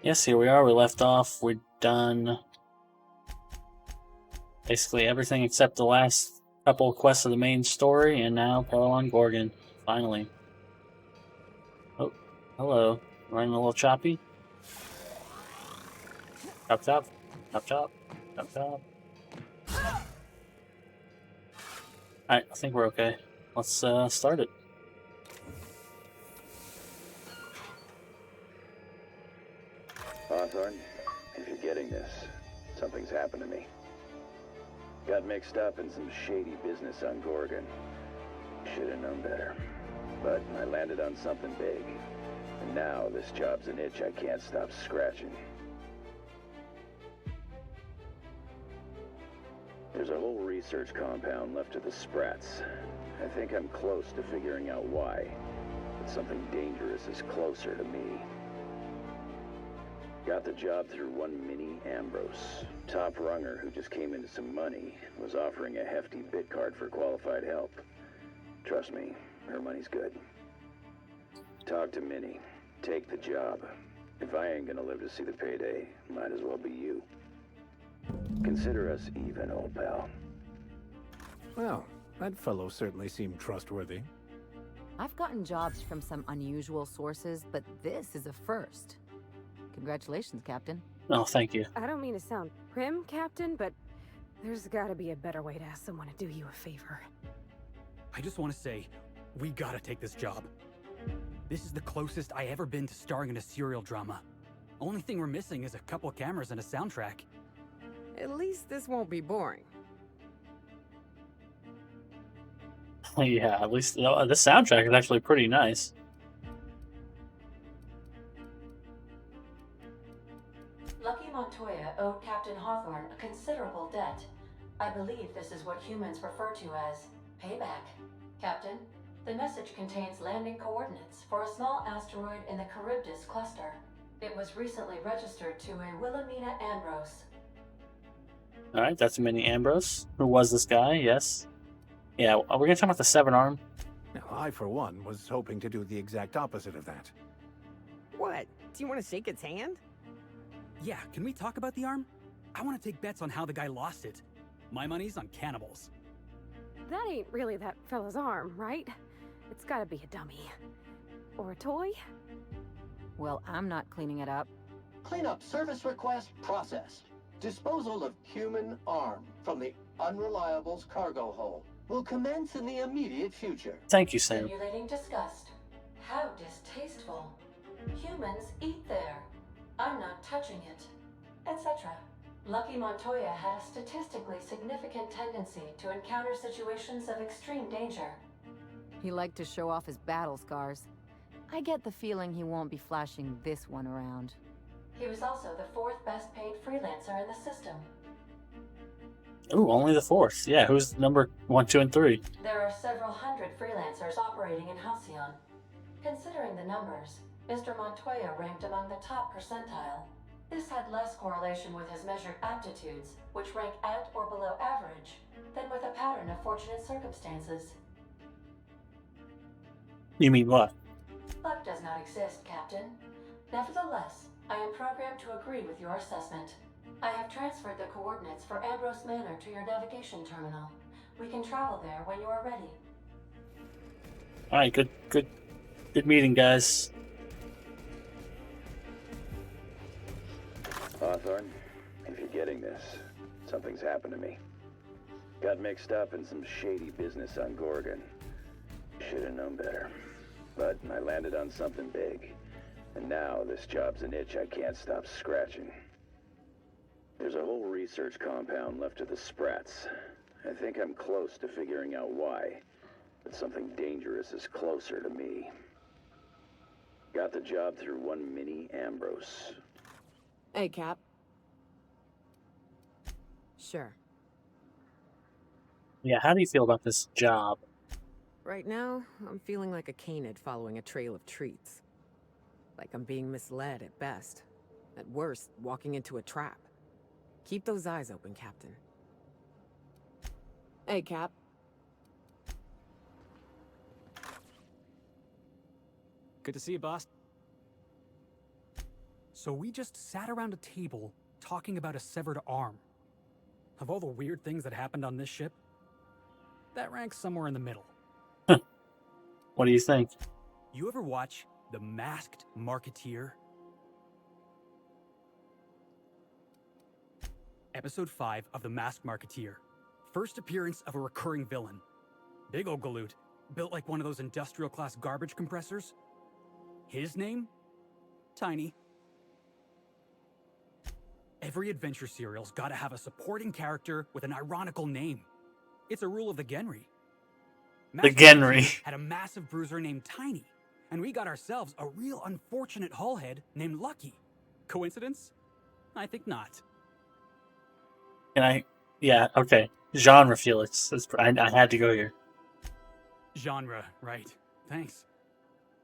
Yes, here we are. We left off. We're done. Basically everything except the last couple of quests of the main story, and now Peril on Gorgon. Finally. Oh, hello. Running a little choppy. Chop chop. Chop chop. Chop chop. Alright, I think we're okay. Let's start it. Hawthorne, if you're getting this, something's happened to me. Got mixed up in some shady business on Gorgon. Should have known better. But I landed on something big. And now this job's an itch I can't stop scratching. There's a whole research compound left to the Sprats. I think I'm close to figuring out why. But something dangerous is closer to me. Got the job through one Minnie Ambrose. Top runger who just came into some money, was offering a hefty bid card for qualified help. Trust me, her money's good. Talk to Minnie. Take the job. If I ain't gonna live to see the payday, might as well be you. Consider us even, old pal. Well, that fellow certainly seemed trustworthy. I've gotten jobs from some unusual sources, but this is a first. Congratulations, Captain. Oh, thank you. I don't mean to sound prim, Captain, but there's gotta be a better way to ask someone to do you a favor. I just want to say, we gotta take this job. This is the closest I ever been to starring in a serial drama. Only thing we're missing is a couple cameras and a soundtrack. At least this won't be boring. Yeah, at least the soundtrack is actually pretty nice. Lucky Montoya owed Captain Hawthorne a considerable debt. I believe this is what humans refer to as payback. Captain, the message contains landing coordinates for a small asteroid in the Charybdis cluster. It was recently registered to a Wilhelmina Ambrose. Alright, that's Minnie Ambrose. Who was this guy? Yes. Yeah, we're gonna talk about the Seven Arm. Now, I, for one, was hoping to do the exact opposite of that. What? Do you want to shake its hand? Yeah, can we talk about the arm? I want to take bets on how the guy lost it. My money's on cannibals. That ain't really that fella's arm, right? It's gotta be a dummy. Or a toy? Well, I'm not cleaning it up. Cleanup service request processed. Disposal of human arm from the Unreliable's cargo hold will commence in the immediate future. Thank you, Sam. Simulating disgust. How distasteful. Humans eat there. I'm not touching it. Etc. Lucky Montoya had a statistically significant tendency to encounter situations of extreme danger. He liked to show off his battle scars. I get the feeling he won't be flashing this one around. He was also the fourth best paid freelancer in the system. Ooh, only the fourth. Yeah, who's number 1, 2, and 3? There are several hundred freelancers operating in Halcyon. Considering the numbers, Mr. Montoya ranked among the top percentile. This had less correlation with his measured aptitudes, which rank at or below average, than with a pattern of fortunate circumstances. You mean what? Luck does not exist, Captain. Nevertheless, I am programmed to agree with your assessment. I have transferred the coordinates for Ambrose Manor to your navigation terminal. We can travel there when you are ready. Alright, good meeting, guys. Hawthorne, if you're getting this, something's happened to me. Got mixed up in some shady business on Gorgon. Should have known better. But I landed on something big. And now this job's an itch I can't stop scratching. There's a whole research compound left to the Sprats. I think I'm close to figuring out why. But something dangerous is closer to me. Got the job through one Minnie Ambrose. Hey, Cap. Sure. Yeah, how do you feel about this job? Right now, I'm feeling like a canid following a trail of treats. Like I'm being misled at best. At worst, walking into a trap. Keep those eyes open, Captain. Hey, Cap. Good to see you, boss. So we just sat around a table talking about a severed arm. Of all the weird things that happened on this ship, that ranks somewhere in the middle. What do you think? You ever watch The Masked Marketeer? Episode 5 of The Masked Marketeer. First appearance of a recurring villain. Big ol' galoot, built like one of those industrial-class garbage compressors. His name? Tiny. Every adventure serial's gotta have a supporting character with an ironical name. It's a rule of the Genry. The Genry had a massive bruiser named Tiny, and we got ourselves a real unfortunate hullhead named Lucky. Coincidence? I think not. Can I? Yeah, okay. Genre, Felix. I had to go here. Genre, right. Thanks.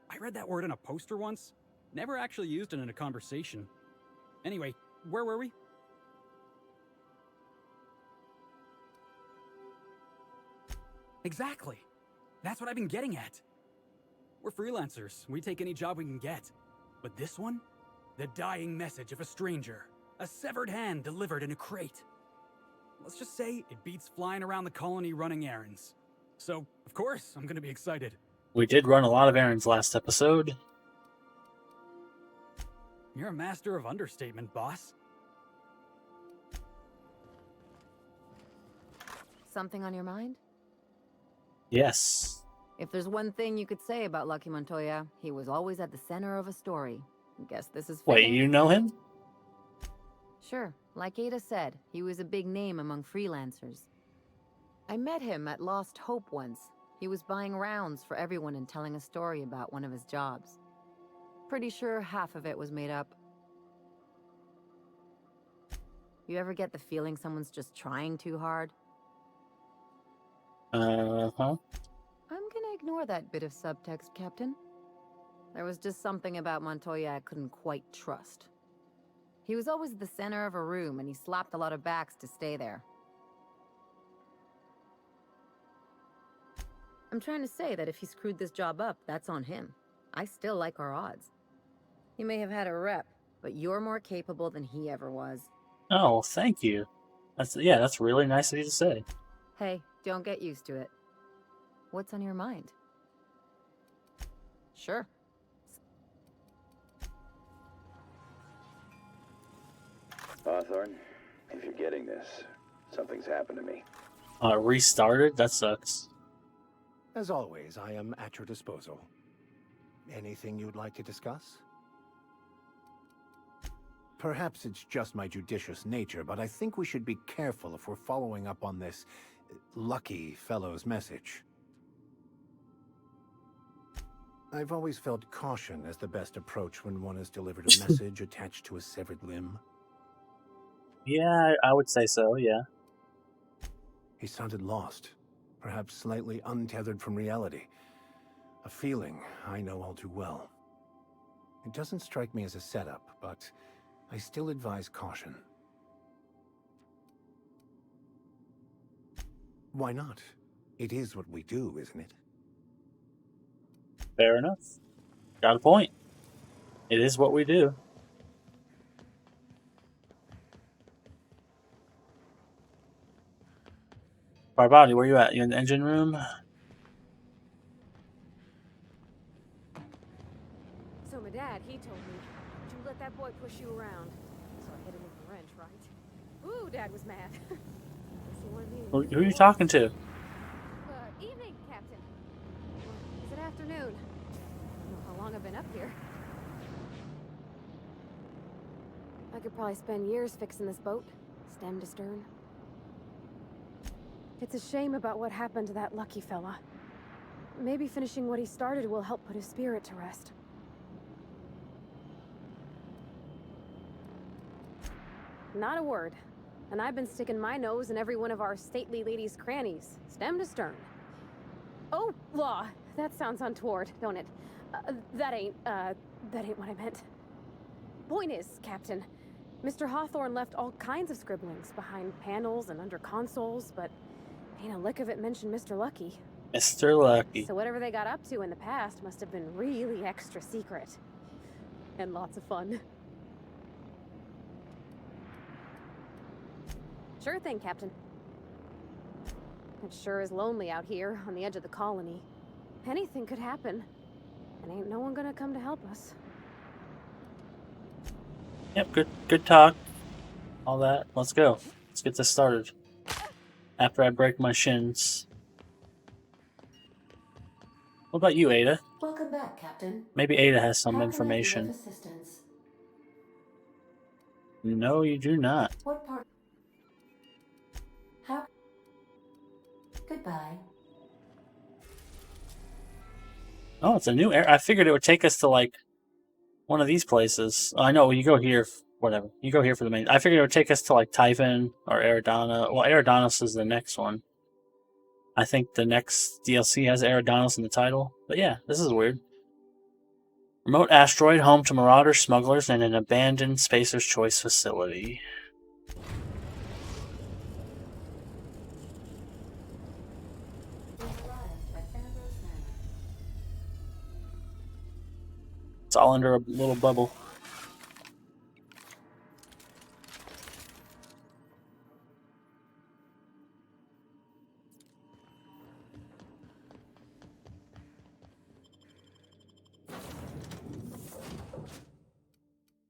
I read that word on a poster once. Never actually used it in a conversation. Anyway, where were we? Exactly. That's what I've been getting at. We're freelancers. We take any job we can get. But this one? The dying message of a stranger. A severed hand delivered in a crate. Let's just say it beats flying around the colony running errands. So, of course, I'm gonna be excited. We did run a lot of errands last episode. You're a master of understatement, boss. Something on your mind? Yes. If there's one thing you could say about Lucky Montoya, he was always at the center of a story. Guess this is Wait, fitting? you know him? Sure. Like Ada said, he was a big name among freelancers. I met him at Lost Hope once. He was buying rounds for everyone and telling a story about one of his jobs. Pretty sure half of it was made up. You ever get the feeling someone's just trying too hard? Uh-huh. I'm gonna ignore that bit of subtext, Captain. There was just something about Montoya I couldn't quite trust. He was always the center of a room, and he slapped a lot of backs to stay there. I'm trying to say that if he screwed this job up, that's on him. I still like our odds. He may have had a rep, but you're more capable than he ever was. Oh, thank you. That's really nice of you to say. Hey, don't get used to it. What's on your mind? Sure. Hawthorne, if you're getting this, something's happened to me. Restarted? That sucks. As always, I am at your disposal. Anything you'd like to discuss? Perhaps it's just my judicious nature, but I think we should be careful if we're following up on this lucky fellow's message. I've always felt caution as the best approach when one has delivered a message attached to a severed limb. Yeah, I would say so, yeah. He sounded lost, perhaps slightly untethered from reality. A feeling I know all too well. It doesn't strike me as a setup, but I still advise caution. Why not? It is what we do, isn't it? Fair enough. Got a point. It is what we do. Barbati, where you at? You in the engine room? So my dad, he told me, "Don't you let that boy push you around." So I hit him with the wrench, right? Ooh, Dad was mad. Who are you talking to? Evening, Captain. Or is it afternoon? I don't know how long I've been up here. I could probably spend years fixing this boat, stem to stern. It's a shame about what happened to that lucky fella. Maybe finishing what he started will help put his spirit to rest. Not a word. And I've been sticking my nose in every one of our stately ladies' crannies, stem to stern. Oh, law. That sounds untoward, don't it? That ain't what I meant. Point is, Captain, Mr. Hawthorne left all kinds of scribblings behind panels and under consoles, but ain't a lick of it mentioned Mr. Lucky. Mr. Lucky. So whatever they got up to in the past must have been really extra secret. And lots of fun. Sure thing, Captain. It sure is lonely out here on the edge of the colony. Anything could happen. And ain't no one gonna come to help us. Yep, good talk. All that. Let's go. Let's get this started. After I break my shins. What about you, Ada? Welcome back, Captain. Maybe Ada has some How can I information. be of assistance? No, you do not. What part? How? Goodbye. Oh, it's a new area. I figured it would take us to, like, one of these places. Oh, I know, you go here, whatever. You go here for the main. I figured it would take us to, like, Typhon or Eridana. Well, Eridanos is the next one. I think the next DLC has Eridanos in the title. But yeah, this is weird. Remote asteroid home to marauders, smugglers, and an abandoned Spacer's Choice facility. It's all under a little bubble.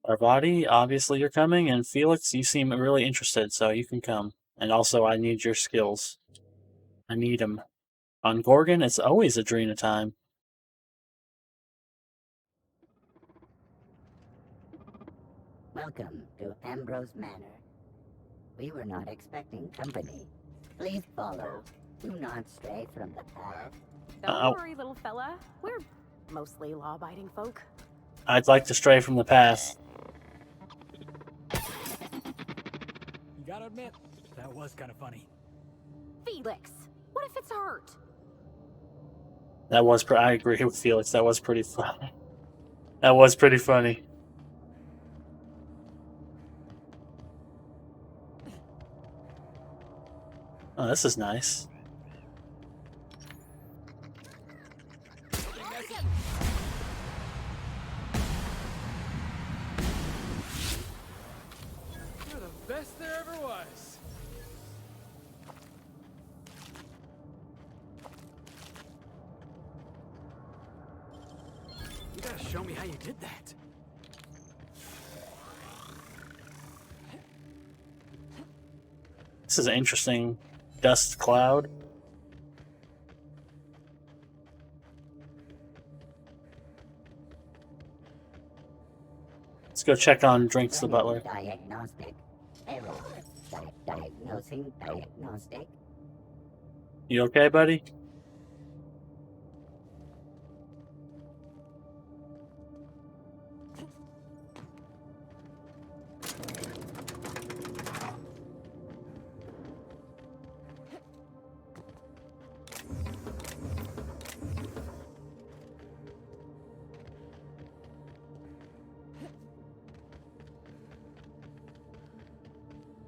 Parvati, obviously you're coming, and Felix, you seem really interested, so you can come. And also, I need your skills. I need them. On Gorgon, it's always Adrena time. Welcome to Ambrose Manor. We were not expecting company. Please follow. Do not stray from the path. Don't worry, little fella. We're mostly law-abiding folk. I'd like to stray from the path. You gotta admit, that was kind of funny. Felix, what if it's hurt? That was I agree with Felix. That was pretty funny. That was pretty funny. Oh, this is nice. You're the best there ever was. You gotta show me how you did that. This is an interesting dust cloud. Let's go check on Drinks the Butler. Diagnostic. Peril. Diagnosing diagnostic. You okay, buddy?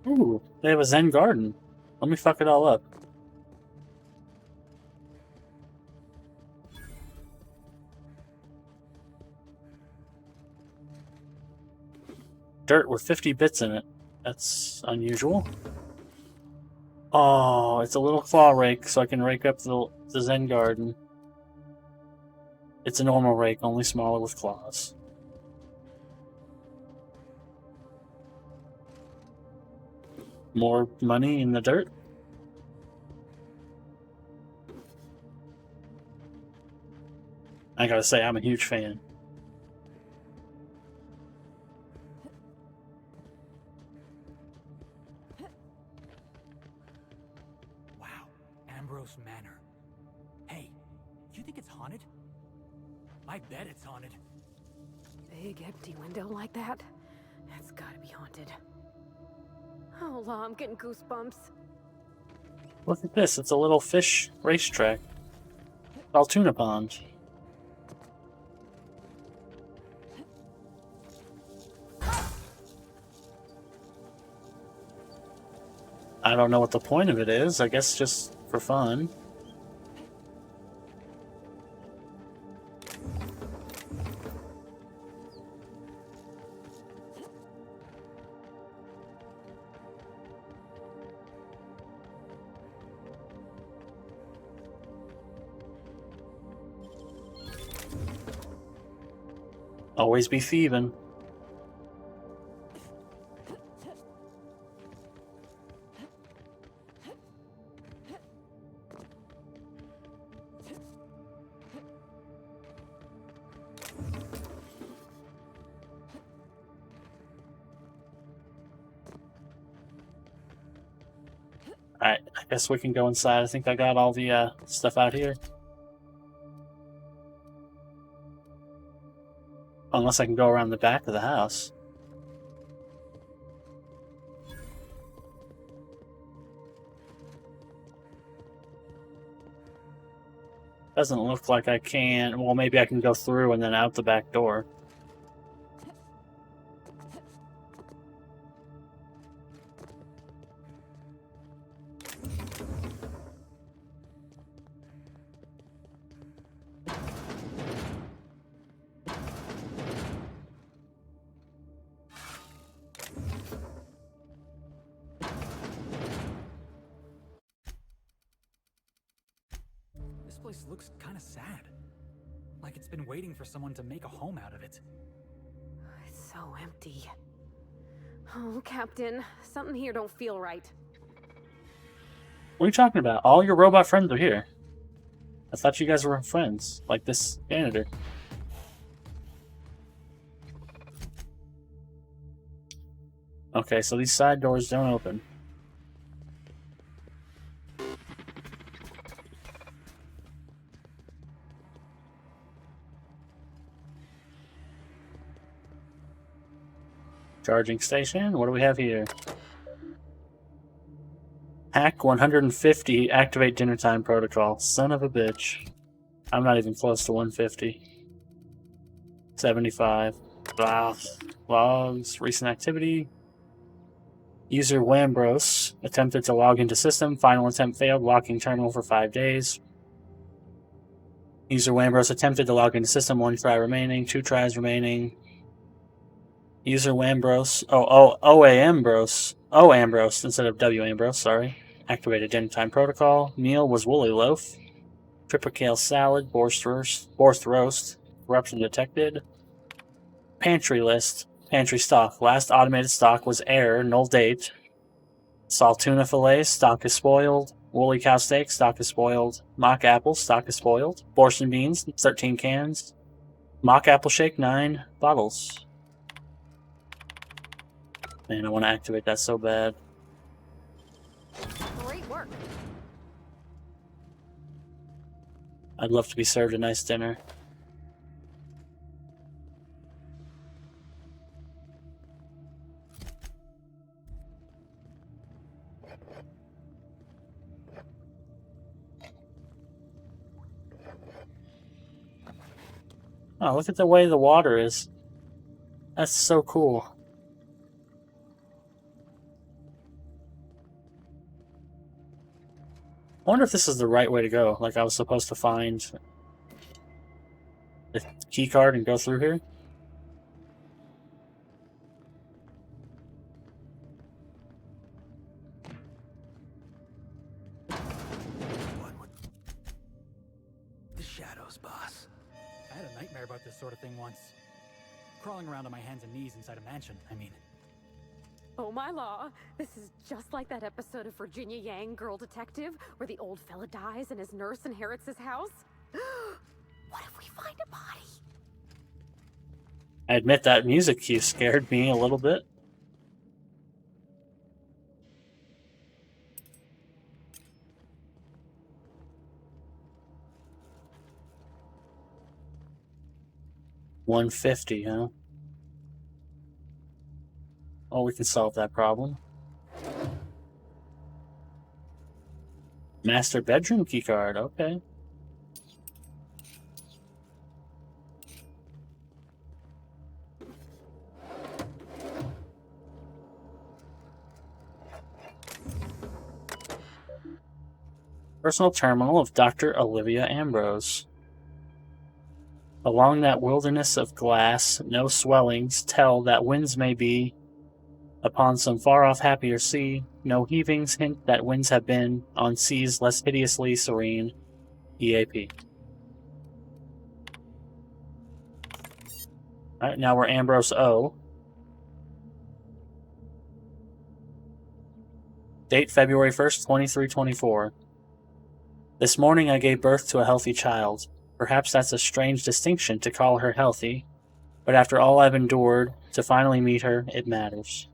Ooh, they have a Zen garden. Let me fuck it all up. Dirt with 50 bits in it. That's unusual. Oh, it's a little claw rake, so I can rake up the Zen garden. It's a normal rake, only smaller with claws. More money in the dirt? I gotta say, I'm a huge fan. Wow, Ambrose Manor. Hey, you think it's haunted? I bet it's haunted. Big empty window like that? That's gotta be haunted. Oh, law, I'm getting goosebumps. Look at this, it's a little fish racetrack. Altoona Pond. I don't know what the point of it is. I guess just for fun. Always be thieving. Alright, I guess we can go inside. I think I got all the stuff out here. Unless I can go around the back of the house. Doesn't look like I can. Well, maybe I can go through and then out the back door. This place looks kind of sad. Like it's been waiting for someone to make a home out of it. It's so empty. Oh, Captain, something here don't feel right. What are you talking about? All your robot friends are here. I thought you guys were friends, like this janitor. Okay, so these side doors don't open. Charging station. What do we have here? Hack 150. Activate dinner time protocol. Son of a bitch. I'm not even close to 150. 75. Logs. Recent activity. User Wambros attempted to log into system. Final attempt failed. Locking terminal for 5 days. User Wambros attempted to log into system. 1 try remaining. 2 tries remaining. User Wambros. Ambros instead of W Ambros, sorry. Activated dinner time protocol. Meal was woolly loaf. Triple kale salad. Borscht roast. Corruption detected. Pantry list. Pantry stock. Last automated stock was error. Null date. Salt tuna fillet. Stock is spoiled. Woolly cow steak. Stock is spoiled. Mock apples. Stock is spoiled. Borscht and beans. 13 cans. Mock apple shake. 9 bottles. Man, I want to activate that so bad. Great work. I'd love to be served a nice dinner. Oh, look at the way the water is. That's so cool. I wonder if this is the right way to go. Like I was supposed to find the key card and go through here. The shadows, boss. I had a nightmare about this sort of thing once. Crawling around on my hands and knees inside a mansion, I mean. Oh my law, this is just like that episode of Virginia Yang, Girl Detective, where the old fella dies and his nurse inherits his house. What if we find a body? I admit that music cue scared me a little bit. $150, huh? Oh, we can solve that problem. Master bedroom keycard, okay. Personal terminal of Dr. Olivia Ambrose. Along that wilderness of glass, no swellings tell that winds may be. Upon some far-off happier sea, no heavings hint that winds have been on seas less hideously serene. EAP. Alright, now we're Ambrose O. Date February 1st, 2324. This morning I gave birth to a healthy child. Perhaps that's a strange distinction to call her healthy, but after all I've endured to finally meet her, it matters.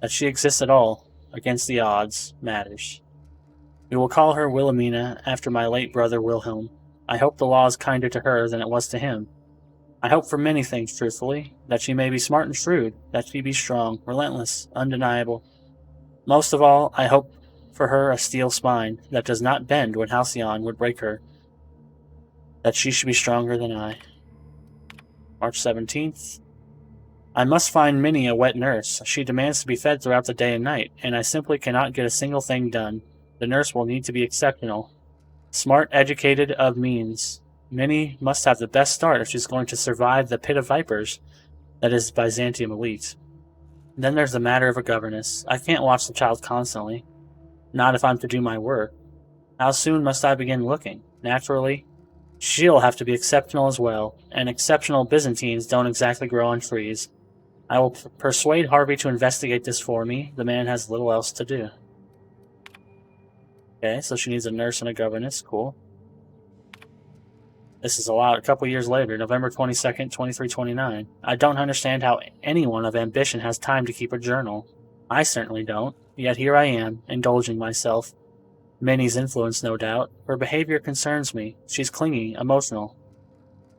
That she exists at all, against the odds, matters. We will call her Wilhelmina after my late brother Wilhelm. I hope the law is kinder to her than it was to him. I hope for many things, truthfully. That she may be smart and shrewd, that she be strong, relentless, undeniable. Most of all, I hope for her a steel spine that does not bend when Halcyon would break her. That she should be stronger than I. March 17th. I must find Minnie a wet nurse. She demands to be fed throughout the day and night, and I simply cannot get a single thing done. The nurse will need to be exceptional. Smart, educated, of means. Minnie must have the best start if she's going to survive the pit of vipers that is Byzantium elite. Then there's the matter of a governess. I can't watch the child constantly. Not if I'm to do my work. How soon must I begin looking? Naturally, she'll have to be exceptional as well, and exceptional Byzantines don't exactly grow on trees. I will persuade Harvey to investigate this for me. The man has little else to do. Okay, so she needs a nurse and a governess. Cool. This is a couple years later, November 22nd, 2329. I don't understand how anyone of ambition has time to keep a journal. I certainly don't. Yet here I am, indulging myself. Minnie's influence, no doubt. Her behavior concerns me. She's clingy, emotional.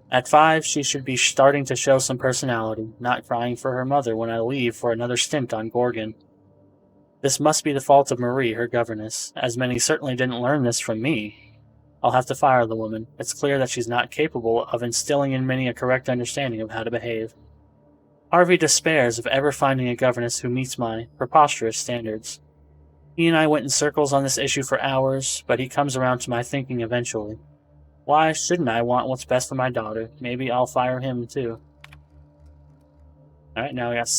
At 5, she should be starting to show some personality, not crying for her mother when I leave for another stint on Gorgon. This must be the fault of Marie, her governess, as Minnie certainly didn't learn this from me. I'll have to fire the woman. It's clear that she's not capable of instilling in Minnie a correct understanding of how to behave. Harvey despairs of ever finding a governess who meets my preposterous standards. He and I went in circles on this issue for hours, but he comes around to my thinking eventually. Why shouldn't I want what's best for my daughter? Maybe I'll fire him too. Alright, now we got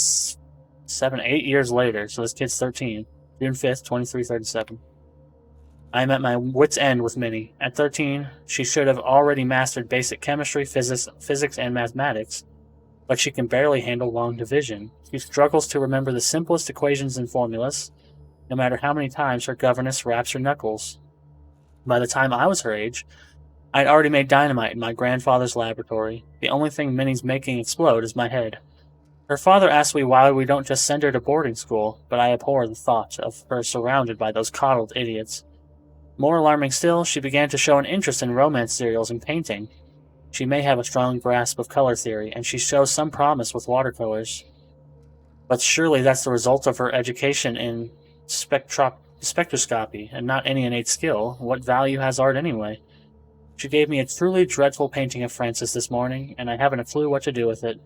8 years later, so this kid's 13. June 5th, 2337. I am at my wit's end with Minnie. At 13, she should have already mastered basic chemistry, physics, and mathematics, but she can barely handle long division. She struggles to remember the simplest equations and formulas, no matter how many times her governess raps her knuckles. By the time I was her age, I'd already made dynamite in my grandfather's laboratory. The only thing Minnie's making explode is my head. Her father asks me why we don't just send her to boarding school, but I abhor the thought of her surrounded by those coddled idiots. More alarming still, she began to show an interest in romance serials and painting. She may have a strong grasp of color theory, and she shows some promise with watercolors. But surely that's the result of her education in spectroscopy, and not any innate skill. What value has art anyway? She gave me a truly dreadful painting of Francis this morning, and I haven't a clue what to do with it.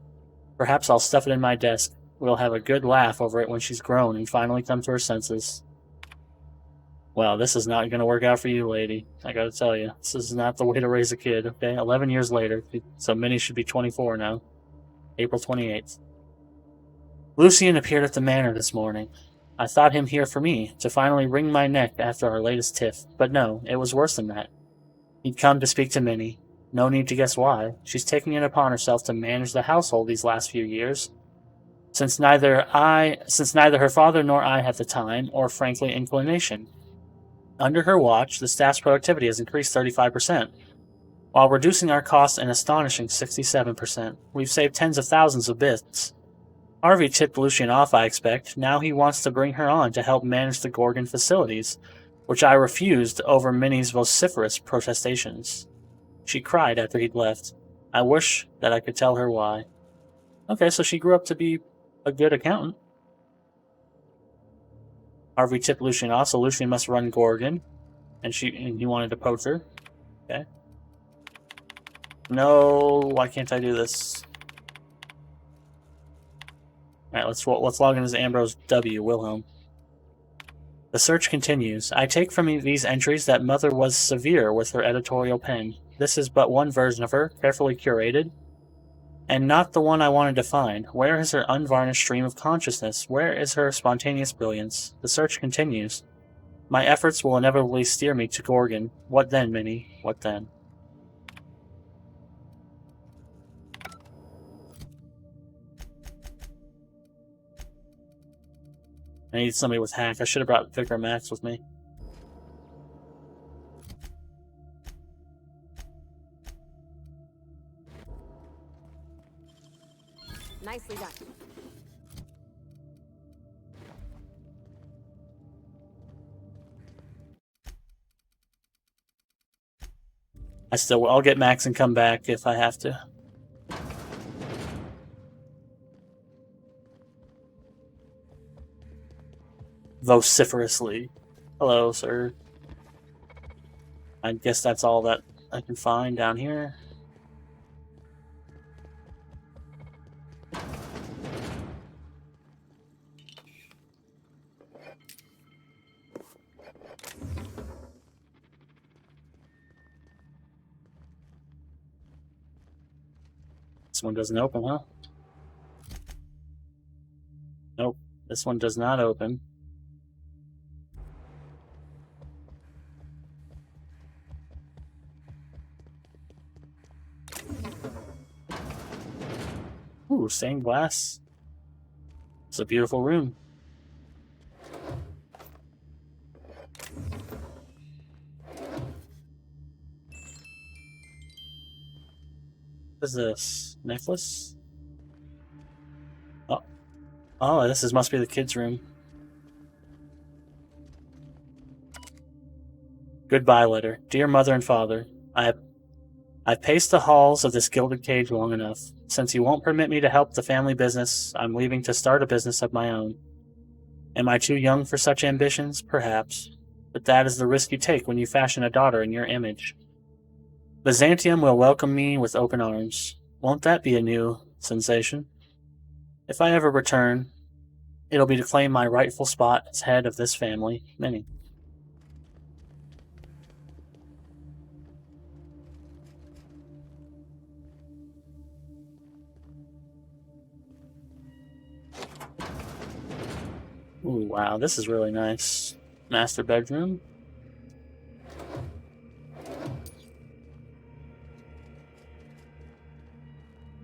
Perhaps I'll stuff it in my desk. We'll have a good laugh over it when she's grown and finally come to her senses. Well, this is not going to work out for you, lady. I gotta tell you, this is not the way to raise a kid, okay? 11 years later, so Minnie should be 24 now. April 28th. Lucian appeared at the manor this morning. I thought him here for me, to finally wring my neck after our latest tiff, but no, it was worse than that. He'd come to speak to Minnie. No need to guess why. She's taking it upon herself to manage the household these last few years. Since neither her father nor I had the time, or frankly inclination. Under her watch, the staff's productivity has increased 35%, while reducing our costs an astonishing 67%. We've saved tens of thousands of bits. Harvey tipped Lucian off, I expect. Now he wants to bring her on to help manage the Gorgon facilities, which I refused over Minnie's vociferous protestations. She cried after he'd left. I wish that I could tell her why. Okay, so she grew up to be a good accountant. Harvey tipped Lucian off, so Lucian must run Gorgon. And he wanted to poach her. Okay. No, why can't I do this? Alright, let's log in as Ambrose W. Wilhelm. The search continues. I take from these entries that Mother was severe with her editorial pen. This is but one version of her, carefully curated, and not the one I wanted to find. Where is her unvarnished stream of consciousness? Where is her spontaneous brilliance? The search continues. My efforts will inevitably steer me to Gorgon. What then, Minnie? What then? I need somebody with hack. I should have brought Vicar Max with me. Nicely done. I'll get Max and come back if I have to. Vociferously. Hello, sir. I guess that's all that I can find down here. This one doesn't open, huh? Nope, this one does not open. Ooh, stained glass. It's a beautiful room. What is this? Necklace? Oh, this must be the kids' room. Goodbye letter. Dear mother and father, I've paced the halls of this gilded cage long enough. Since you won't permit me to help the family business, I'm leaving to start a business of my own. Am I too young for such ambitions? Perhaps. But that is the risk you take when you fashion a daughter in your image. Byzantium will welcome me with open arms. Won't that be a new sensation? If I ever return, it'll be to claim my rightful spot as head of this family. Many. Ooh, wow, this is really nice. Master bedroom.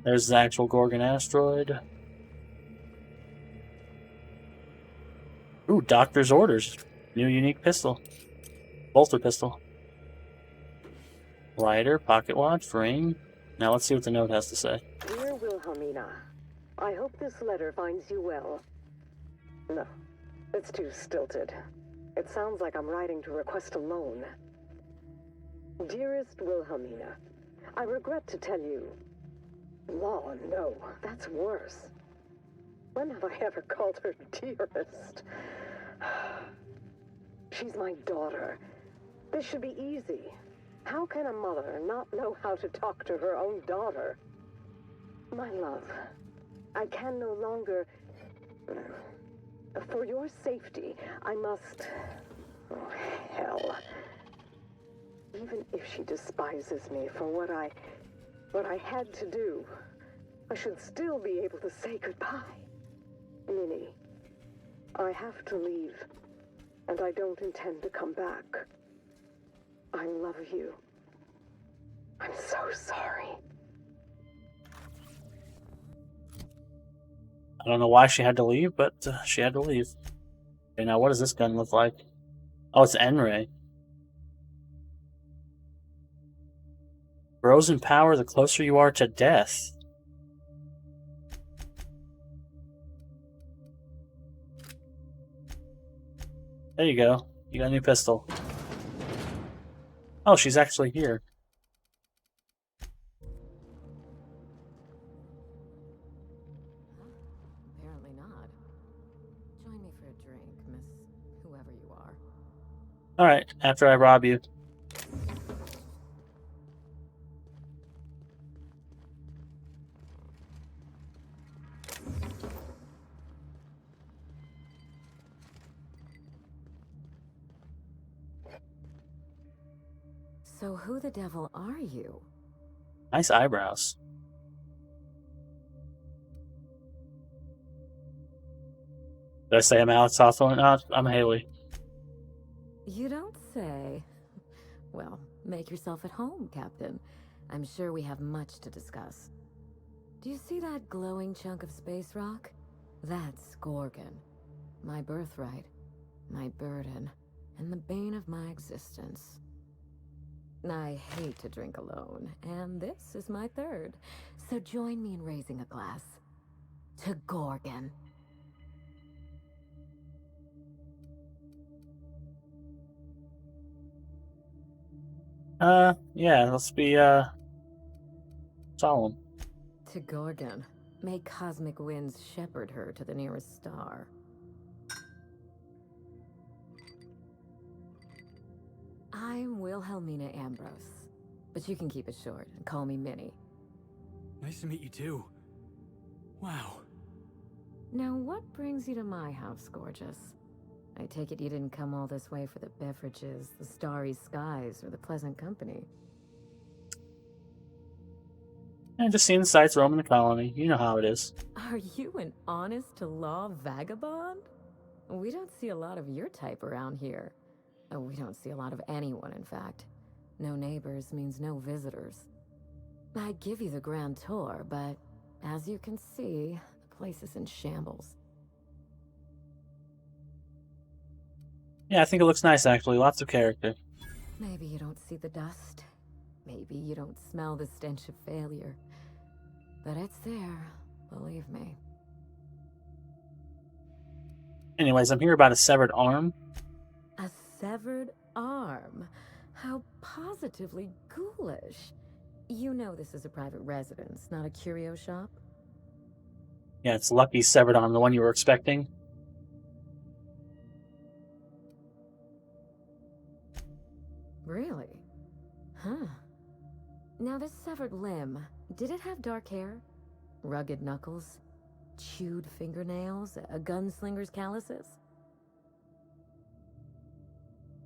There's the actual Gorgon asteroid. Ooh, doctor's orders. New unique pistol. Bolter pistol. Lighter, pocket watch, ring. Now let's see what the note has to say. Dear Wilhelmina, I hope this letter finds you well. No, it's too stilted. It sounds like I'm writing to request a loan. Dearest Wilhelmina, I regret to tell you... Law, no, that's worse. When have I ever called her dearest? She's my daughter. This should be easy. How can a mother not know how to talk to her own daughter? My love, I can no longer... For your safety, I must... Oh, hell. Even if she despises me for what I had to do, I should still be able to say goodbye. Minnie, I have to leave, and I don't intend to come back. I love you. I'm so sorry. I don't know why she had to leave, but she had to leave. Okay, now what does this gun look like? Oh, it's N-ray. Grows in power the closer you are to death. There you go. You got a new pistol. Oh, she's actually here. Apparently not. Join me for a drink, Miss whoever you are. Alright, after I rob you. So who the devil are you? Nice eyebrows. Did I say I'm Alex Hawthorne? No, I'm Haley. You don't say. Well, make yourself at home, Captain. I'm sure we have much to discuss. Do you see that glowing chunk of space rock? That's Gorgon. My birthright, my burden, and the bane of my existence. I hate to drink alone, and this is my third. So join me in raising a glass to Gorgon. Yeah, let's be, solemn. To Gorgon. May cosmic winds shepherd her to the nearest star. I'm Wilhelmina Ambrose, but you can keep it short and call me Minnie. Nice to meet you too. Wow. Now, what brings you to my house, gorgeous? I take it you didn't come all this way for the beverages, the starry skies, or the pleasant company. And just seeing the sights roaming the colony. You know how it is. Are you an honest-to-law vagabond? We don't see a lot of your type around here. We don't see a lot of anyone, in fact. No neighbors means no visitors. I'd give you the grand tour, but as you can see, the place is in shambles. Yeah, I think it looks nice, actually. Lots of character. Maybe you don't see the dust. Maybe you don't smell the stench of failure. But it's there, believe me. Anyways, I'm here about a severed arm. A severed arm? How positively ghoulish. You know this is a private residence, not a curio shop? Yeah, it's Lucky's severed arm, the one you were expecting. Really? Huh. Now this severed limb, did it have dark hair? Rugged knuckles? Chewed fingernails? A gunslinger's calluses?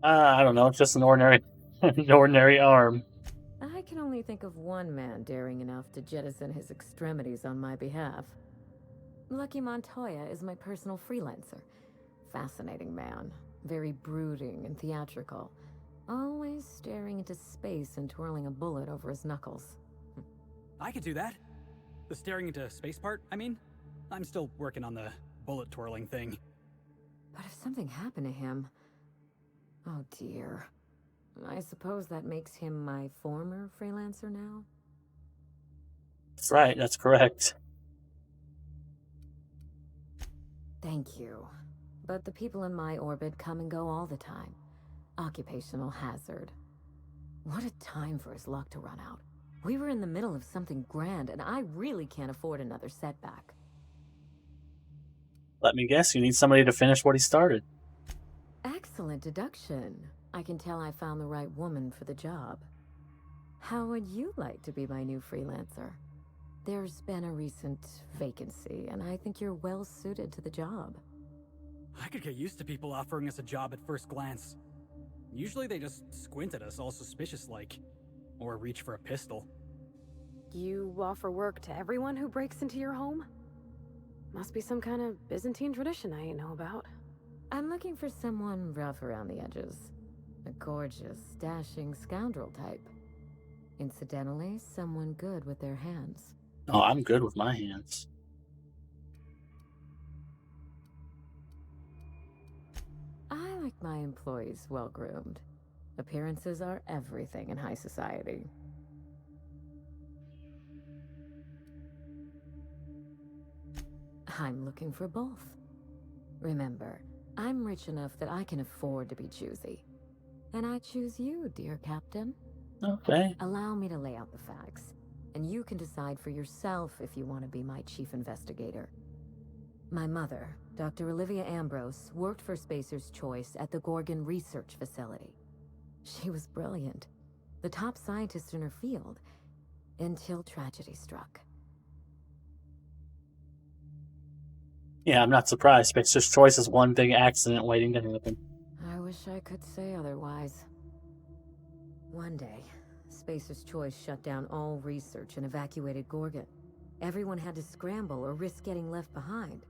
I don't know, it's just an ordinary, an ordinary arm. I can only think of one man daring enough to jettison his extremities on my behalf. Lucky Montoya is my personal freelancer. Fascinating man. Very brooding and theatrical. Always staring into space and twirling a bullet over his knuckles. I could do that. The staring into space part, I mean. I'm still working on the bullet twirling thing. But if something happened to him... Oh dear. I suppose that makes him my former freelancer now? That's right, that's correct. Thank you. But the people in my orbit come and go all the time. Occupational hazard. What a time for his luck to run out. We were in the middle of something grand, and I really can't afford another setback. Let me guess, you need somebody to finish what he started. Excellent deduction. I can tell I found the right woman for the job. How would you like to be my new freelancer? There's been a recent vacancy, and I think you're well suited to the job. I could get used to people offering us a job at first glance. Usually they just squint at us all suspicious-like. Or reach for a pistol. You offer work to everyone who breaks into your home? Must be some kind of Byzantine tradition I ain't know about. I'm looking for someone rough around the edges. A gorgeous, dashing scoundrel type. Incidentally, someone good with their hands. Oh, I'm good with my hands. I like my employees well-groomed. Appearances are everything in high society. I'm looking for both. Remember, I'm rich enough that I can afford to be choosy. And I choose you, dear Captain. Okay. Allow me to lay out the facts, and you can decide for yourself if you want to be my chief investigator. My mother, Dr. Olivia Ambrose, worked for Spacer's Choice at the Gorgon Research Facility. She was brilliant, the top scientist in her field, until tragedy struck. Yeah, I'm not surprised. Spacer's Choice is one big accident waiting to happen. I wish I could say otherwise. One day, Spacer's Choice shut down all research and evacuated Gorgon. Everyone had to scramble or risk getting left behind.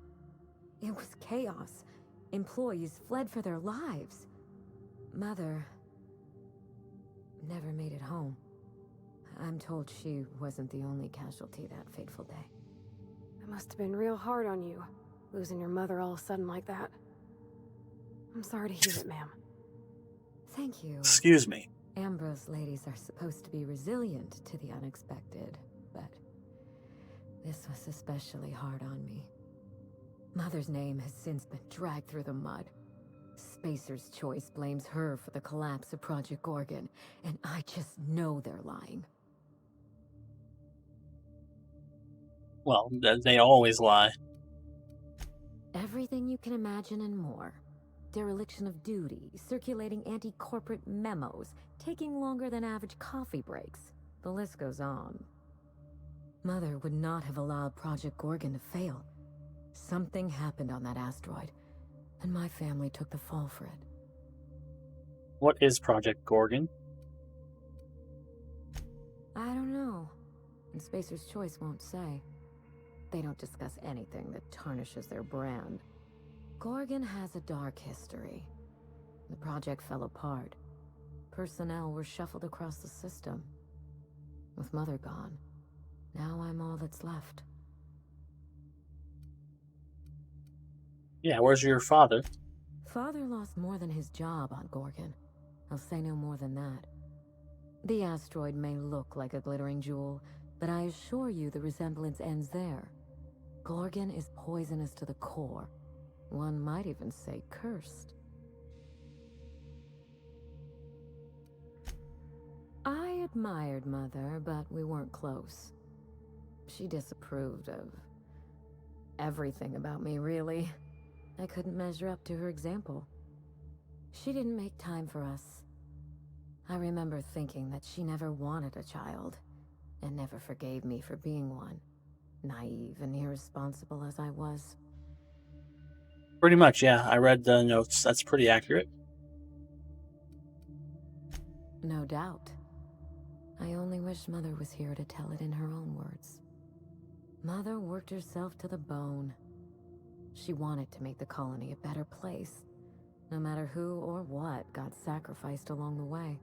It was chaos. Employees fled for their lives. Mother never made it home. I'm told she wasn't the only casualty that fateful day. It must have been real hard on you, losing your mother all of a sudden like that. I'm sorry to hear it, ma'am. Thank you. Excuse me. Ambrose ladies are supposed to be resilient to the unexpected, but this was especially hard on me. Mother's name has since been dragged through the mud. Spacer's Choice blames her for the collapse of Project Gorgon, and I just know they're lying. Well, they always lie. Everything you can imagine and more. Dereliction of duty, circulating anti-corporate memos, taking longer than average coffee breaks. The list goes on. Mother would not have allowed Project Gorgon to fail. Something happened on that asteroid, and my family took the fall for it. What is Project Gorgon? I don't know, and Spacer's Choice won't say. They don't discuss anything that tarnishes their brand. Gorgon has a dark history. The project fell apart. Personnel were shuffled across the system. With Mother gone, now I'm all that's left. Yeah, where's your father? Father lost more than his job on Gorgon. I'll say no more than that. The asteroid may look like a glittering jewel, but I assure you the resemblance ends there. Gorgon is poisonous to the core. One might even say cursed. I admired Mother, but we weren't close. She disapproved of everything about me, really. I couldn't measure up to her example. She didn't make time for us. I remember thinking that she never wanted a child, and never forgave me for being one, naive and irresponsible as I was. Pretty much, yeah. I read the notes. That's pretty accurate. No doubt. I only wish Mother was here to tell it in her own words. Mother worked herself to the bone. She wanted to make the colony a better place, no matter who or what got sacrificed along the way.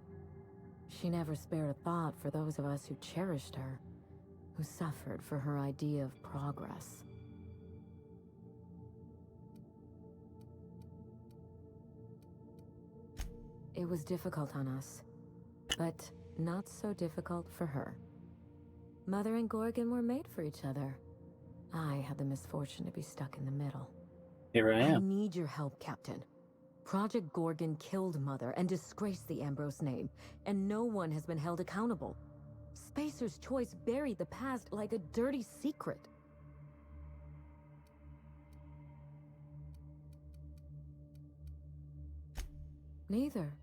She never spared a thought for those of us who cherished her, who suffered for her idea of progress. It was difficult on us, but not so difficult for her. Mother and Gorgon were made for each other. I had the misfortune to be stuck in the middle. Here I I am. need your help, Captain. Project Gorgon killed Mother and disgraced the Ambrose name, and no one has been held accountable. Spacer's Choice buried the past like a dirty secret. Neither.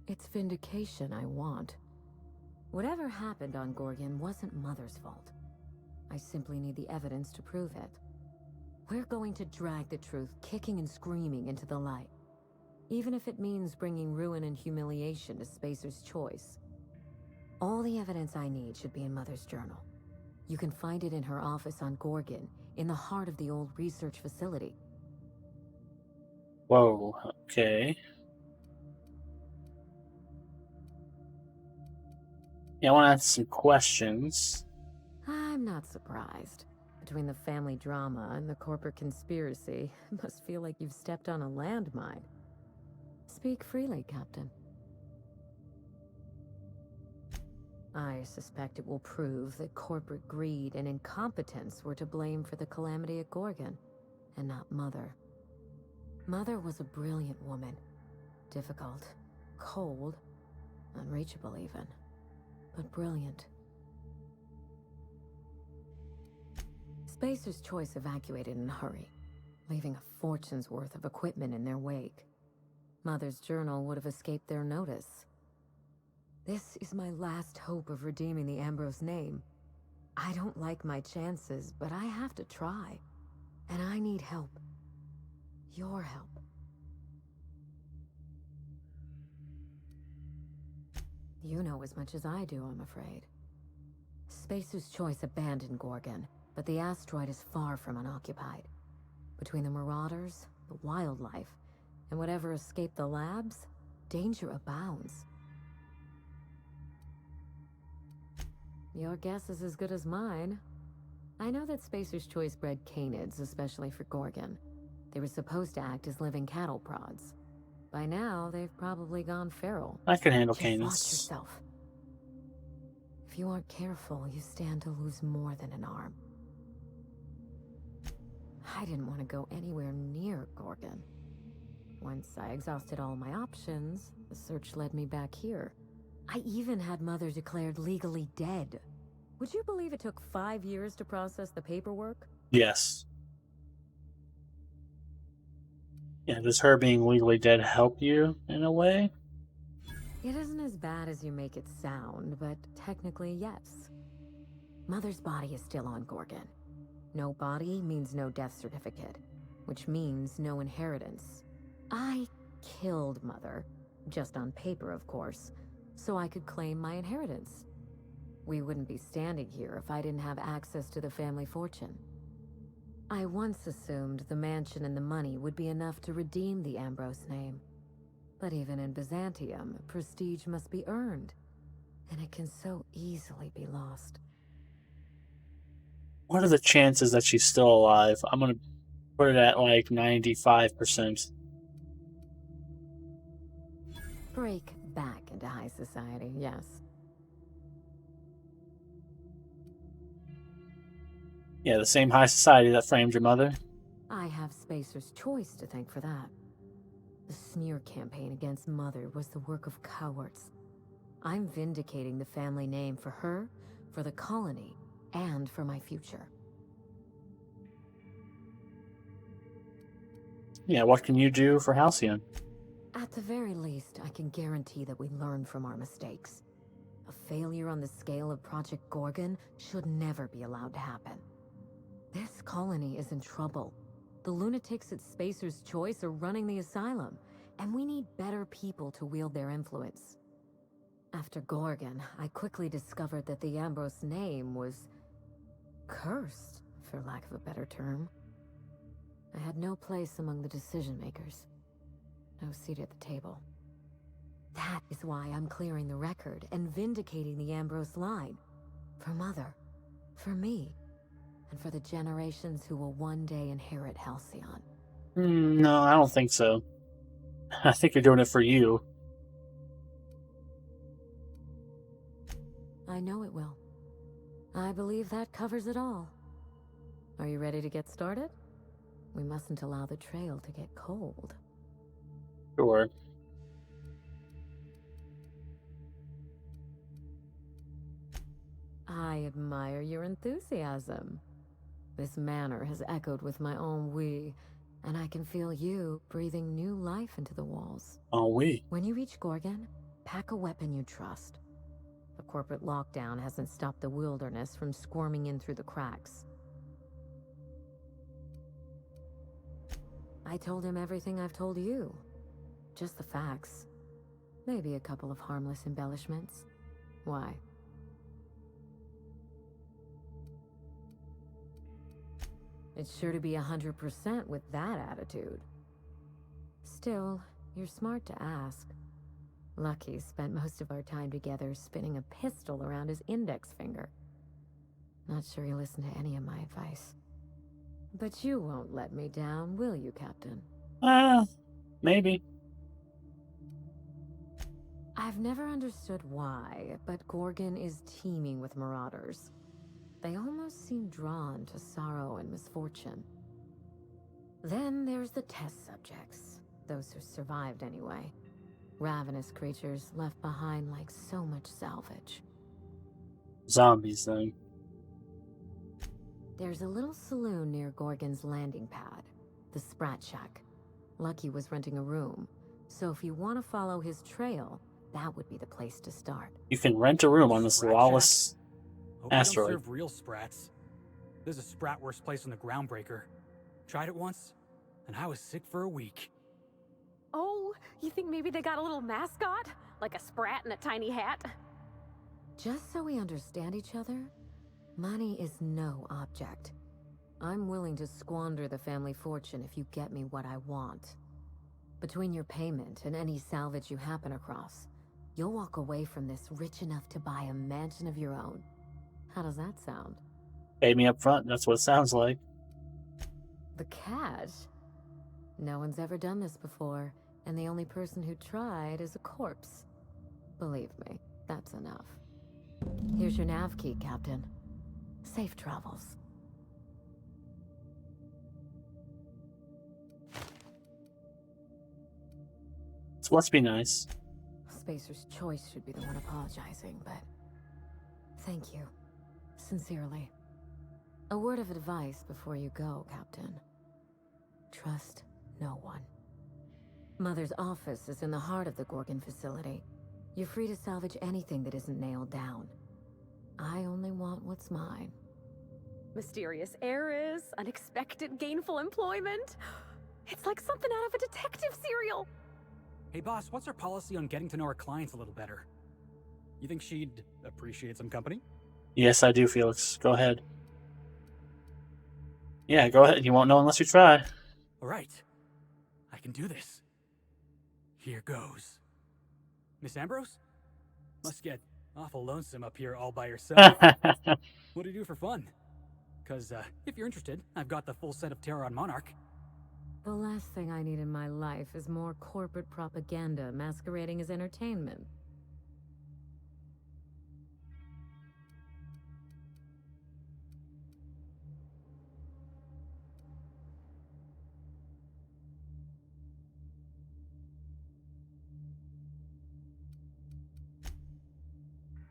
It's vindication I want. Whatever happened on Gorgon wasn't Mother's fault. I simply need the evidence to prove it. We're going to drag the truth kicking and screaming into the light, even if it means bringing ruin and humiliation to Spacer's Choice. All the evidence I need should be in Mother's journal. You can find it in her office on Gorgon, in the heart of the old research facility. Whoa, okay. Yeah, I want to ask some questions. I'm not surprised. Between the family drama and the corporate conspiracy, it must feel like you've stepped on a landmine. Speak freely, Captain. I suspect it will prove that corporate greed and incompetence were to blame for the calamity at Gorgon, and not Mother. Mother was a brilliant woman. Difficult, cold, unreachable even, but brilliant. Spacer's Choice evacuated in a hurry, leaving a fortune's worth of equipment in their wake. Mother's journal would have escaped their notice. This is my last hope of redeeming the Ambrose name. I don't like my chances, but I have to try. And I need help. Your help. You know as much as I do, I'm afraid. Spacer's Choice abandoned Gorgon, but the asteroid is far from unoccupied. Between the marauders, the wildlife, and whatever escaped the labs, danger abounds. Your guess is as good as mine. I know that Spacer's Choice bred canids, especially for Gorgon. They were supposed to act as living cattle prods. By now, they've probably gone feral. I can handle Just watch Canis. yourself. If you aren't careful, you stand to lose more than an arm. I didn't want to go anywhere near Gorgon. Once I exhausted all my options, the search led me back here. I even had Mother declared legally dead. Would you believe it took 5 years to process the paperwork? Yes. Yeah, does her being legally dead help you in a way? It isn't as bad as you make it sound, but technically, yes. Mother's body is still on Gorgon. No body means no death certificate, which means no inheritance. I killed Mother, just on paper, of course, so I could claim my inheritance. We wouldn't be standing here if I didn't have access to the family fortune. I once assumed the mansion and the money would be enough to redeem the Ambrose name. But even in Byzantium, prestige must be earned, and it can so easily be lost. What are the chances that she's still alive? I'm gonna put it at like 95%. Break back into high society, yes. Yeah, the same high society that framed your mother. I have Spacer's Choice to thank for that. The smear campaign against Mother was the work of cowards. I'm vindicating the family name for her, for the colony, and for my future. Yeah, what can you do for Halcyon? At the very least, I can guarantee that we learn from our mistakes. A failure on the scale of Project Gorgon should never be allowed to happen. This colony is in trouble. The lunatics at Spacer's Choice are running the asylum, and we need better people to wield their influence. After Gorgon, I quickly discovered that the Ambrose name was cursed, for lack of a better term. I had no place among the decision makers. No seat at the table. That is why I'm clearing the record and vindicating the Ambrose line. For Mother, for me, and for the generations who will one day inherit Halcyon. No, I don't think so. I think you're doing it for you. I know it will. I believe that covers it all. Are you ready to get started? We mustn't allow the trail to get cold. Sure. I admire your enthusiasm. This manor has echoed with my own we, and I can feel you breathing new life into the walls. Oh, we. When you reach Gorgon, pack a weapon you trust. The corporate lockdown hasn't stopped the wilderness from squirming in through the cracks. I told him everything I've told you. Just the facts. Maybe a couple of harmless embellishments. Why? It's sure to be 100% with that attitude. Still, you're smart to ask. Lucky spent most of our time together spinning a pistol around his index finger. Not sure he listened to any of my advice. But you won't let me down, will you, Captain? Maybe. I've never understood why, but Gorgon is teeming with marauders. They almost seem drawn to sorrow and misfortune. Then there's the test subjects, those who survived anyway. Ravenous creatures left behind like so much salvage. Zombies, then. There's a little saloon near Gorgon's landing pad, the Sprat Shack. Lucky was renting a room, so if you want to follow his trail, that would be the place to start. You can rent a room on this Sprat lawless Hope they don't asteroid. serve real sprats. There's a sprat worse place on the Groundbreaker. Tried it once, and I was sick for a week. Oh, you think maybe they got a little mascot? Like a sprat in a tiny hat? Just so we understand each other, money is no object. I'm willing to squander the family fortune if you get me what I want. Between your payment and any salvage you happen across, you'll walk away from this rich enough to buy a mansion of your own. How does that sound? Pay me up front, that's what it sounds like. The cash? No one's ever done this before, And the only person who tried is a corpse. Believe me, that's enough. Here's your nav key, Captain. Safe travels. So let's be nice. Spacer's Choice should be the one apologizing, but... Thank you. Sincerely. A word of advice before you go, Captain. Trust no one. Mother's office is in the heart of the Gorgon facility. You're free to salvage anything that isn't nailed down. I only want what's mine. Mysterious heiress, unexpected gainful employment. It's like something out of a detective serial. Hey boss, what's our policy on getting to know our clients a little better? You think she'd appreciate some company? Yes, I do, Felix. Go ahead. Yeah, go ahead. You won't know unless you try. Alright. I can do this. Here goes. Miss Ambrose? Must get awful lonesome up here all by yourself. What do you do for fun? Because, if you're interested, I've got the full set of Terror on Monarch. The last thing I need in my life is more corporate propaganda masquerading as entertainment.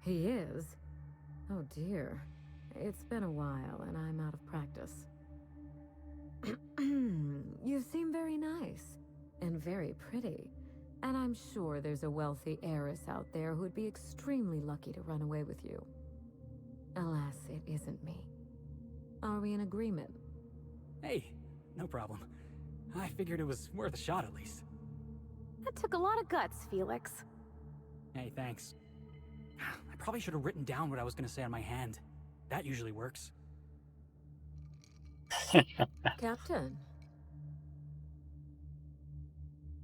He is? Oh dear. It's been a while and I'm out of practice. You seem very nice and very pretty, and I'm sure there's a wealthy heiress out there who'd be extremely lucky to run away with you. Alas, it isn't me. Are we in agreement? Hey, no problem. I figured it was worth a shot at least. That took a lot of guts, Felix. Hey, thanks. I probably should have written down what I was going to say on my hand. That usually works. Captain.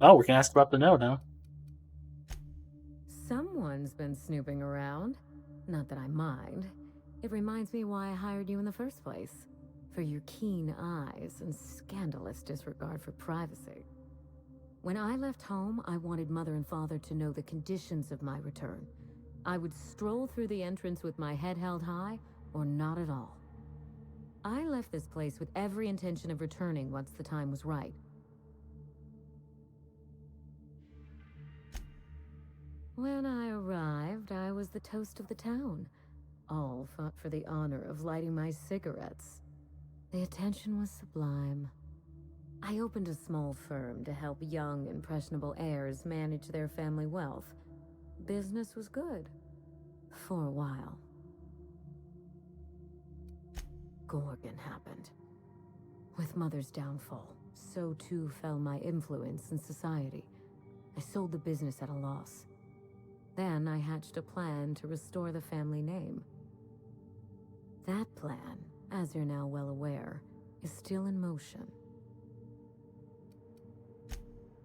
Oh, we can ask about the note now. Someone's been snooping around. Not that I mind. It reminds me why I hired you in the first place. For your keen eyes and scandalous disregard for privacy. When I left home, I wanted Mother and Father to know the conditions of my return. I would stroll through the entrance with my head held high, or not at all. I left this place with every intention of returning once the time was right. When I arrived, I was the toast of the town. All fought for the honor of lighting my cigarettes. The attention was sublime. I opened a small firm to help young, impressionable heirs manage their family wealth. Business was good. For a while. Gorgon happened. With Mother's downfall, so too fell my influence in society. I sold the business at a loss. Then I hatched a plan to restore the family name. That plan, as you're now well aware, is still in motion.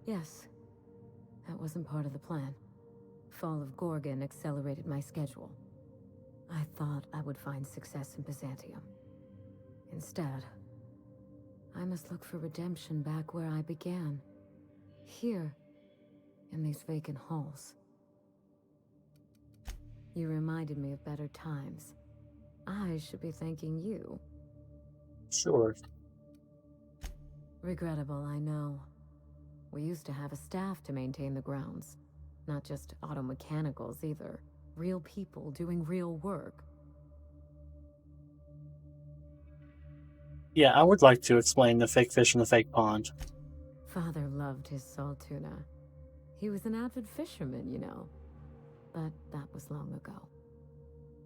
Yes, that wasn't part of the plan. Fall of Gorgon accelerated my schedule. I thought I would find success in Byzantium. Instead, I must look for redemption back where I began. Here, in these vacant halls. You reminded me of better times. I should be thanking you. Sure. Regrettable, I know. We used to have a staff to maintain the grounds. Not just auto mechanicals either. Real people doing real work. Yeah, I would like to explain the fake fish in the fake pond. Father loved his salt tuna. He was an avid fisherman, you know. But that was long ago.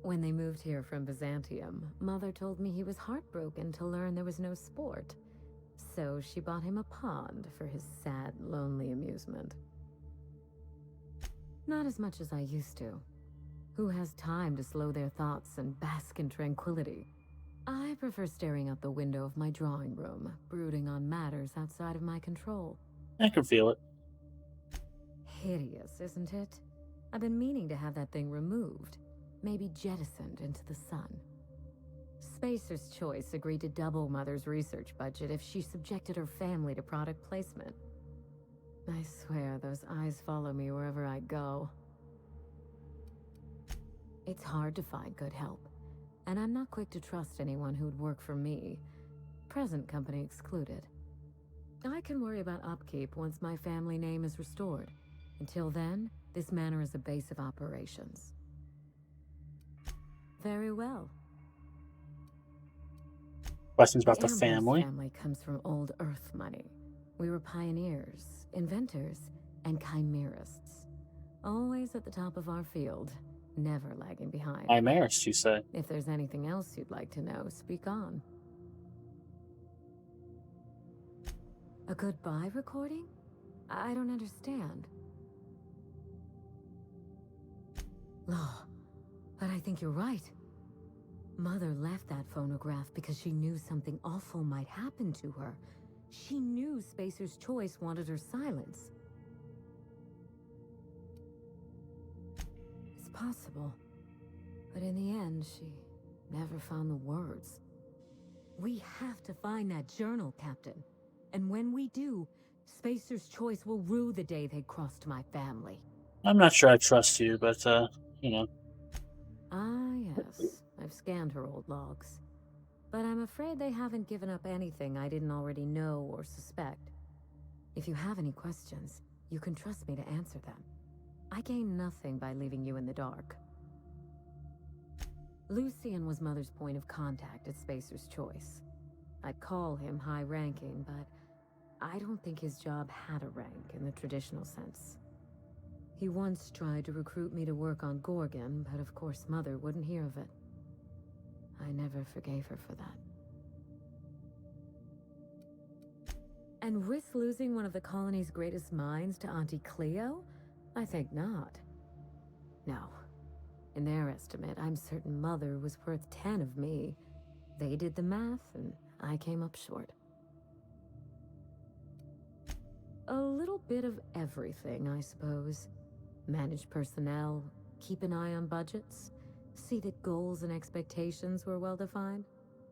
When they moved here from Byzantium, Mother told me he was heartbroken to learn there was no sport. So she bought him a pond for his sad, lonely amusement. Not as much as I used to. Who has time to slow their thoughts and bask in tranquility? I prefer staring out the window of my drawing room, brooding on matters outside of my control. I can feel it. Hideous, isn't it? I've been meaning to have that thing removed. Maybe jettisoned into the sun. Spacer's Choice agreed to double Mother's research budget if she subjected her family to product placement. I swear those eyes follow me wherever I go. It's hard to find good help, and I'm not quick to trust anyone who'd work for me, present company excluded. I can worry about upkeep once my family name is restored. Until then, this manor is a base of operations. Very well. Questions about the Ambrose family? family comes from old Earth money. We were pioneers, inventors, and chimerists. Always at the top of our field, never lagging behind. Chimerist, you say? If there's anything else you'd like to know, speak on. A goodbye recording? I don't understand. Law, but I think you're right. Mother left that phonograph because she knew something awful might happen to her. She knew Spacer's Choice wanted her silence. It's possible, but in the end, she never found the words. We have to find that journal, Captain. And when we do, Spacer's Choice will rue the day they crossed my family. I'm not sure I trust you, but, you know. Ah, yes. I've scanned her old logs. But I'm afraid they haven't given up anything I didn't already know or suspect. If you have any questions, you can trust me to answer them. I gain nothing by leaving you in the dark. Lucian was Mother's point of contact at Spacer's Choice. I'd call him high-ranking, but I don't think his job had a rank in the traditional sense. He once tried to recruit me to work on Gorgon, but of course Mother wouldn't hear of it. I never forgave her for that. And risk losing one of the colony's greatest minds to Auntie Cleo? I think not. No. In their estimate, I'm certain Mother was worth 10 of me. They did the math, and I came up short. A little bit of everything, I suppose. Manage personnel, keep an eye on budgets, see that goals and expectations were well defined.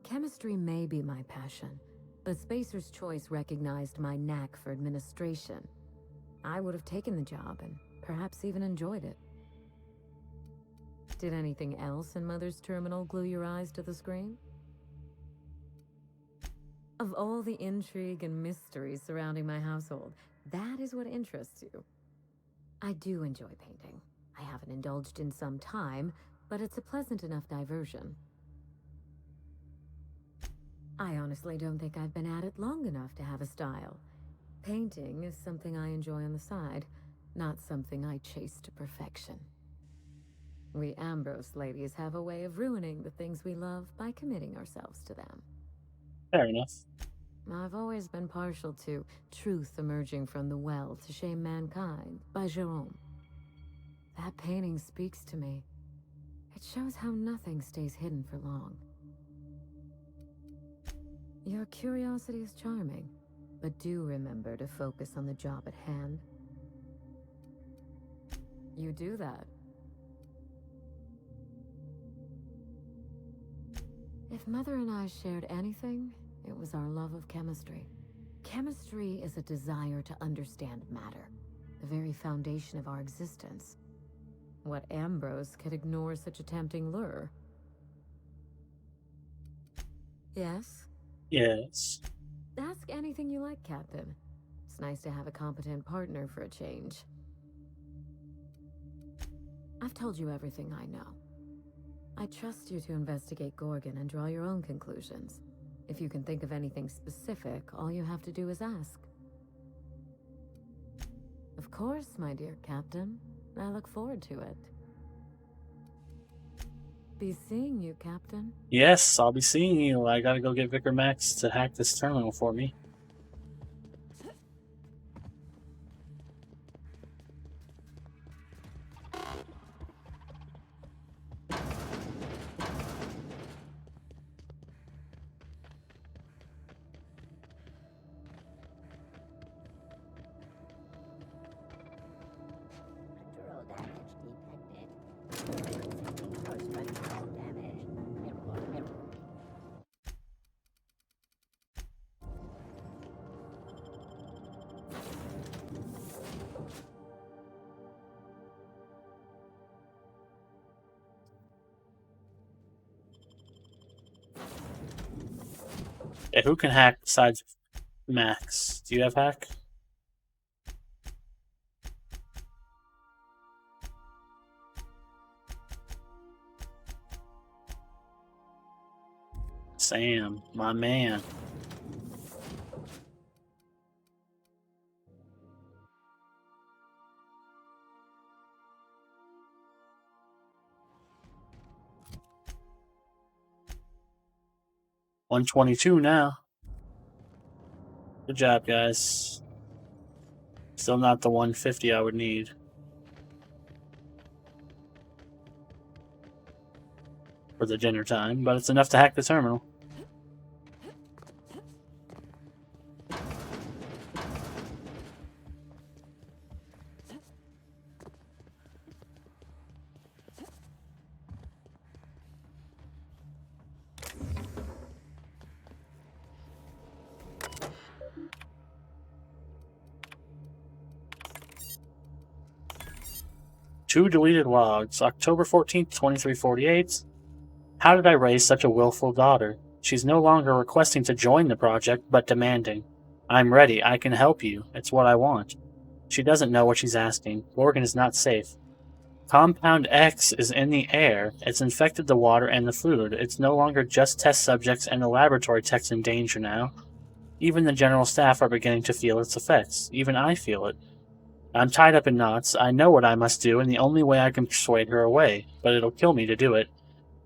Chemistry may be my passion, but Spacer's Choice recognized my knack for administration. I would have taken the job and perhaps even enjoyed it. Did anything else in Mother's terminal glue your eyes to the screen? Of all the intrigue and mysteries surrounding my household, that is what interests you. I do enjoy painting. I haven't indulged in some time, but it's a pleasant enough diversion. I honestly don't think I've been at it long enough to have a style. Painting is something I enjoy on the side, not something I chase to perfection. We Ambrose ladies have a way of ruining the things we love by committing ourselves to them. Fair enough. I've always been partial to Truth Emerging from the Well to Shame Mankind by Jerome. That painting speaks to me. It shows how nothing stays hidden for long. Your curiosity is charming, but do remember to focus on the job at hand. You do that. If Mother and I shared anything, it was our love of chemistry. Chemistry is a desire to understand matter, the very foundation of our existence. What Ambrose could ignore such a tempting lure? Yes? Yes. Ask anything you like, Captain. It's nice to have a competent partner for a change. I've told you everything I know. I trust you to investigate Gorgon and draw your own conclusions. If you can think of anything specific, all you have to do is ask. Of course, my dear Captain. I look forward to it. Be seeing you, Captain. Yes, I'll be seeing you. I gotta go get Vicar Max to hack this terminal for me. Structural damage detected. Accepting for structural damage. Okay, who can hack besides Max? Do you have hack? Sam, my man. $122 now. Good job, guys. Still not the 150 I would need. For the dinner time, but it's enough to hack the terminal. Two deleted logs. October 14th, 2348. How did I raise such a willful daughter? She's no longer requesting to join the project, but demanding. I'm ready. I can help you. It's what I want. She doesn't know what she's asking. Gorgon is not safe. Compound X is in the air. It's infected the water and the food. It's no longer just test subjects and the laboratory techs in danger now. Even the general staff are beginning to feel its effects. Even I feel it. I'm tied up in knots. I know what I must do, and the only way I can persuade her away, but it'll kill me to do it.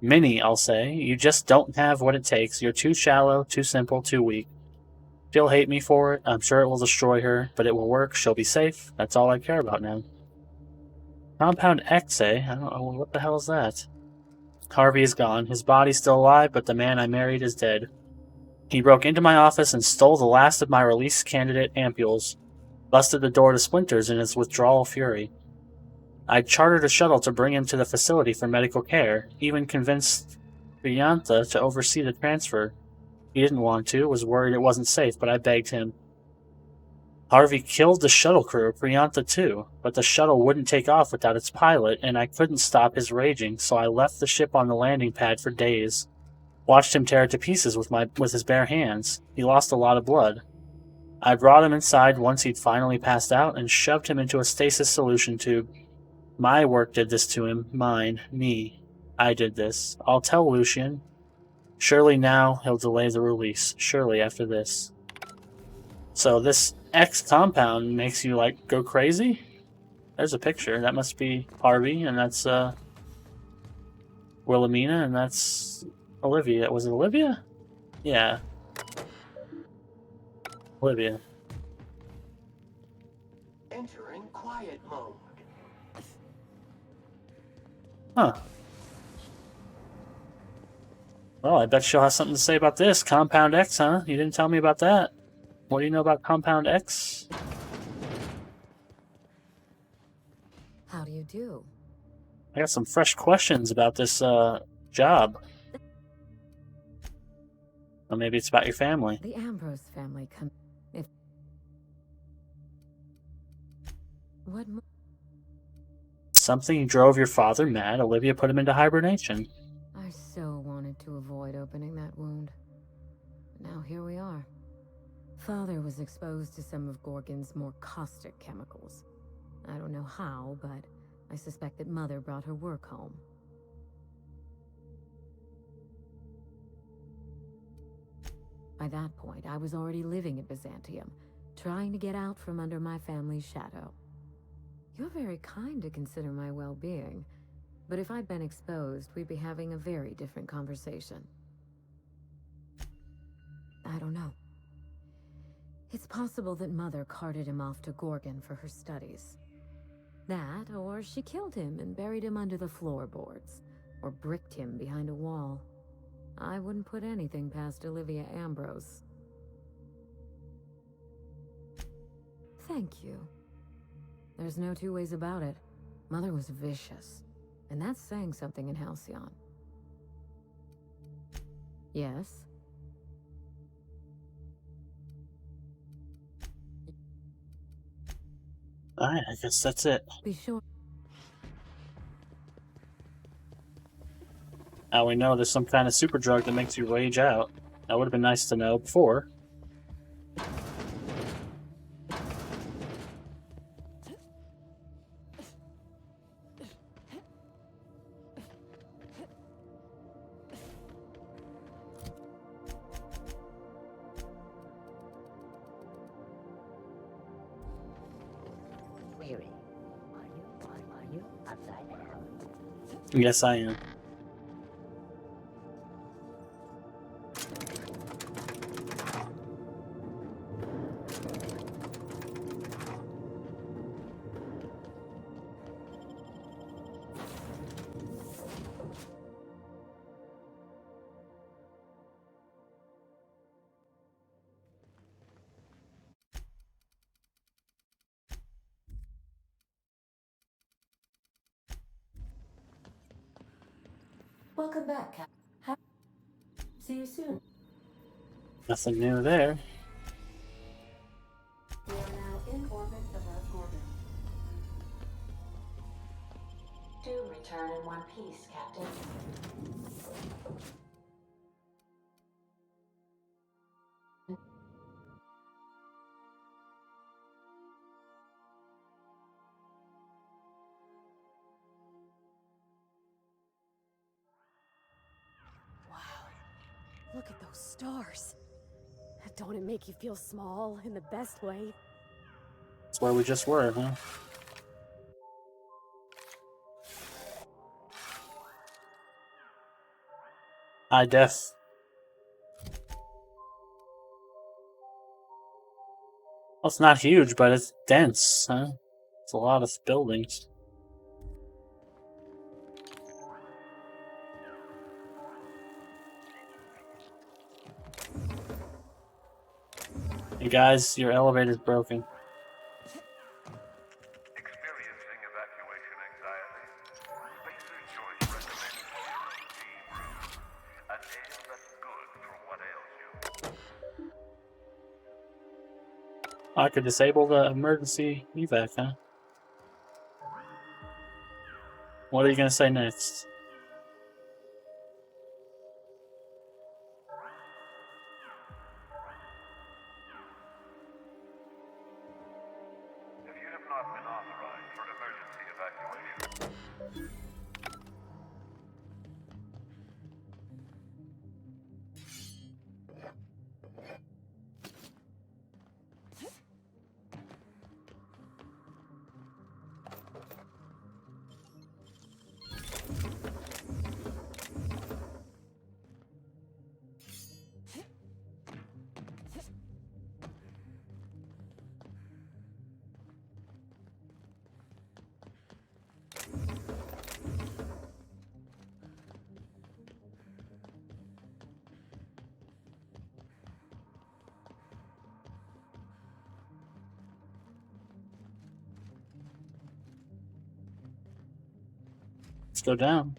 Minnie, I'll say, you just don't have what it takes. You're too shallow, too simple, too weak. She'll hate me for it. I'm sure it will destroy her, but it will work. She'll be safe. That's all I care about now. Compound X, eh? I don't know. What the hell is that? Harvey is gone. His body's still alive, but the man I married is dead. He broke into my office and stole the last of my release candidate ampules. Busted the door to splinters in his withdrawal fury. I chartered a shuttle to bring him to the facility for medical care, even convinced Brianta to oversee the transfer. He didn't want to, was worried it wasn't safe, but I begged him. Harvey killed the shuttle crew, Brianta too, but the shuttle wouldn't take off without its pilot, and I couldn't stop his raging, so I left the ship on the landing pad for days. Watched him tear it to pieces with his bare hands. He lost a lot of blood. I brought him inside once he'd finally passed out and shoved him into a stasis solution tube. My work did this to him. Mine. Me. I did this. I'll tell Lucian. Surely now he'll delay the release. Surely after this. So this X compound makes you, like, go crazy? There's a picture. That must be Harvey, and that's, Wilhelmina, and that's Olivia. Was it Olivia? Yeah. Olivia. Entering quiet mode. Huh. Well, I bet she'll have something to say about this. Compound X, huh? You didn't tell me about that. What do you know about Compound X? How do you do? I got some fresh questions about this, job. Or maybe it's about your family. The Ambrose family What? Something drove your father mad. Olivia put him into hibernation. I so wanted to avoid opening that wound. Now here we are. Father was exposed to some of Gorgon's more caustic chemicals. I don't know how, but I suspect that Mother brought her work home. By that point, I was already living in Byzantium, trying to get out from under my family's shadow. You're very kind to consider my well-being, but if I'd been exposed, we'd be having a very different conversation. I don't know. It's possible that Mother carted him off to Gorgon for her studies. That, or she killed him and buried him under the floorboards, or bricked him behind a wall. I wouldn't put anything past Olivia Ambrose. Thank you. There's no two ways about it. Mother was vicious, and that's saying something in Halcyon. Yes? Alright, I guess that's it. Be sure. Now we know there's some kind of super drug that makes you rage out. That would have been nice to know before. Weary. Are you upside down? Yes, I am. Welcome back, Captain. See you soon. Nothing new there. We are now in orbit above Gorgon. Do return in one piece, Captain. Wow. Look at those stars. Don't it make you feel small in the best way? That's where we just were, huh? High def. Well, it's not huge, but it's dense, huh? It's a lot of buildings. Hey guys, your elevator's broken. Experiencing evacuation anxiety? Spacer's Choice recommends Zero G Brew. An ale that's good for what ails you. I could disable the emergency evac, huh? What are you gonna say next? If you have not been authorized for emergency evacuation, Let's go down.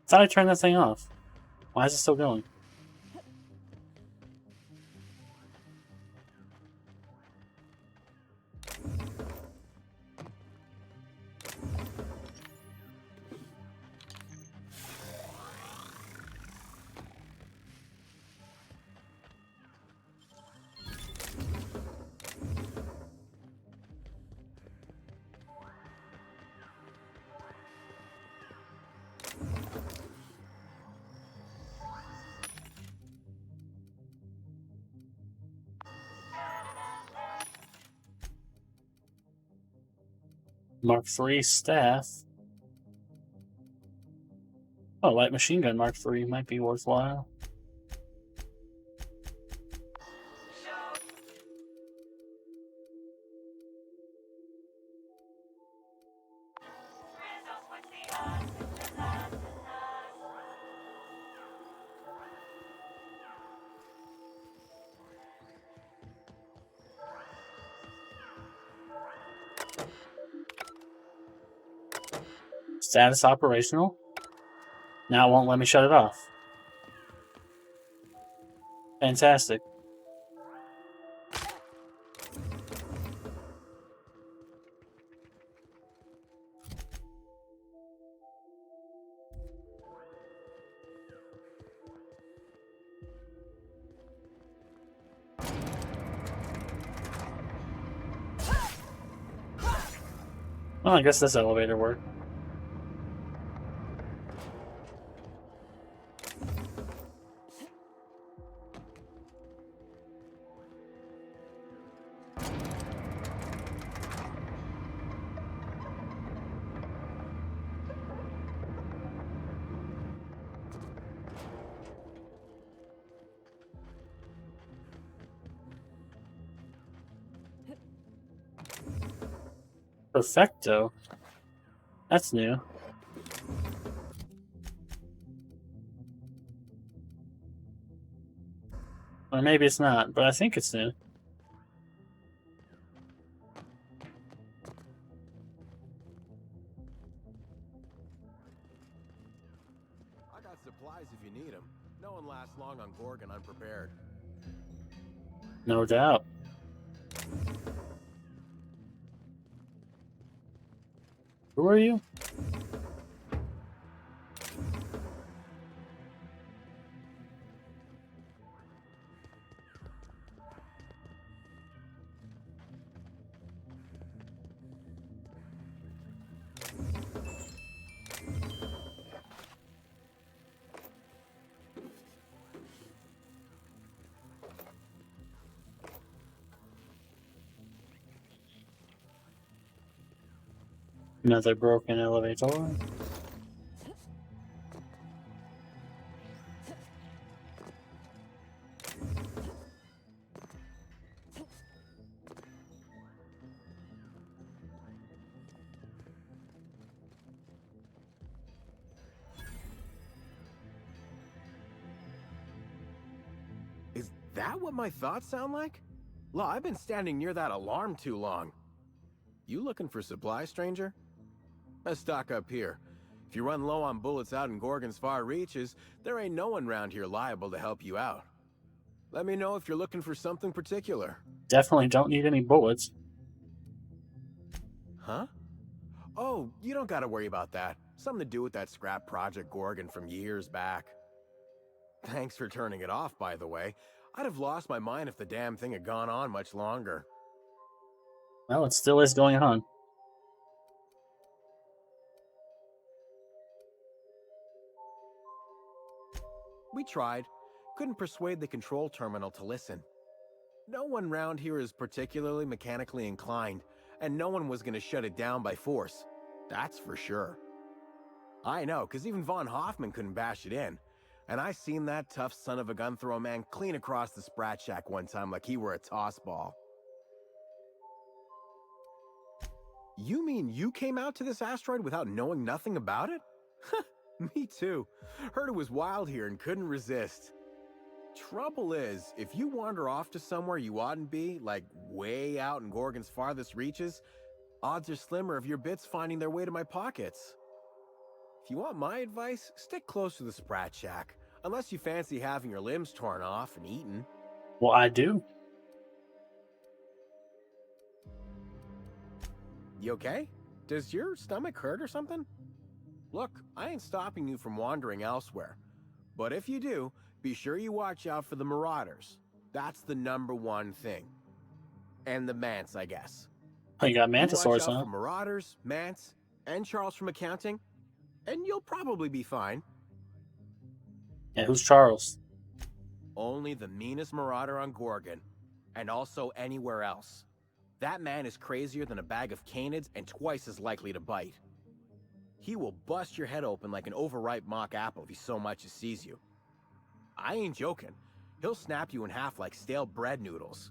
Thought I turned that thing off. Why is it still going? Mark III staff. Oh, light machine gun Mark III might be worthwhile. Status operational. Now it won't let me shut it off. Fantastic. Well, I guess this elevator worked. Perfecto. That's new. Or maybe it's not, but I think it's new. I got supplies if you need them. No one lasts long on Gorgon unprepared. No doubt. Who are you? Another broken elevator. Is that what my thoughts sound like? Law, I've been standing near that alarm too long. You looking for supplies, stranger? Let's stock up here. If you run low on bullets out in Gorgon's far reaches, there ain't no one round here liable to help you out. Let me know if you're looking for something particular. Definitely don't need any bullets. Huh? Oh, you don't gotta worry about that. Something to do with that scrap project Gorgon from years back. Thanks for turning it off, by the way. I'd have lost my mind if the damn thing had gone on much longer. Well, it still is going on. We tried. Couldn't persuade the control terminal to listen. No one round here is particularly mechanically inclined, and no one was gonna shut it down by force. That's for sure. I know, because even Von Hoffman couldn't bash it in. And I seen that tough son of a gun throw a man clean across the Sprat Shack one time like he were a toss ball. You mean you came out to this asteroid without knowing nothing about it? Me too. Heard it was wild here and couldn't resist. Trouble is, if you wander off to somewhere you oughtn't be, like way out in Gorgon's farthest reaches, odds are slimmer of your bits finding their way to my pockets. If you want my advice, stick close to the Sprat Shack, unless you fancy having your limbs torn off and eaten. Well, I do. You okay? Does your stomach hurt or something? Look, I ain't stopping you from wandering elsewhere. But if you do, be sure you watch out for the Marauders. That's the #1 thing. And the Mance, I guess. Oh, you got You watch Mantisaurs, out huh? for Marauders, Mance, and Charles from accounting, and you'll probably be fine. Yeah, who's Charles? Only the meanest Marauder on Gorgon, and also anywhere else. That man is crazier than a bag of canids and twice as likely to bite. He will bust your head open like an overripe mock apple if he so much as sees you. I ain't joking. He'll snap you in half like stale bread noodles.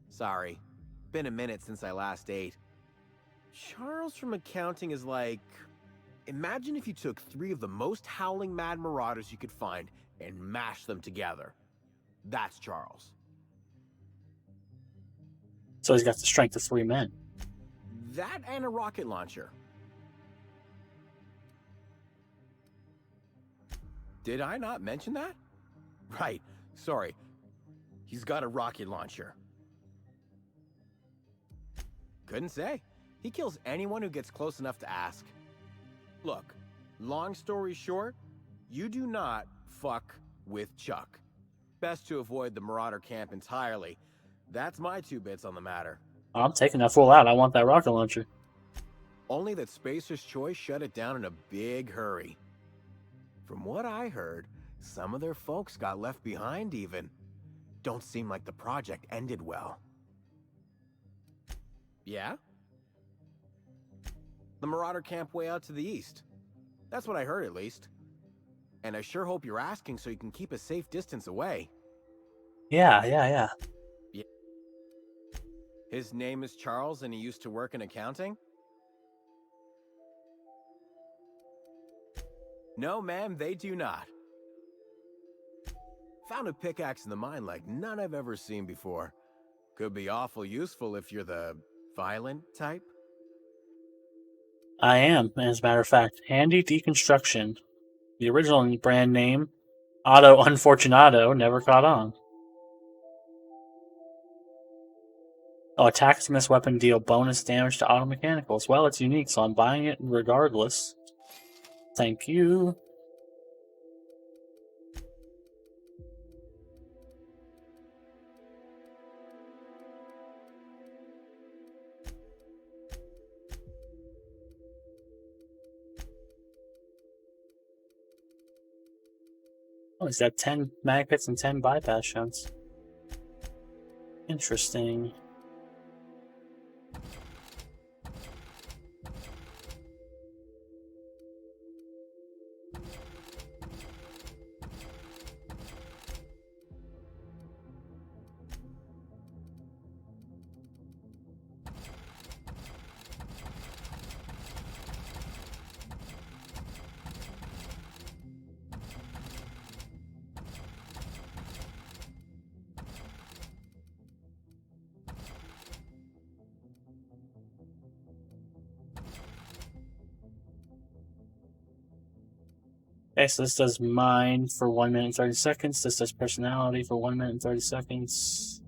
Sorry. Been a minute since I last ate. Charles from accounting is like... Imagine if you took 3 of the most howling mad marauders you could find and mashed them together. That's Charles. So he's got the strength of 3 men. That and a rocket launcher. Did I not mention that? Right, sorry. He's got a rocket launcher. Couldn't say. He kills anyone who gets close enough to ask. Look, long story short, you do not fuck with Chuck. Best to avoid the Marauder camp entirely. That's my 2 bits on the matter. I'm taking that full out. I want that rocket launcher. Only that Spacer's Choice shut it down in a big hurry. From what I heard, some of their folks got left behind even. Don't seem like the project ended well. Yeah? The Marauder camp way out to the east. That's what I heard, at least. And I sure hope you're asking so you can keep a safe distance away. Yeah. His name is Charles and he used to work in accounting? No, ma'am, they do not. Found a pickaxe in the mine like none I've ever seen before. Could be awful useful if you're the violent type. I am, as a matter of fact. Handy Deconstruction. The original brand name, Auto Unfortunato, never caught on. Oh, attacks from this weapon deal bonus damage to auto mechanicals. Well, it's unique, so I'm buying it regardless. Thank you. Oh, he's got 10 mag pits and 10 bypass shunts. Interesting. Okay, so this does mind for 1 minute and 30 seconds. This does personality for 1 minute and 30 seconds.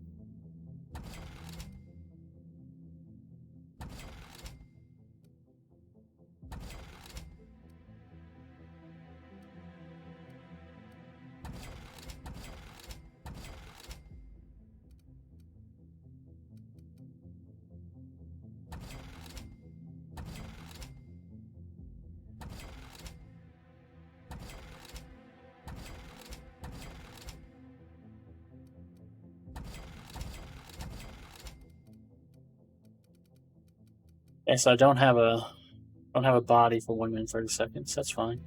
Okay, so I don't have a body for 1 minute and 30 seconds. That's fine.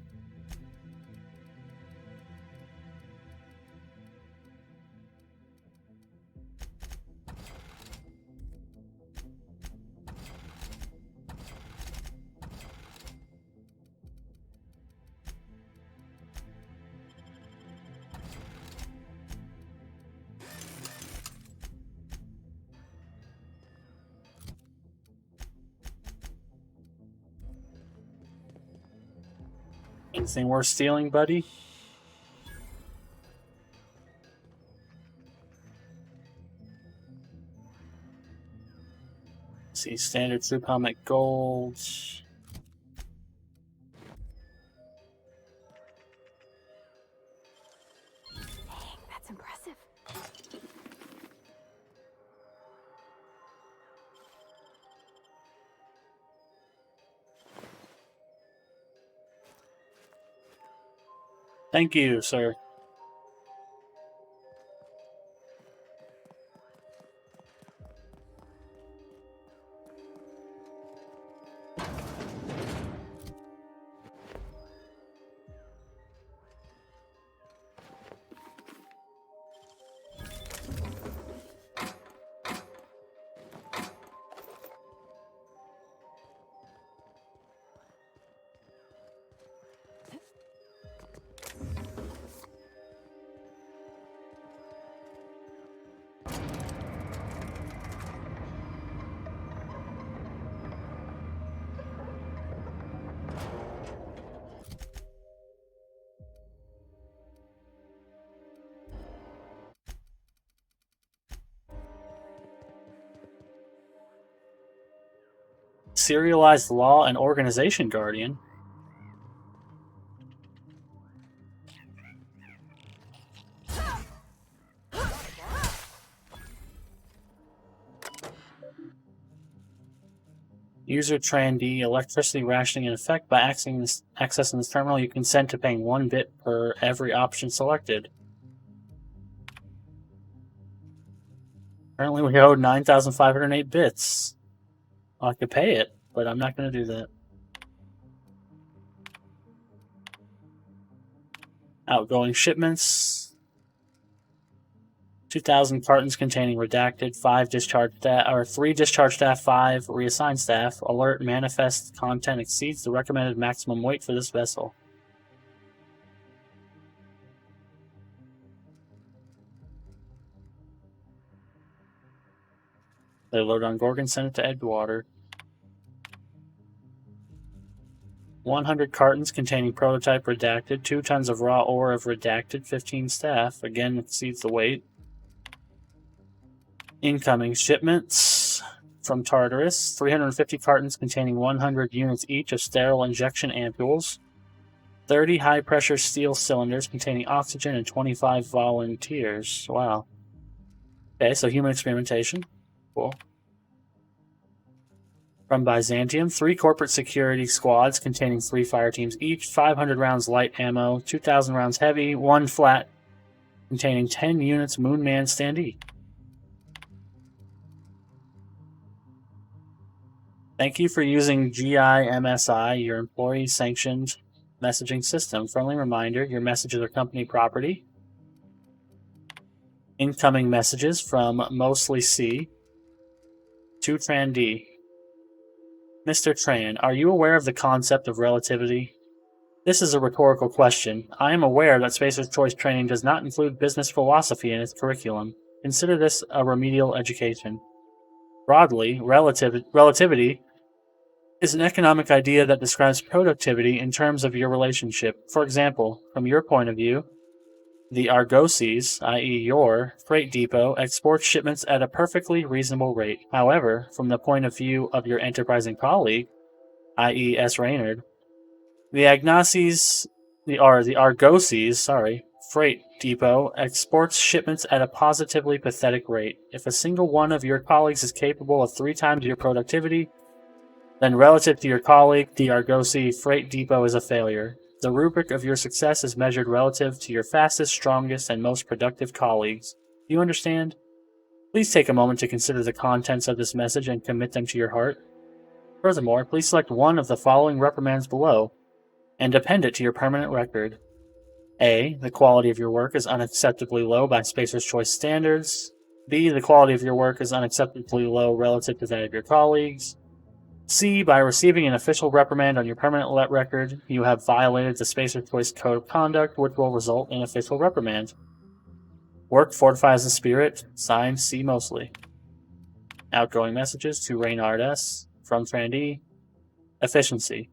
Anything worth stealing, buddy? Let's see, standard troop helmet gold. Dang, that's impressive. Thank you, sir. Serialized Law and Organization Guardian. User Tran D, electricity rationing in effect. By accessing this terminal, you consent to paying 1 bit per every option selected. Currently, we owe 9,508 bits. I could pay it, but I'm not going to do that. Outgoing shipments. 2,000 cartons containing redacted, 3 discharge staff, 5 reassigned staff. Alert: manifest content exceeds the recommended maximum weight for this vessel. They load on Gorgon, send it to Edgewater. 100 cartons containing prototype redacted, 2 tons of raw ore of redacted, 15 staff. Again, exceeds the weight. Incoming shipments from Tartarus. 350 cartons containing 100 units each of sterile injection ampules. 30 high-pressure steel cylinders containing oxygen and 25 volunteers. Wow. Okay, so human experimentation. Cool. From Byzantium, 3 corporate security squads containing 3 fire teams each, 500 rounds light ammo, 2,000 rounds heavy, 1 flat containing 10 units Moonman standee. Thank you for using GIMSI, your employee-sanctioned messaging system. Friendly reminder, your messages are company property. Incoming messages from Mostly C to Tran D. Mr. Tran, are you aware of the concept of relativity? This is a rhetorical question. I am aware that Spacer's Choice training does not include business philosophy in its curriculum. Consider this a remedial education. Broadly, relativity is an economic idea that describes productivity in terms of your relationship. For example, from your point of view, the Argosies, i.e. your freight depot, exports shipments at a perfectly reasonable rate. However, from the point of view of your enterprising colleague, i.e. S. Raynard, the Argosies, freight depot exports shipments at a positively pathetic rate. If a single one of your colleagues is capable of 3 times your productivity, then relative to your colleague, the Argosy freight depot is a failure. The rubric of your success is measured relative to your fastest, strongest, and most productive colleagues. Do you understand? Please take a moment to consider the contents of this message and commit them to your heart. Furthermore, please select one of the following reprimands below and append it to your permanent record. A. The quality of your work is unacceptably low by Spacer's Choice standards. B. The quality of your work is unacceptably low relative to that of your colleagues. C. By receiving an official reprimand on your permanent record, you have violated the Spacer's Choice Code of Conduct, which will result in official reprimand. Work fortifies the spirit. Signed, C. Mostly. Outgoing messages to Reynard S. From Trandy. Efficiency.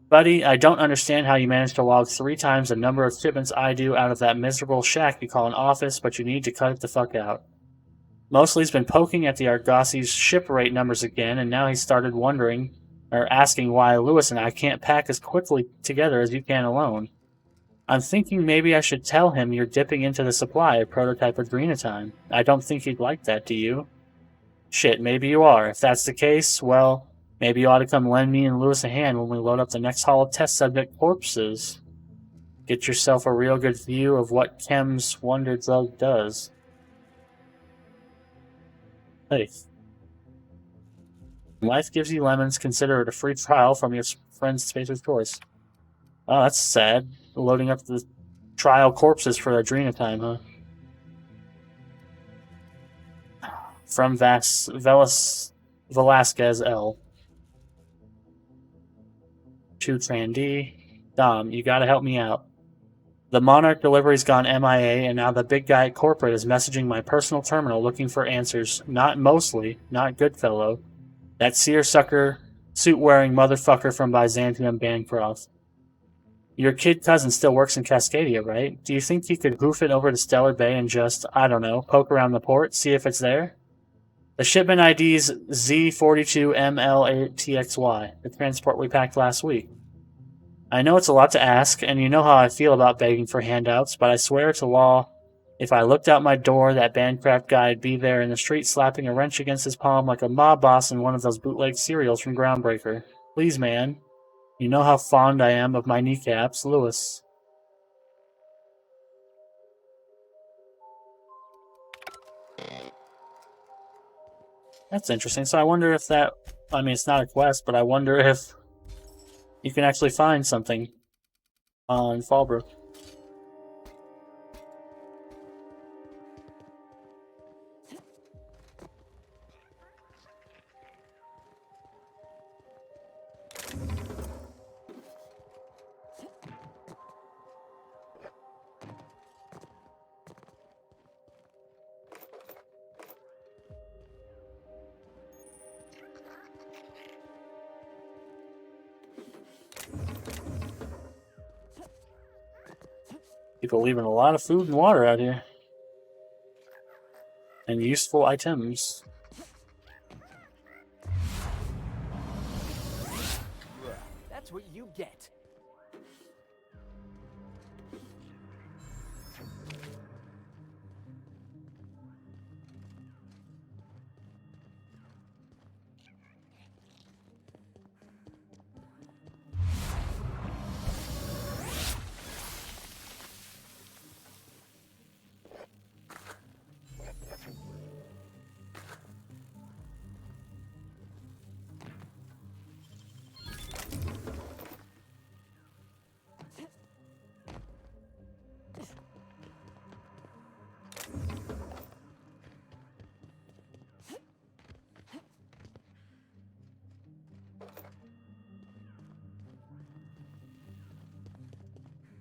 Buddy, I don't understand how you managed to log 3 times the number of shipments I do out of that miserable shack you call an office, but you need to cut it the fuck out. Mostly's been poking at the Argosi's ship rate numbers again, and now he's started asking why Lewis and I can't pack as quickly together as you can alone. I'm thinking maybe I should tell him you're dipping into the supply of prototype Adrenatime. I don't think he'd like that, do you? Shit, maybe you are. If that's the case, well, maybe you ought to come lend me and Lewis a hand when we load up the next haul of test subject corpses. Get yourself a real good view of what Chem's wonder drug does. Hey. Life gives you lemons. Consider it a free trial from your friend's Spacer's Choice. Oh, that's sad. Loading up the trial corpses for Adrenatime, huh? From Velasquez L. To Trandy. Dom, you gotta help me out. The Monarch delivery's gone MIA, and now the big guy at corporate is messaging my personal terminal looking for answers. Not Mostly, not Goodfellow. That seersucker, suit-wearing motherfucker from Byzantium Bancroft. Your kid cousin still works in Cascadia, right? Do you think you could hoof it over to Stellar Bay and just, I don't know, poke around the port, see if it's there? The shipment ID's Z42ML8TXY, the transport we packed last week. I know it's a lot to ask, and you know how I feel about begging for handouts, but I swear to law, if I looked out my door, that Bancraft guy'd be there in the street slapping a wrench against his palm like a mob boss in one of those bootleg serials from Groundbreaker. Please, man. You know how fond I am of my kneecaps, Lewis. That's interesting. So I wonder if that... I mean, it's not a quest, but I wonder if you can actually find something on Fallbrook. People leaving a lot of food and water out here. And useful items. That's what you get.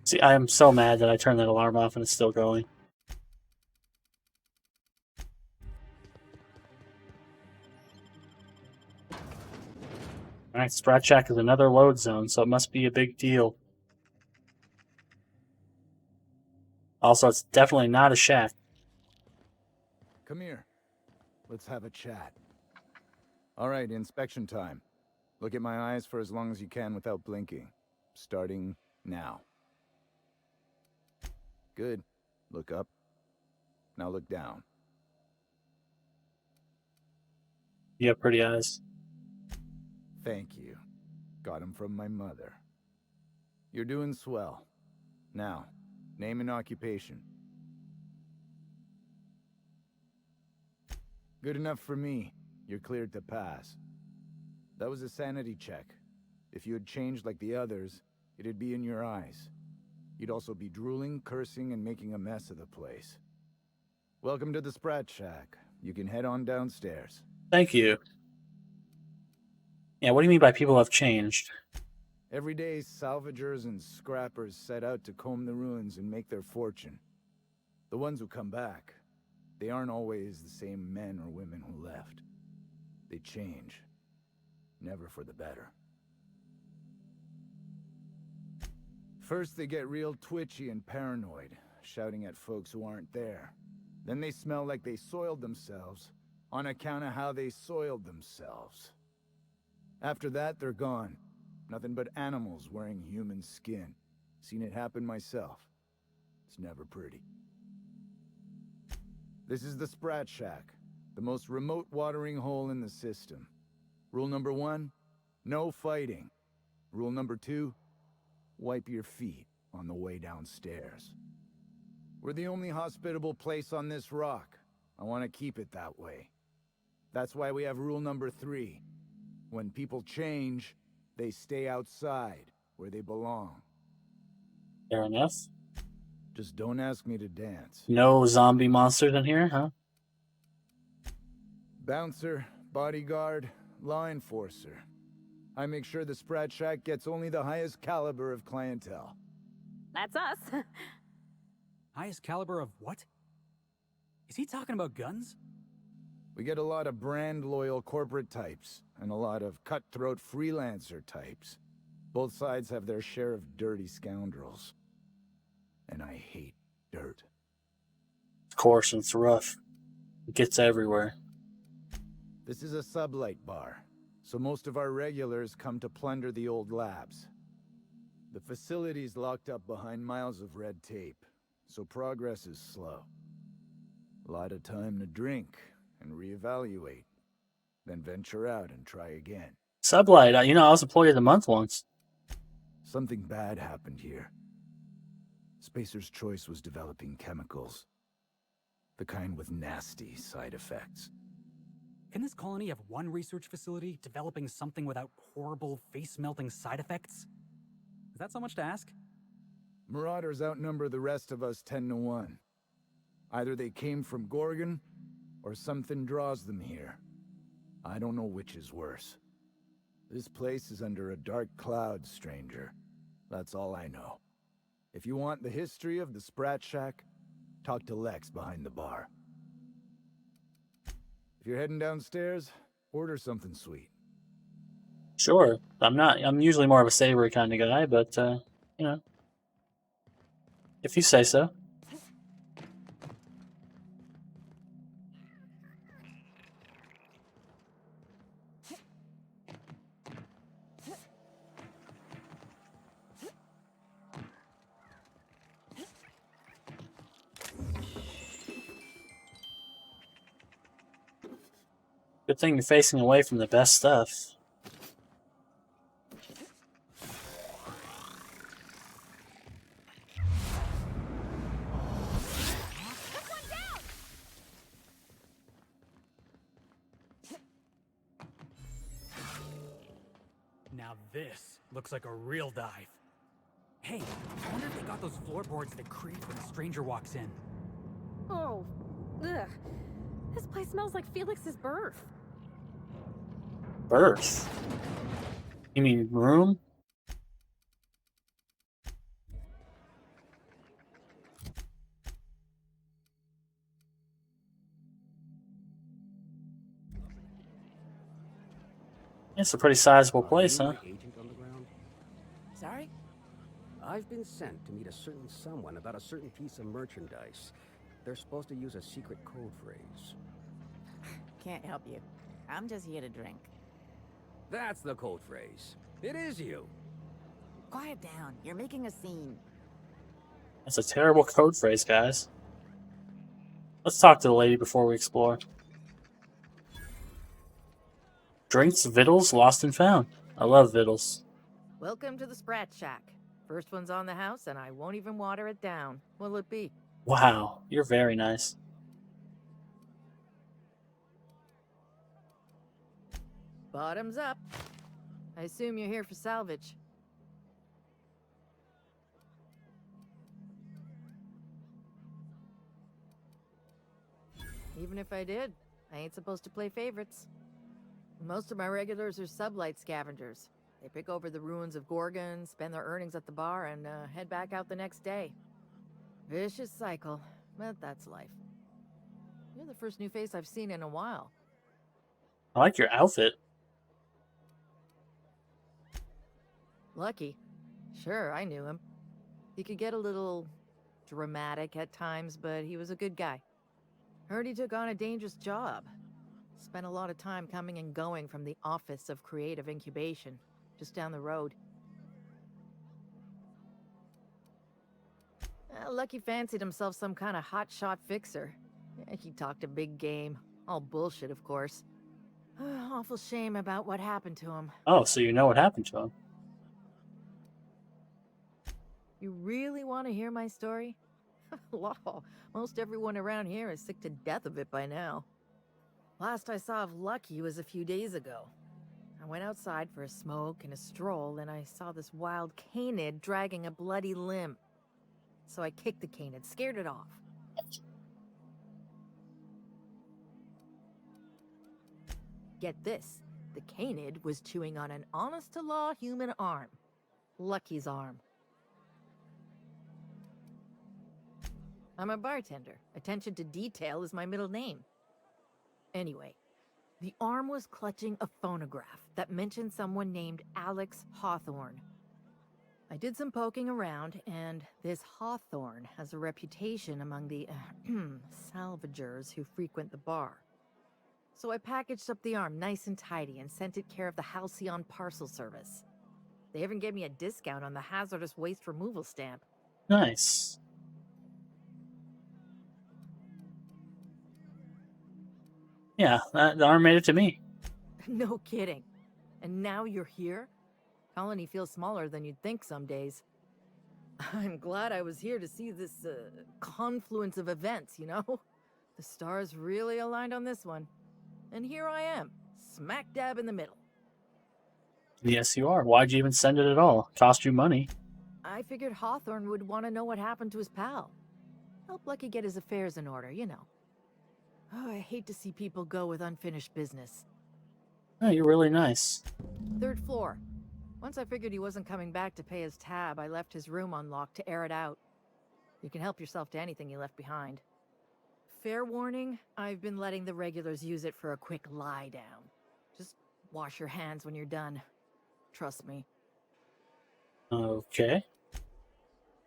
See, I am so mad that I turned that alarm off and it's still going. Alright, Sprat Shack is another load zone, so it must be a big deal. Also, it's definitely not a shack. Come here. Let's have a chat. All right, inspection time. Look at my eyes for as long as you can without blinking. Starting now. Good. Look up. Now look down. You have pretty eyes. Thank you. Got 'em from my mother. You're doing swell. Now, name and occupation. Good enough for me. You're cleared to pass. That was a sanity check. If you had changed like the others, it'd be in your eyes. You'd also be drooling, cursing, and making a mess of the place. Welcome to the Sprat Shack. You can head on downstairs. Thank you. Yeah, what do you mean by people have changed? Every day, salvagers and scrappers set out to comb the ruins and make their fortune. The ones who come back, they aren't always the same men or women who left. They change. Never for the better. First, they get real twitchy and paranoid, shouting at folks who aren't there. Then they smell like they soiled themselves, on account of how they soiled themselves. After that, they're gone. Nothing but animals wearing human skin. Seen it happen myself. It's never pretty. This is the Sprat Shack, the most remote watering hole in the system. Rule number 1, no fighting. Rule number 2, wipe your feet on the way downstairs. We're the only hospitable place on this rock. I want to keep it that way. That's why we have rule number 3. When people change, they stay outside, where they belong. Fair enough. Just don't ask me to dance. No zombie monsters in here, huh? Bouncer, bodyguard, law enforcer. I make sure the Sprat Shack gets only the highest caliber of clientele. That's us. Highest caliber of what? Is he talking about guns? We get a lot of brand-loyal corporate types, and a lot of cutthroat freelancer types. Both sides have their share of dirty scoundrels. And I hate dirt. Of course, it's rough. It gets everywhere. This is a sublight bar, so most of our regulars come to plunder the old labs. The facility's locked up behind miles of red tape, so progress is slow. A lot of time to drink and reevaluate, then venture out and try again. Sublight, I was employee of the month once. Something bad happened here. Spacer's Choice was developing chemicals. The kind with nasty side effects. Can this colony have one research facility developing something without horrible, face-melting side effects? Is that so much to ask? Marauders outnumber the rest of us 10-1. Either they came from Gorgon, or something draws them here. I don't know which is worse. This place is under a dark cloud, stranger. That's all I know. If you want the history of the Sprat Shack, talk to Lex behind the bar. If you're heading downstairs, order something sweet. Sure. I'm usually more of a savory kind of guy, but, if you say so. Good thing you're facing away from the best stuff. Now this looks like a real dive. Hey, I wonder if they got those floorboards that creak when a stranger walks in. Oh, ugh. This place smells like Felix's birth. Birth? You mean room? It's a pretty sizable place, huh? Agent on the ground? Sorry? I've been sent to meet a certain someone about a certain piece of merchandise. They're supposed to use a secret code phrase. Can't help you. I'm just here to drink. That's the code phrase. It is you. Quiet down. You're making a scene. That's a terrible code phrase, guys. Let's talk to the lady before we explore. Drinks, victuals, lost and found. I love victuals. Welcome to the Sprat Shack. First one's on the house, and I won't even water it down. What'll it be? Wow, you're very nice. Bottoms up. I assume you're here for salvage. Even if I did, I ain't supposed to play favorites. Most of my regulars are sublight scavengers. They pick over the ruins of Gorgon, spend their earnings at the bar, and head back out the next day. Vicious cycle, but that's life. You're the first new face I've seen in a while. I like your outfit. Lucky. Sure, I knew him. He could get a little dramatic at times, but he was a good guy. Heard he took on a dangerous job. Spent a lot of time coming and going from the Office of Creative Incubation, just down the road. Lucky fancied himself some kind of hotshot fixer. He talked a big game. All bullshit, of course. Awful shame about what happened to him. Oh, so you know what happened to him. You really want to hear my story? Law, most everyone around here is sick to death of it by now. Last I saw of Lucky was a few days ago. I went outside for a smoke and a stroll, and I saw this wild canid dragging a bloody limb. So I kicked the canid, scared it off. Get this, the canid was chewing on an honest-to-law human arm. Lucky's arm. I'm a bartender. Attention to detail is my middle name. Anyway, the arm was clutching a phonograph that mentioned someone named Alex Hawthorne. I did some poking around, and this Hawthorne has a reputation among the salvagers who frequent the bar. So I packaged up the arm nice and tidy and sent it care of the Halcyon Parcel Service. They even gave me a discount on the hazardous waste removal stamp. Nice. Yeah, the arm made it to me. No kidding. And now you're here? Colony feels smaller than you'd think some days. I'm glad I was here to see this confluence of events, you know? The stars really aligned on this one. And here I am, smack dab in the middle. Yes, you are. Why'd you even send it at all? Cost you money. I figured Hawthorne would want to know what happened to his pal. Help Lucky get his affairs in order, you know. Oh, I hate to see people go with unfinished business. Oh, you're really nice. 3rd floor. Once I figured he wasn't coming back to pay his tab, I left his room unlocked to air it out. You can help yourself to anything you left behind. Fair warning, I've been letting the regulars use it for a quick lie down. Just wash your hands when you're done. Trust me. Okay.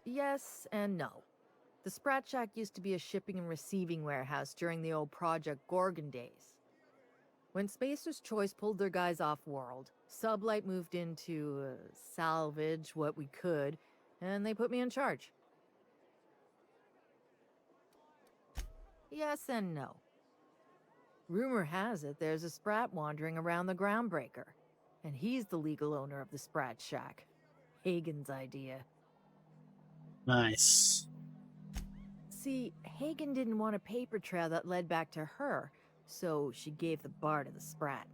Yes and no. The Sprat Shack used to be a shipping and receiving warehouse during the old Project Gorgon days. When Spacer's Choice pulled their guys off-world, Sublight moved in to salvage what we could, and they put me in charge. Yes and no. Rumor has it there's a Sprat wandering around the Groundbreaker, and he's the legal owner of the Sprat Shack. Hagen's idea. Nice. See, Hagen didn't want a paper trail that led back to her, so she gave the bar to the Sprat.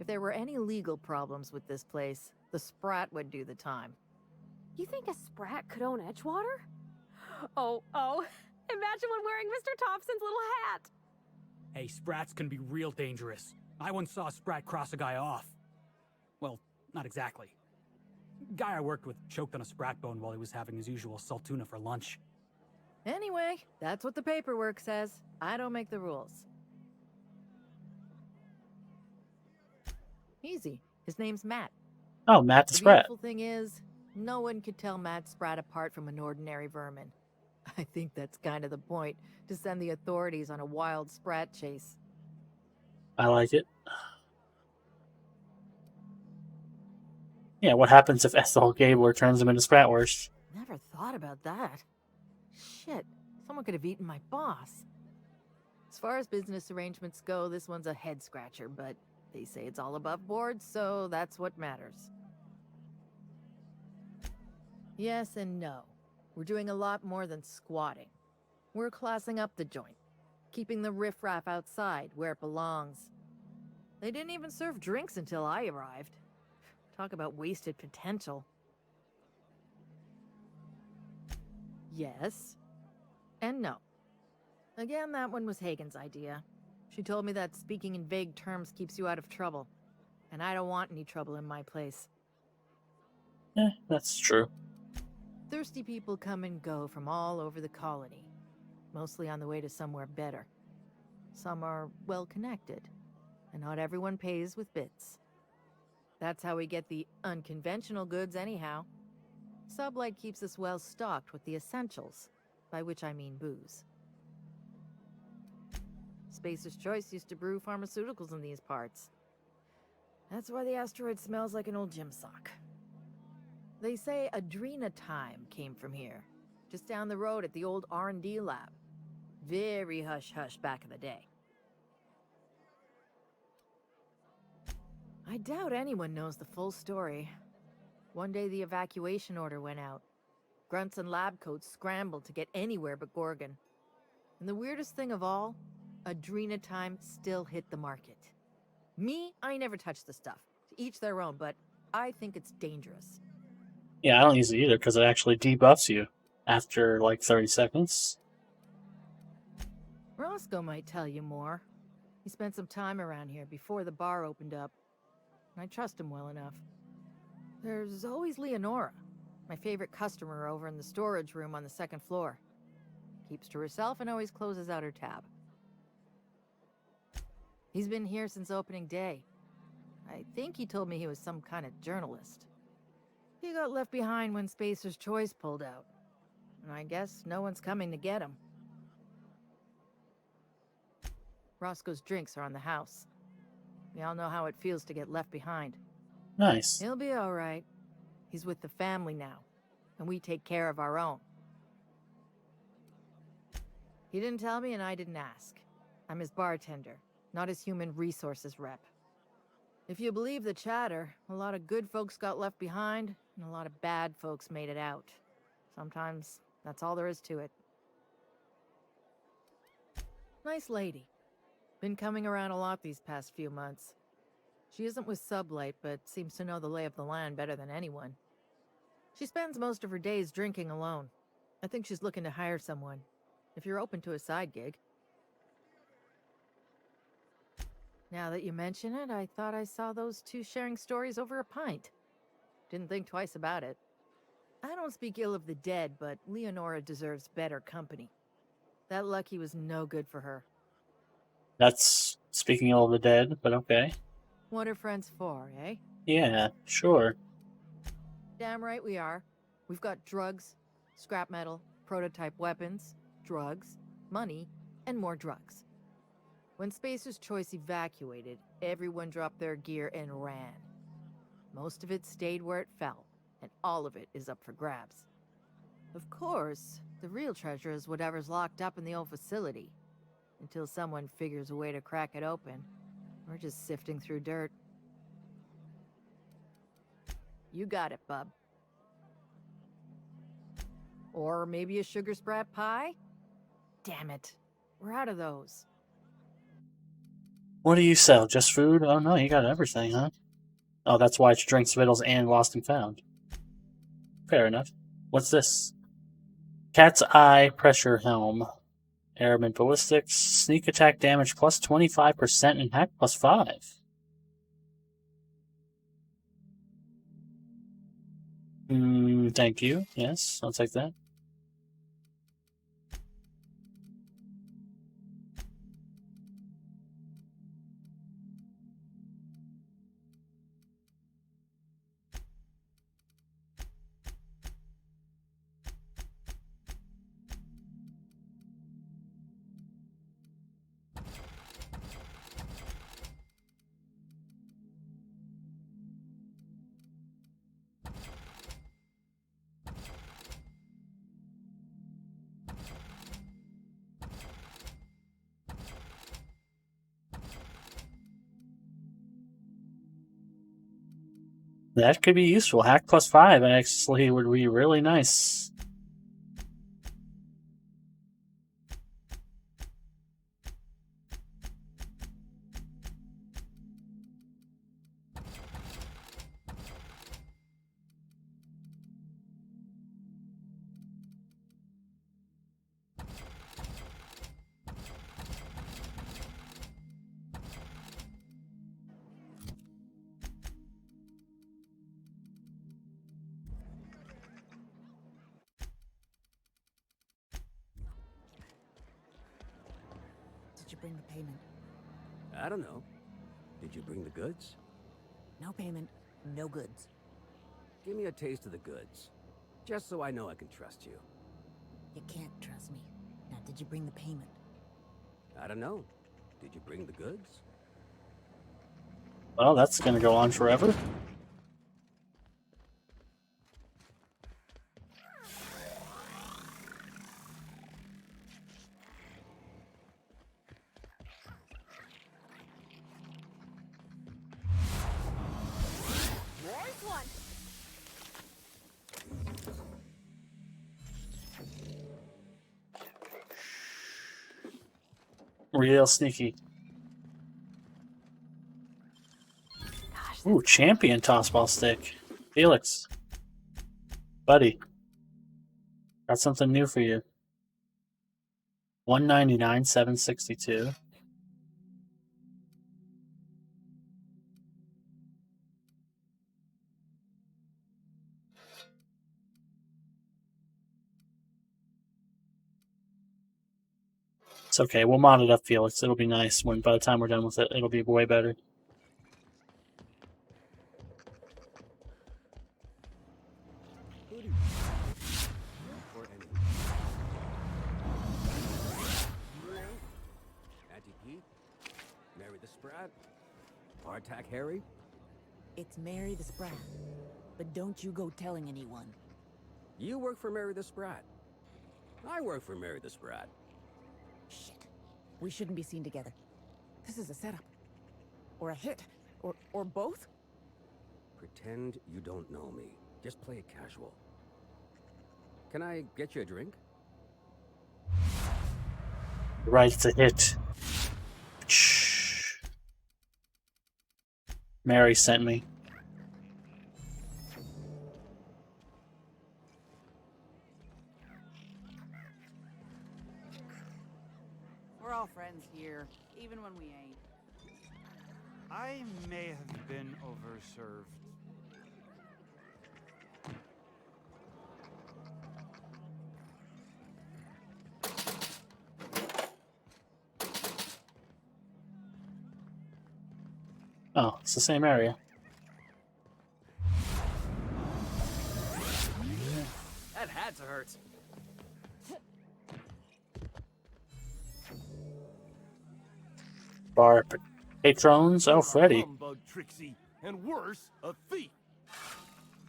If there were any legal problems with this place, the Sprat would do the time. You think a Sprat could own Edgewater? Oh. Imagine one wearing Mr. Thompson's little hat. Hey, Sprats can be real dangerous. I once saw a Sprat cross a guy off. Well, not exactly. Guy I worked with choked on a Sprat bone while he was having his usual salt tuna for lunch. Anyway, that's what the paperwork says. I don't make the rules. Easy. His name's Matt. Oh, Matt the The Sprat. beautiful thing is, no one could tell Matt Sprat apart from an ordinary vermin. I think that's kind of the point, to send the authorities on a wild Sprat chase. I like it. Yeah, what happens if Ethel Gabler turns him into Spratwurst? Never thought about that. Shit, someone could have eaten my boss. As far as business arrangements go, this one's a head-scratcher, but they say it's all above board, so that's what matters. Yes and no. We're doing a lot more than squatting. We're classing up the joint, keeping the riffraff outside where it belongs. They didn't even serve drinks until I arrived. Talk about wasted potential. Yes and no. Again, that one was Hagen's idea. She told me that speaking in vague terms keeps you out of trouble, and I don't want any trouble in my place. That's true. Thirsty people come and go from all over the colony, mostly on the way to somewhere better. Some are well-connected, and not everyone pays with bits. That's how we get the unconventional goods anyhow. Sublight keeps us well-stocked with the essentials, by which I mean booze. Spacer's Choice used to brew pharmaceuticals in these parts. That's why the asteroid smells like an old gym sock. They say Adrenatime came from here, just down the road at the old R&D lab. Very hush-hush back in the day. I doubt anyone knows the full story. One day the evacuation order went out. Grunts and lab coats scrambled to get anywhere but Gorgon. And the weirdest thing of all, Adrenatime still hit the market. Me, I never touched the stuff. To each their own, but I think it's dangerous. Yeah, I don't use it either because it actually debuffs you after like 30 seconds. Roscoe might tell you more. He spent some time around here before the bar opened up. And I trust him well enough. There's always Leonora, my favorite customer over in the storage room on the 2nd floor. Keeps to herself and always closes out her tab. He's been here since opening day. I think he told me he was some kind of journalist. He got left behind when Spacer's Choice pulled out. And I guess no one's coming to get him. Roscoe's drinks are on the house. We all know how it feels to get left behind. Nice. He'll be all right. He's with the family now, and we take care of our own. He didn't tell me, and I didn't ask. I'm his bartender, not his human resources rep. If you believe the chatter, a lot of good folks got left behind, and a lot of bad folks made it out. Sometimes that's all there is to it. Nice lady. Been coming around a lot these past few months. She isn't with Sublight, but seems to know the lay of the land better than anyone. She spends most of her days drinking alone. I think she's looking to hire someone. If you're open to a side gig. Now that you mention it, I thought I saw those two sharing stories over a pint. Didn't think twice about it. I don't speak ill of the dead, but Leonora deserves better company. That Lucky was no good for her. That's speaking ill of the dead, but okay. What are friends for, eh? Yeah, sure. Damn right we are. We've got drugs, scrap metal, prototype weapons, drugs, money, and more drugs. When Spacer's Choice evacuated, everyone dropped their gear and ran. Most of it stayed where it fell, and all of it is up for grabs. Of course, the real treasure is whatever's locked up in the old facility. Until someone figures a way to crack it open, we're just sifting through dirt. You got it, bub. Or maybe a sugar sprat pie? Damn it. We're out of those. What do you sell? Just food? Oh no, you got everything, huh? Oh, that's why it's drinks, victuals, and lost and found. Fair enough. What's this? Cat's Eye Pressure Helm. Airman Ballistics. Sneak attack damage plus 25% and hack plus 5. Thank you. Yes, I'll take that. That could be useful. Hack plus 5 actually would be really nice. Did you bring the payment? I don't know. Did you bring the goods? No payment, no goods. Give me a taste of the goods. Just so I know I can trust you. You can't trust me. Now, did you bring the payment? I don't know. Did you bring the goods? Well, that's going to go on forever. There's one. Real sneaky. Ooh, champion tossball stick. Felix. Buddy. Got something new for you. $199, $762. It's okay. We'll mod it up, Felix. It'll be nice when by the time we're done with it, it'll be way better. Sprat? Hardtack Harry? It's Mary the Sprat. But don't you go telling anyone. You work for Mary the Sprat. I work for Mary the Sprat. Shit. We shouldn't be seen together. This is a setup. Or a hit. Or both? Pretend you don't know me. Just play it casual. Can I get you a drink? Right, it's a hit. Shh. Mary sent me. We're all friends here, even when we ain't. I may have been overserved. Oh, it's the same area. That had to hurt. Bar patrons. Oh, Freddy. Humbug, Trixie, and worse, a thief.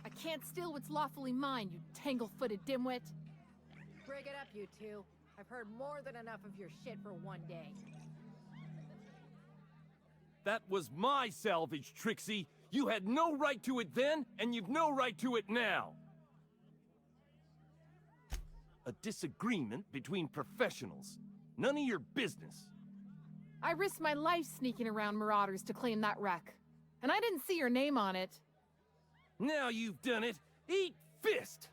I can't steal what's lawfully mine, you tangle-footed dimwit. Break it up, you two. I've heard more than enough of your shit for one day. That was my salvage, Trixie. You had no right to it then, and you've no right to it now. A disagreement between professionals. None of your business. I risked my life sneaking around marauders to claim that wreck. And I didn't see your name on it. Now you've done it. Eat fist!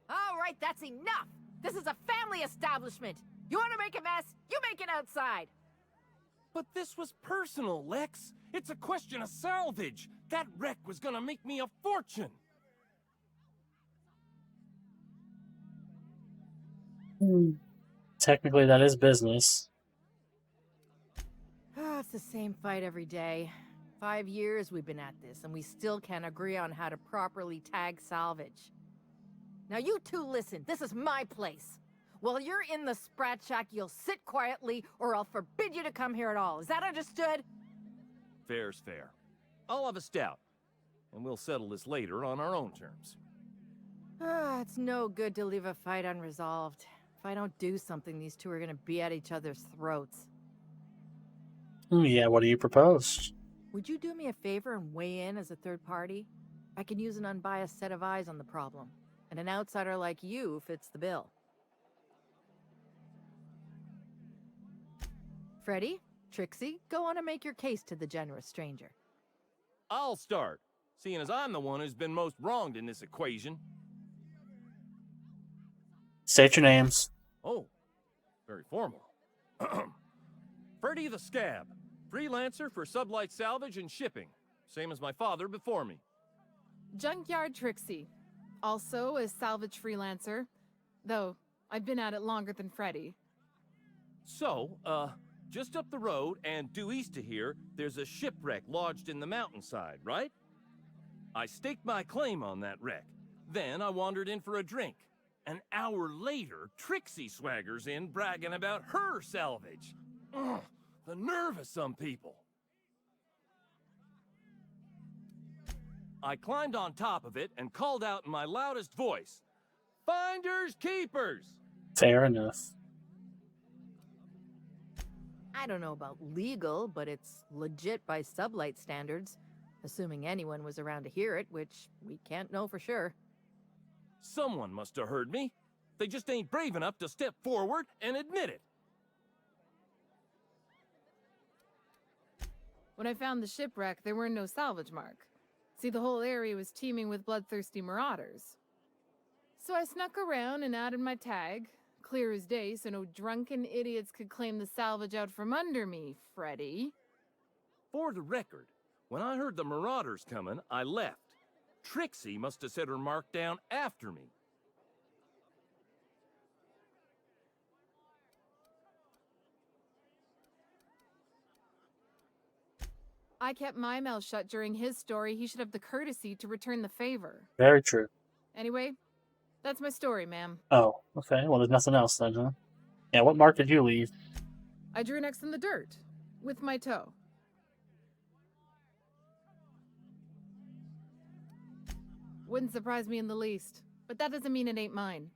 All right, that's enough! This is a family establishment! You want to make a mess? You make it outside! But this was personal, Lex. It's a question of salvage. That wreck was gonna make me a fortune. Technically, that is business. Oh, it's the same fight every day. 5 years we've been at this, and we still can't agree on how to properly tag salvage. Now you two listen, this is my place. While you're in the Sprat Shack, you'll sit quietly, or I'll forbid you to come here at all. Is that understood? Fair's fair. I'll have a stout, and we'll settle this later on our own terms. Ah, it's no good to leave a fight unresolved. If I don't do something, these two are gonna be at each other's throats. Yeah, what do you propose? Would you do me a favor and weigh in as a third party? I can use an unbiased set of eyes on the problem, and an outsider like you fits the bill. Freddy, Trixie, go on and make your case to the generous stranger. I'll start, seeing as I'm the one who's been most wronged in this equation. State your names. Oh, very formal. Freddy the Scab, freelancer for sublight salvage and shipping, same as my father before me. Junkyard Trixie, also a salvage freelancer, though I've been at it longer than Freddy. So, just up the road and due east of here, there's a shipwreck lodged in the mountainside, right? I staked my claim on that wreck. Then I wandered in for a drink. An hour later, Trixie swaggers in bragging about her salvage. Ugh, the nerve of some people. I climbed on top of it and called out in my loudest voice, "Finders keepers!" Fair enough. I don't know about legal, but it's legit by sublight standards. Assuming anyone was around to hear it, which we can't know for sure. Someone must have heard me. They just ain't brave enough to step forward and admit it. When I found the shipwreck, there were no salvage mark. See, the whole area was teeming with bloodthirsty marauders. So I snuck around and added my tag, clear as day, so no drunken idiots could claim the salvage out from under me, Freddy. For the record, when I heard the marauders coming, I left. Trixie must have set her mark down after me. I kept my mouth shut during his story. He should have the courtesy to return the favor. Very true. Anyway, that's my story, ma'am. Oh, okay. Well, there's nothing else then, huh? Yeah, what mark did you leave? I drew next in the dirt, with my toe. Wouldn't surprise me in the least. But that doesn't mean it ain't mine.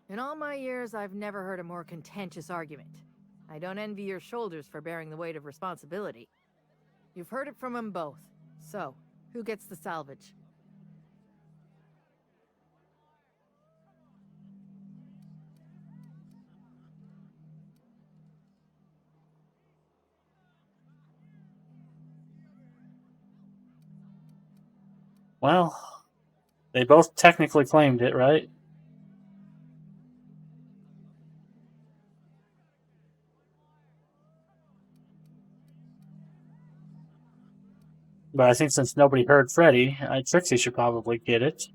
In all my years, I've never heard a more contentious argument. I don't envy your shoulders for bearing the weight of responsibility. You've heard it from them both. So, who gets the salvage? Well, they both technically claimed it, right? But I think since nobody heard Freddy, Trixie should probably get it.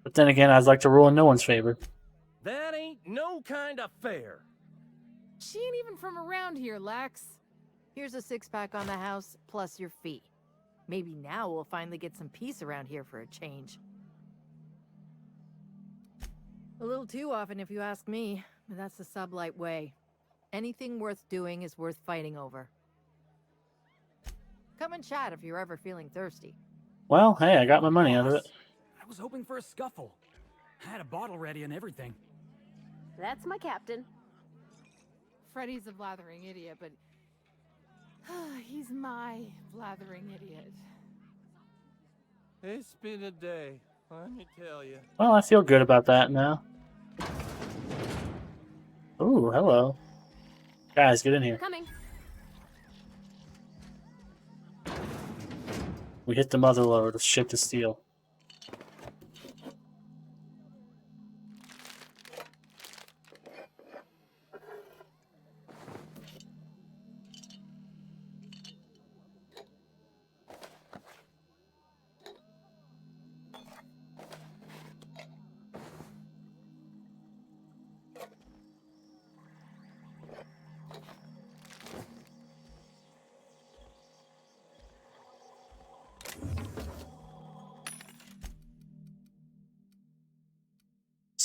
But then again, I'd like to rule in no one's favor. That ain't no kind of fair. She ain't even from around here, Lax. Here's a 6-pack on the house, plus your fee. Maybe now we'll finally get some peace around here for a change. A little too often, if you ask me, but that's the sublight way. Anything worth doing is worth fighting over. Come and chat if you're ever feeling thirsty. Well, hey, I got my money out of it. I was hoping for a scuffle. I had a bottle ready and everything. That's my captain. Freddy's a blathering idiot, but he's my blathering idiot. It's been a day, let me tell you. Well, I feel good about that now. Ooh, hello. Guys, get in here. Coming. We hit the motherlode of shit to steal.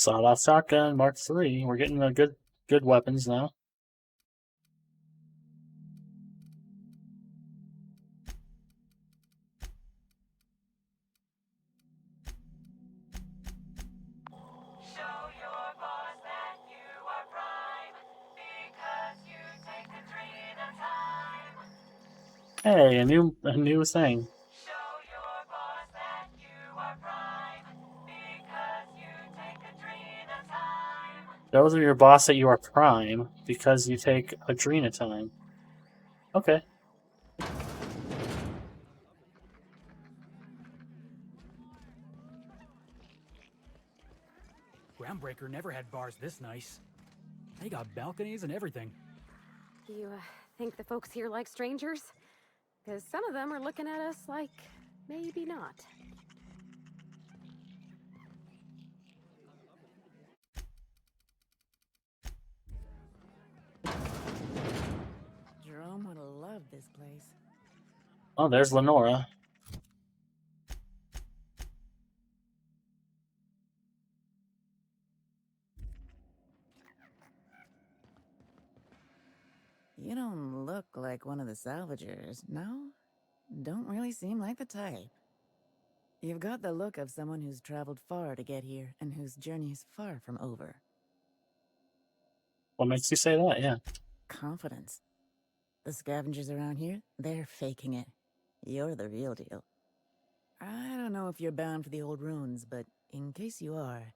Sawed-off shotgun, Mark III. We're getting the good weapons now. Hey, a new thing. Those are your boss that you are prime because you take Adrena time. Okay. Groundbreaker never had bars this nice. They got balconies and everything. Do you think the folks here like strangers? Because some of them are looking at us like maybe not. Jerome would have loved this place. Oh, there's Lenora. You don't look like one of the salvagers, no? Don't really seem like the type. You've got the look of someone who's traveled far to get here and whose journey is far from over. What makes you say that? Yeah. Confidence. The scavengers around here, they're faking it. You're the real deal. I don't know if you're bound for the old ruins, but in case you are,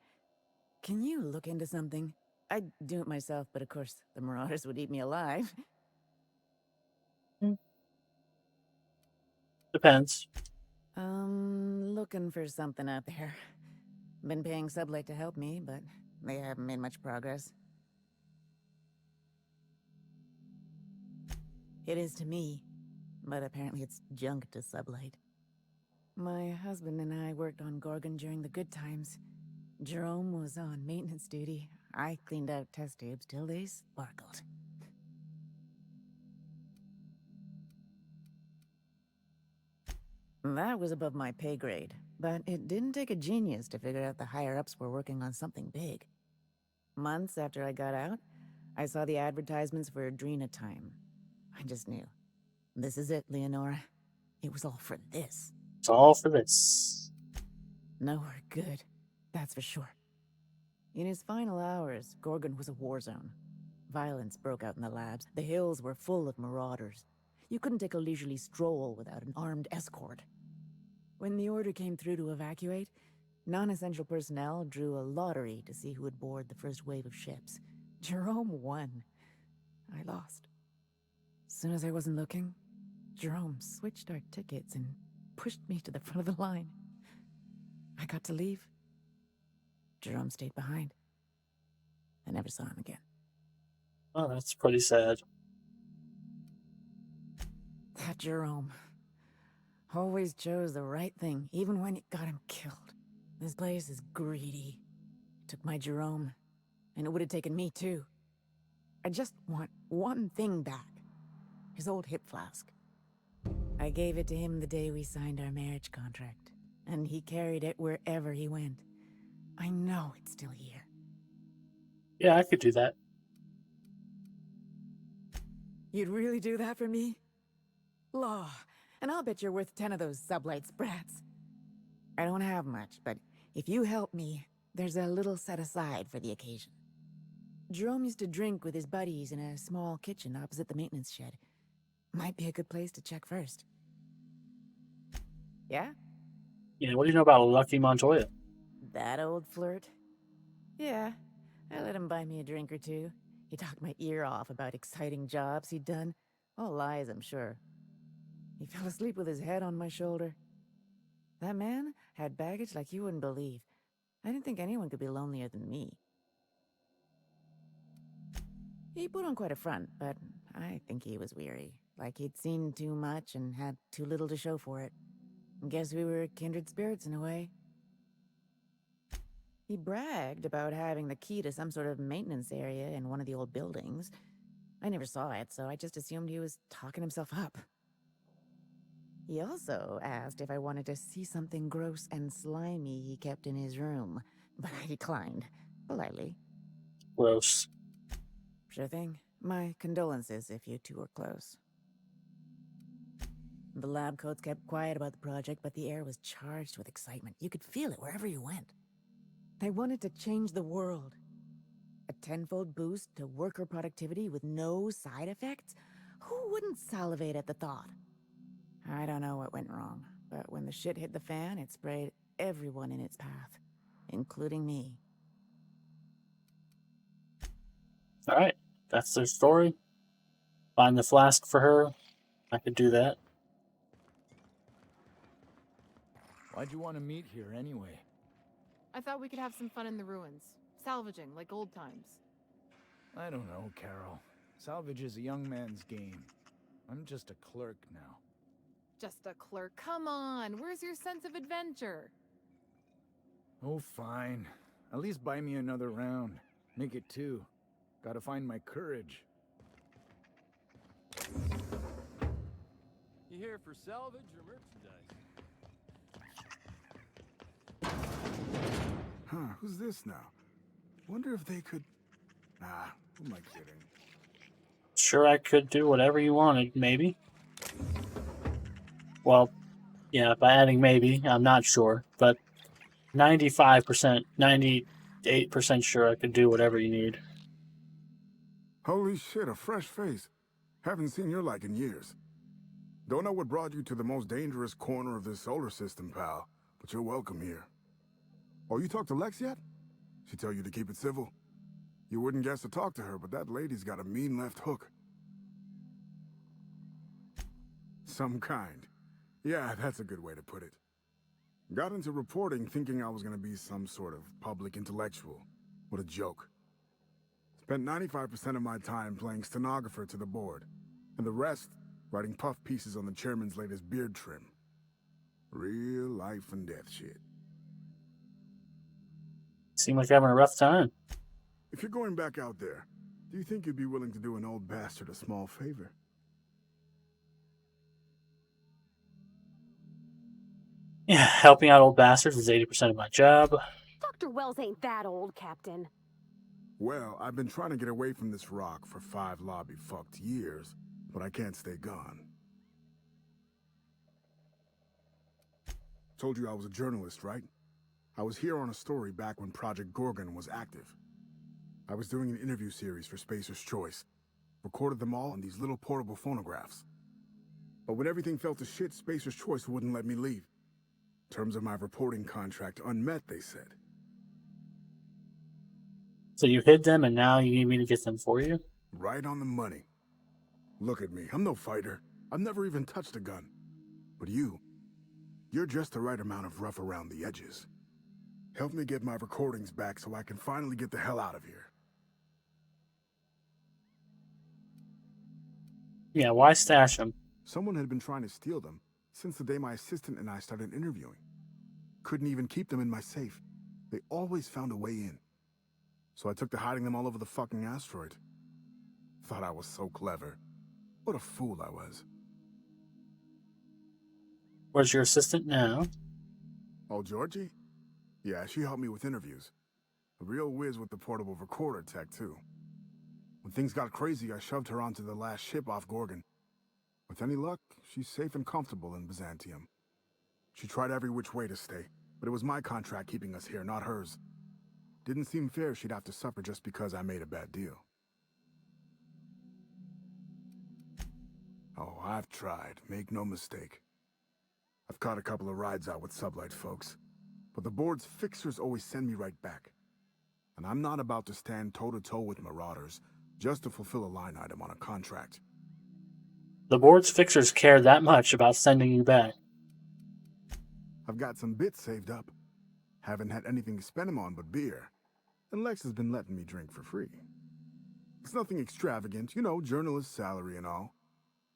can you look into something? I'd do it myself, but of course, the Marauders would eat me alive. Depends. Looking for something out there. Been paying Sublight to help me, but they haven't made much progress. It is to me, but apparently it's junk to Sublight. My husband and I worked on Gorgon during the good times. Jerome was on maintenance duty. I cleaned out test tubes till they sparkled. That was above my pay grade, but it didn't take a genius to figure out the higher-ups were working on something big. Months after I got out, I saw the advertisements for Adrena time. I just knew. This is it, Leonora. It was all for this. It's all for this. Nowhere good, that's for sure. In his final hours, Gorgon was a war zone. Violence broke out in the labs. The hills were full of marauders. You couldn't take a leisurely stroll without an armed escort. When the order came through to evacuate, non-essential personnel drew a lottery to see who would board the first wave of ships. Jerome won. I lost. As soon as I wasn't looking, Jerome switched our tickets and pushed me to the front of the line. I got to leave. Jerome stayed behind. I never saw him again. Oh, that's pretty sad. That Jerome always chose the right thing, even when it got him killed. This place is greedy. It took my Jerome, and it would have taken me too. I just want one thing back. His old hip flask. I gave it to him the day we signed our marriage contract, and he carried it wherever he went. I know it's still here. Yeah, I could do that. You'd really do that for me? Law, and I'll bet you're worth 10 of those sublight sprats. I don't have much, but if you help me, there's a little set aside for the occasion. Jerome used to drink with his buddies in a small kitchen opposite the maintenance shed. Might be a good place to check first. Yeah? Yeah, what do you know about Lucky Montoya? That old flirt? Yeah, I let him buy me a drink or two. He talked my ear off about exciting jobs he'd done. All lies, I'm sure. He fell asleep with his head on my shoulder. That man had baggage like you wouldn't believe. I didn't think anyone could be lonelier than me. He put on quite a front, but I think he was weary. Like he'd seen too much and had too little to show for it. Guess we were kindred spirits in a way. He bragged about having the key to some sort of maintenance area in one of the old buildings. I never saw it, so I just assumed he was talking himself up. He also asked if I wanted to see something gross and slimy he kept in his room, but I declined, politely. Gross. Sure thing. My condolences if you two were close. The lab coats kept quiet about the project, but the air was charged with excitement. You could feel it wherever you went. They wanted to change the world. A tenfold boost to worker productivity with no side effects? Who wouldn't salivate at the thought? I don't know what went wrong, but when the shit hit the fan, it sprayed everyone in its path, including me. Alright, that's their story. Find the flask for her. I could do that. Why'd you want to meet here anyway? I thought we could have some fun in the ruins. Salvaging, like old times. I don't know, Carol. Salvage is a young man's game. I'm just a clerk now. Just a clerk. Come on, where's your sense of adventure? Oh, fine. At least buy me another round. Make it 2. Gotta find my courage. You here for salvage or merchandise? Huh, who's this now? Wonder if they could... Nah, who am I kidding? Sure, I could do whatever you wanted, maybe. Well, yeah, by adding maybe, I'm not sure, but 95%, 98% sure I could do whatever you need. Holy shit, a fresh face. Haven't seen your like in years. Don't know what brought you to the most dangerous corner of this solar system, pal, but you're welcome here. Oh, you talked to Lex yet? She tell you to keep it civil? You wouldn't guess to talk to her, but that lady's got a mean left hook. Some kind. Yeah, that's a good way to put it. Got into reporting thinking I was gonna be some sort of public intellectual. What a joke. Spent 95% of my time playing stenographer to the board, and the rest writing puff pieces on the chairman's latest beard trim. Real life and death shit. Seem like you're having a rough time. If you're going back out there, do you think you'd be willing to do an old bastard a small favor? Yeah, helping out old bastards is 80% of my job. Dr. Wells ain't that old, Captain. Well, I've been trying to get away from this rock for 5 lobby-fucked years, but I can't stay gone. Told you I was a journalist, right? I was here on a story back when Project Gorgon was active. I was doing an interview series for Spacer's Choice. Recorded them all on these little portable phonographs. But when everything fell to shit, Spacer's Choice wouldn't let me leave. Terms of my reporting contract unmet, they said. So you hid them and now you need me to get them for you? Right on the money. Look at me, I'm no fighter. I've never even touched a gun. But you're just the right amount of rough around the edges. Help me get my recordings back so I can finally get the hell out of here. Yeah, why stash them? Someone had been trying to steal them since the day my assistant and I started interviewing. Couldn't even keep them in my safe. They always found a way in. So I took to hiding them all over the fucking asteroid. Thought I was so clever. What a fool I was. Where's your assistant now? Oh, Georgie? Yeah, she helped me with interviews. A real whiz with the portable recorder tech, too. When things got crazy, I shoved her onto the last ship off Gorgon. With any luck, she's safe and comfortable in Byzantium. She tried every which way to stay, but it was my contract keeping us here, not hers. Didn't seem fair she'd have to suffer just because I made a bad deal. Oh, I've tried, make no mistake. I've caught a couple of rides out with sublight folks, but the board's fixers always send me right back. And I'm not about to stand toe-to-toe with marauders just to fulfill a line item on a contract. The board's fixers care that much about sending you back. I've got some bits saved up. Haven't had anything to spend them on but beer. And Lex has been letting me drink for free. It's nothing extravagant, you know, journalist salary and all.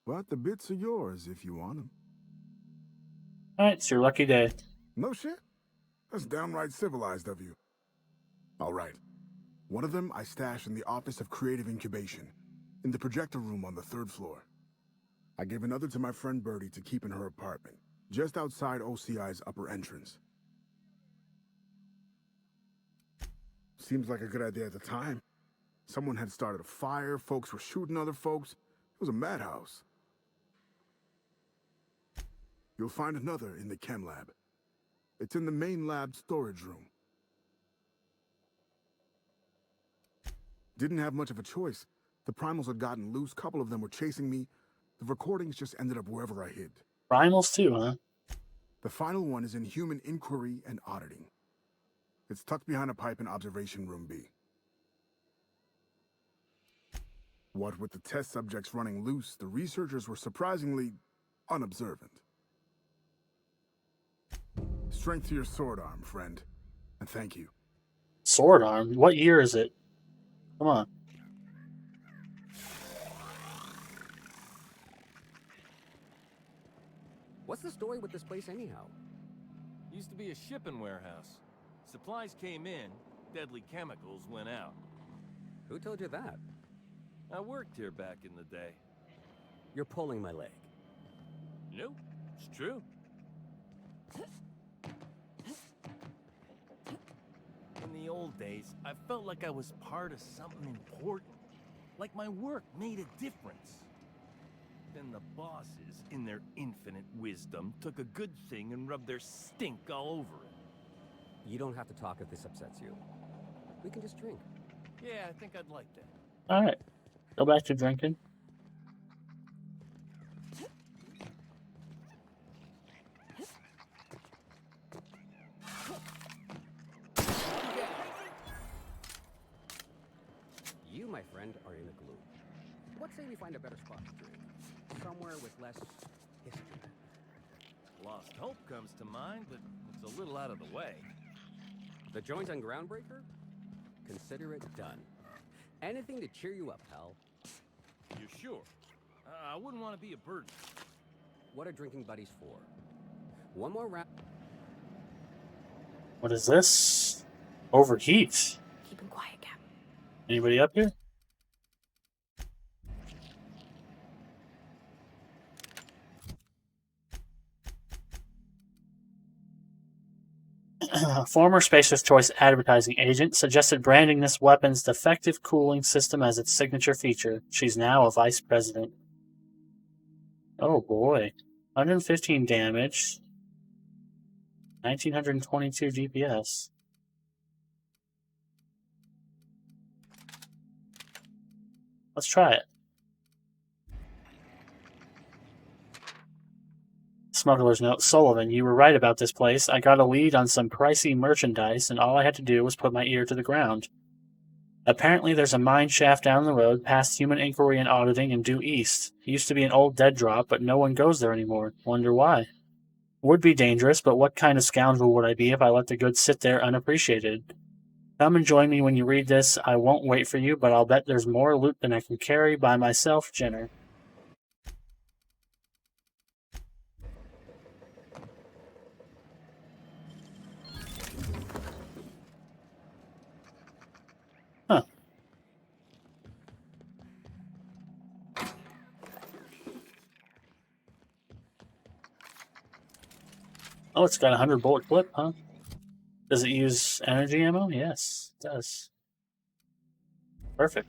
But the bits are yours if you want them. Alright, it's your lucky day. No shit? That's downright civilized of you. Alright. One of them I stash in the Office of Creative Incubation, in the projector room on the 3rd floor. I gave another to my friend Birdie to keep in her apartment, just outside OCI's upper entrance. Seems like a good idea at the time. Someone had started a fire, folks were shooting other folks. It was a madhouse. You'll find another in the chem lab. It's in the main lab storage room. Didn't have much of a choice. The primals had gotten loose, couple of them were chasing me. The recordings just ended up wherever I hid. Primals too, huh? The final one is in human inquiry and auditing. It's tucked behind a pipe in observation room B. What with the test subjects running loose, the researchers were surprisingly unobservant. Strength to your sword arm, friend. And thank you. Sword arm? What year is it? Come on. What's the story with this place anyhow? Used to be a shipping warehouse. Supplies came in, deadly chemicals went out. Who told you that? I worked here back in the day. You're pulling my leg. Nope, it's true. In the old days, I felt like I was part of something important. Like my work made a difference. Then the bosses, in their infinite wisdom, took a good thing and rubbed their stink all over it. You don't have to talk if this upsets you. We can just drink. Yeah, I think I'd like that. Alright. Go back to drinking. You, my friend, are in a gloom. What say we find a better spot to drink? Somewhere with less history. Lost Hope comes to mind, but it's a little out of the way. The joint on Groundbreaker? Consider it done. Anything to cheer you up, pal. You sure? I wouldn't want to be a burden. What are drinking buddies for? One more round. What is this? Overheat. Keep him quiet, Cap. Anybody up here? Former Spacer's Choice advertising agent suggested branding this weapon's defective cooling system as its signature feature. She's now a vice president. Oh boy. 115 damage. 1922 DPS. Let's try it. Smuggler's note. Sullivan, you were right about this place. I got a lead on some pricey merchandise, and all I had to do was put my ear to the ground. Apparently there's a mine shaft down the road, past human inquiry and auditing, and due east. It used to be an old dead drop, but no one goes there anymore. Wonder why. Would be dangerous, but what kind of scoundrel would I be if I let the goods sit there unappreciated? Come and join me when you read this. I won't wait for you, but I'll bet there's more loot than I can carry by myself, Jenner. Huh. Oh, it's got a 100 bullet clip, huh? Does it use energy ammo? Yes, it does. Perfect.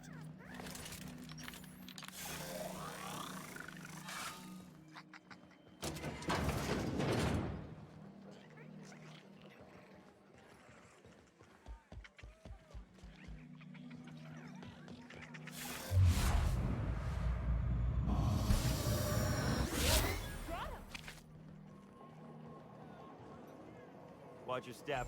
Watch your step.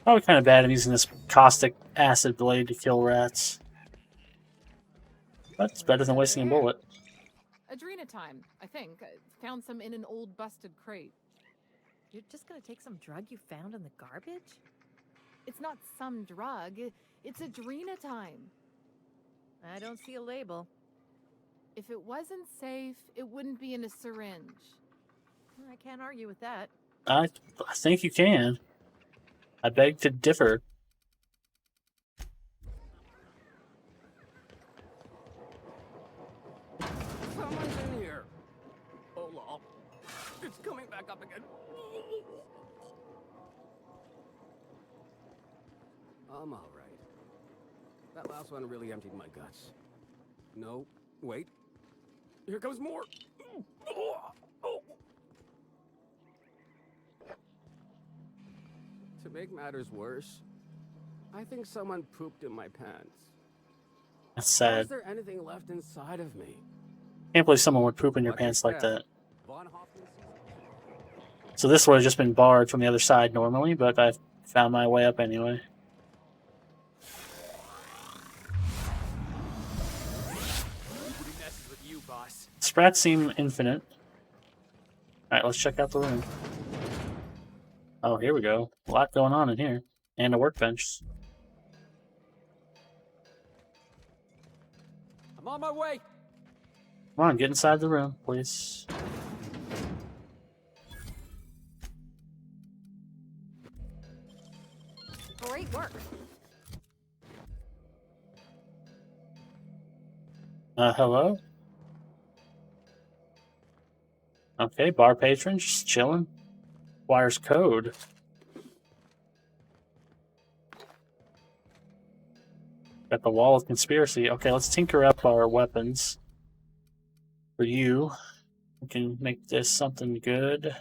Probably kind of bad I'm using this caustic acid blade to kill rats. But it's better than wasting a bullet. Adrena time, I think. I found some in an old busted crate. You're just gonna take some drug you found in the garbage? It's not some drug. It's Adrena time. I don't see a label. If it wasn't safe, it wouldn't be in a syringe. I can't argue with that. I think you can. I beg to differ. Someone's in here. Oh, lol. It's coming back up again. I'm all right. That last one really emptied my guts. No, wait. Here comes more. To make matters worse, I think someone pooped in my pants. That's sad. Is there anything left inside of me? Can't believe someone would poop in your pants like that. So this would have just been barred from the other side normally, but I found my way up anyway. Sprats seem infinite. Alright, let's check out the room. Oh, here we go. A lot going on in here. And a workbench. I'm on my way. Come on, get inside the room, please. Great work. Hello? Okay, bar patron, just chilling. Wires code. Got the wall of conspiracy. Okay, let's tinker up our weapons. For you, we can make this something good.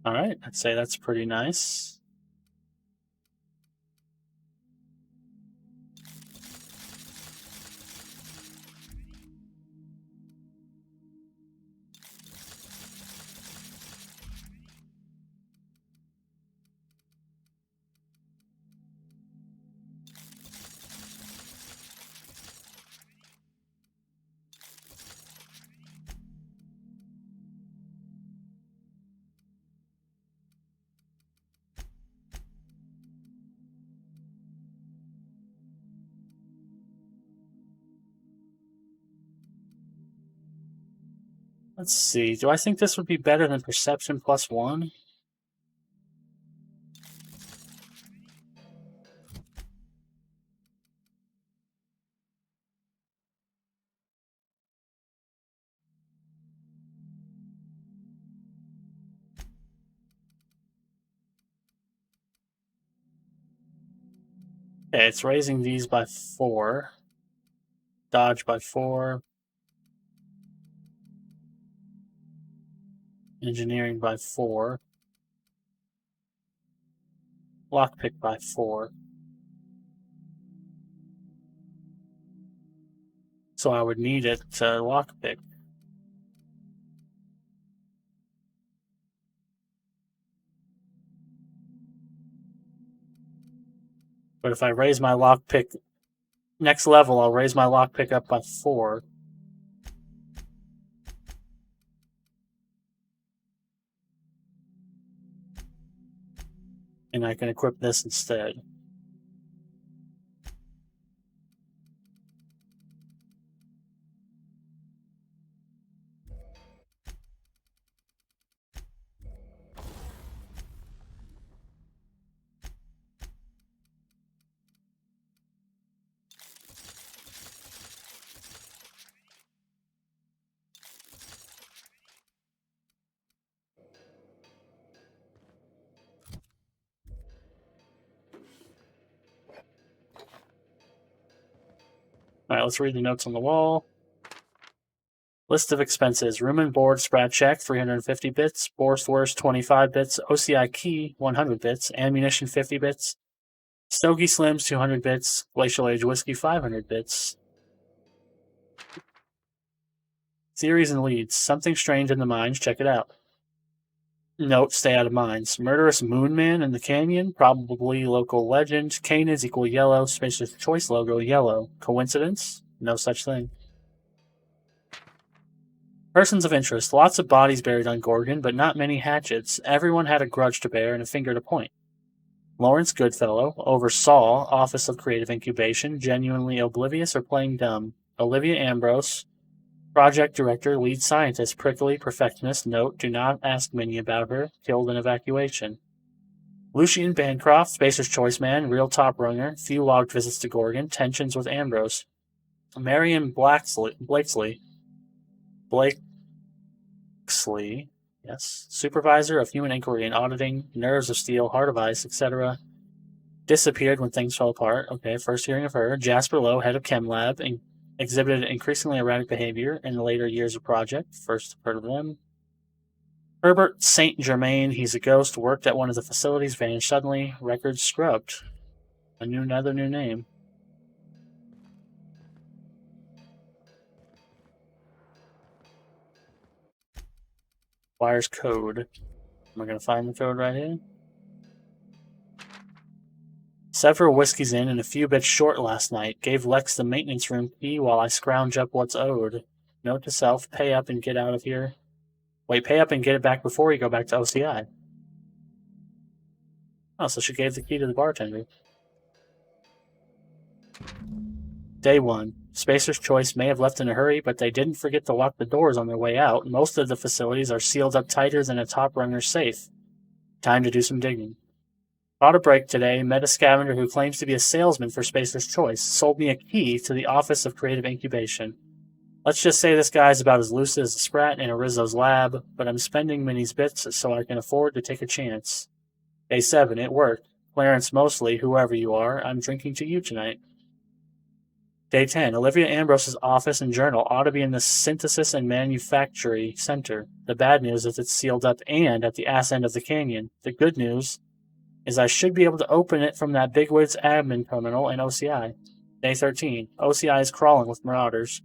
Alright, I'd say that's pretty nice. Let's see. Do I think this would be better than Perception +1? Okay, it's raising these by 4. Dodge by 4. Engineering by 4. Lockpick by 4. So I would need it to lockpick. But if I raise my lockpick next level, I'll raise my lockpick up by 4. And I can equip this instead. Alright, let's read the notes on the wall. List of expenses. Room and board sprat check, 350 bits. Borstwurst, 25 bits. OCI key, 100 bits. Ammunition, 50 bits. Stogie Slims, 200 bits. Glacial Age Whiskey, 500 bits. Theories and leads. Something strange in the mines. Check it out. Note, stay out of mines. Murderous Moonman in the canyon. Probably local legend. Canids equal yellow. Spacer's Choice logo yellow. Coincidence? No such thing. Persons of interest. Lots of bodies buried on Gorgon, but not many hatchets. Everyone had a grudge to bear and a finger to point. Lawrence Goodfellow oversaw Office of Creative Incubation, genuinely oblivious or playing dumb. Olivia Ambrose, project director, lead scientist, prickly, perfectionist. Note, do not ask Minnie about her. Killed in evacuation. Lucian Bancroft, Spacer's Choice man, real top runner. Few logged visits to Gorgon. Tensions with Ambrose. Marion Blakesley, yes, supervisor of human inquiry and auditing, nerves of steel, heart of ice, etc. Disappeared when things fell apart. Okay, first hearing of her. Jasper Lowe, head of Chem Lab, exhibited increasingly erratic behavior in the later years of project. First heard of them. Herbert St. Germain, he's a ghost, worked at one of the facilities, vanished suddenly, records scrubbed. Another new name. Wires code. Am I going to find the code right here? Several whiskeys in and a few bits short last night. Gave Lex the maintenance room key while I scrounge up what's owed. Note to self, pay up and get out of here. Wait, pay up and get it back before you go back to OCI. Oh, so she gave the key to the bartender. Day 1. Spacer's Choice may have left in a hurry, but they didn't forget to lock the doors on their way out. Most of the facilities are sealed up tighter than a top runner's safe. Time to do some digging. Caught a break today. Met a scavenger who claims to be a salesman for Spacer's Choice. Sold me a key to the Office of Creative Incubation. Let's just say this guy's about as loose as a sprat in a Rizzo's lab, but I'm spending Minnie's bits so I can afford to take a chance. Day 7, it worked. Clarence Mosley, whoever you are, I'm drinking to you tonight. Day 10, Olivia Ambrose's office and journal ought to be in the Synthesis and Manufactory Center. The bad news is it's sealed up and at the ass end of the canyon. The good news is I should be able to open it from that Bigwoods admin terminal in OCI. Day 13, OCI is crawling with marauders.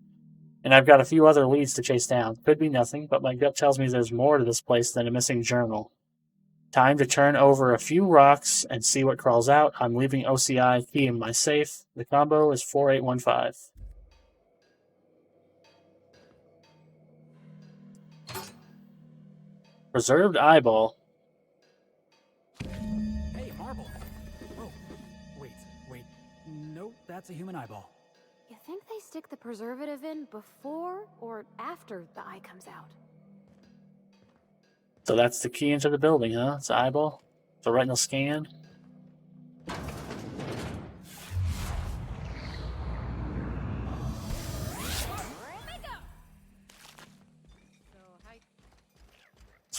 And I've got a few other leads to chase down. Could be nothing, but my gut tells me there's more to this place than a missing journal. Time to turn over a few rocks and see what crawls out. I'm leaving OCI key in my safe. The combo is 4815. Preserved eyeball. Hey, marble. Oh, wait. Nope, that's a human eyeball. You think they stick the preservative in before or after the eye comes out? So that's the key into the building, huh? It's an eyeball? It's a retinal scan?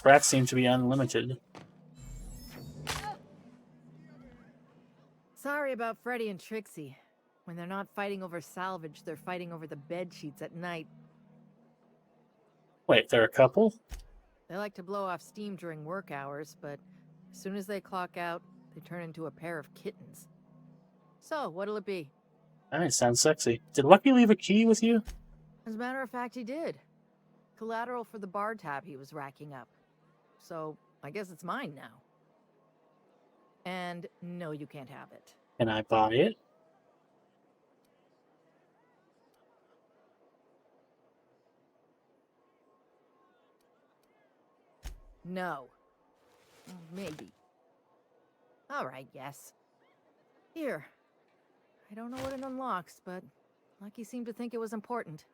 Rats seem to be unlimited. Sorry about Freddy and Trixie. When they're not fighting over salvage, they're fighting over the bed sheets at night. Wait, they're a couple? They like to blow off steam during work hours, but as soon as they clock out, they turn into a pair of kittens. So, what'll it be? Alright, sounds sexy. Did Lucky leave a key with you? As a matter of fact, he did. Collateral for the bar tab he was racking up. So, I guess it's mine now. And no, you can't have it. Can I buy it? No. Maybe. Alright, yes. Here. I don't know what it unlocks, but Lucky seemed to think it was important.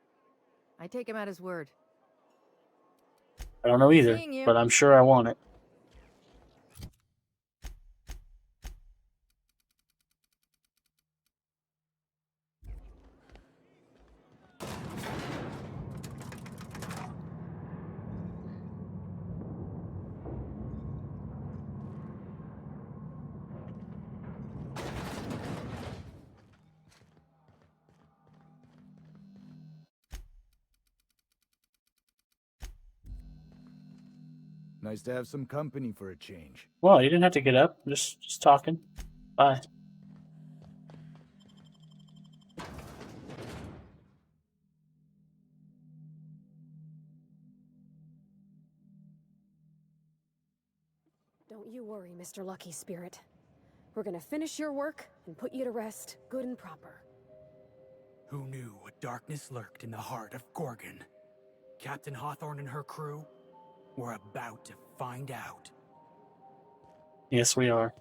I take him at his word. I don't know either, but I'm sure I want it. Nice to have some company for a change. Well, you didn't have to get up. Just talking. Bye. Don't you worry, Mr. Lucky Spirit. We're gonna finish your work and put you to rest, good and proper. Who knew what darkness lurked in the heart of Gorgon? Captain Hawthorne and her crew? We're about to find out. Yes, we are.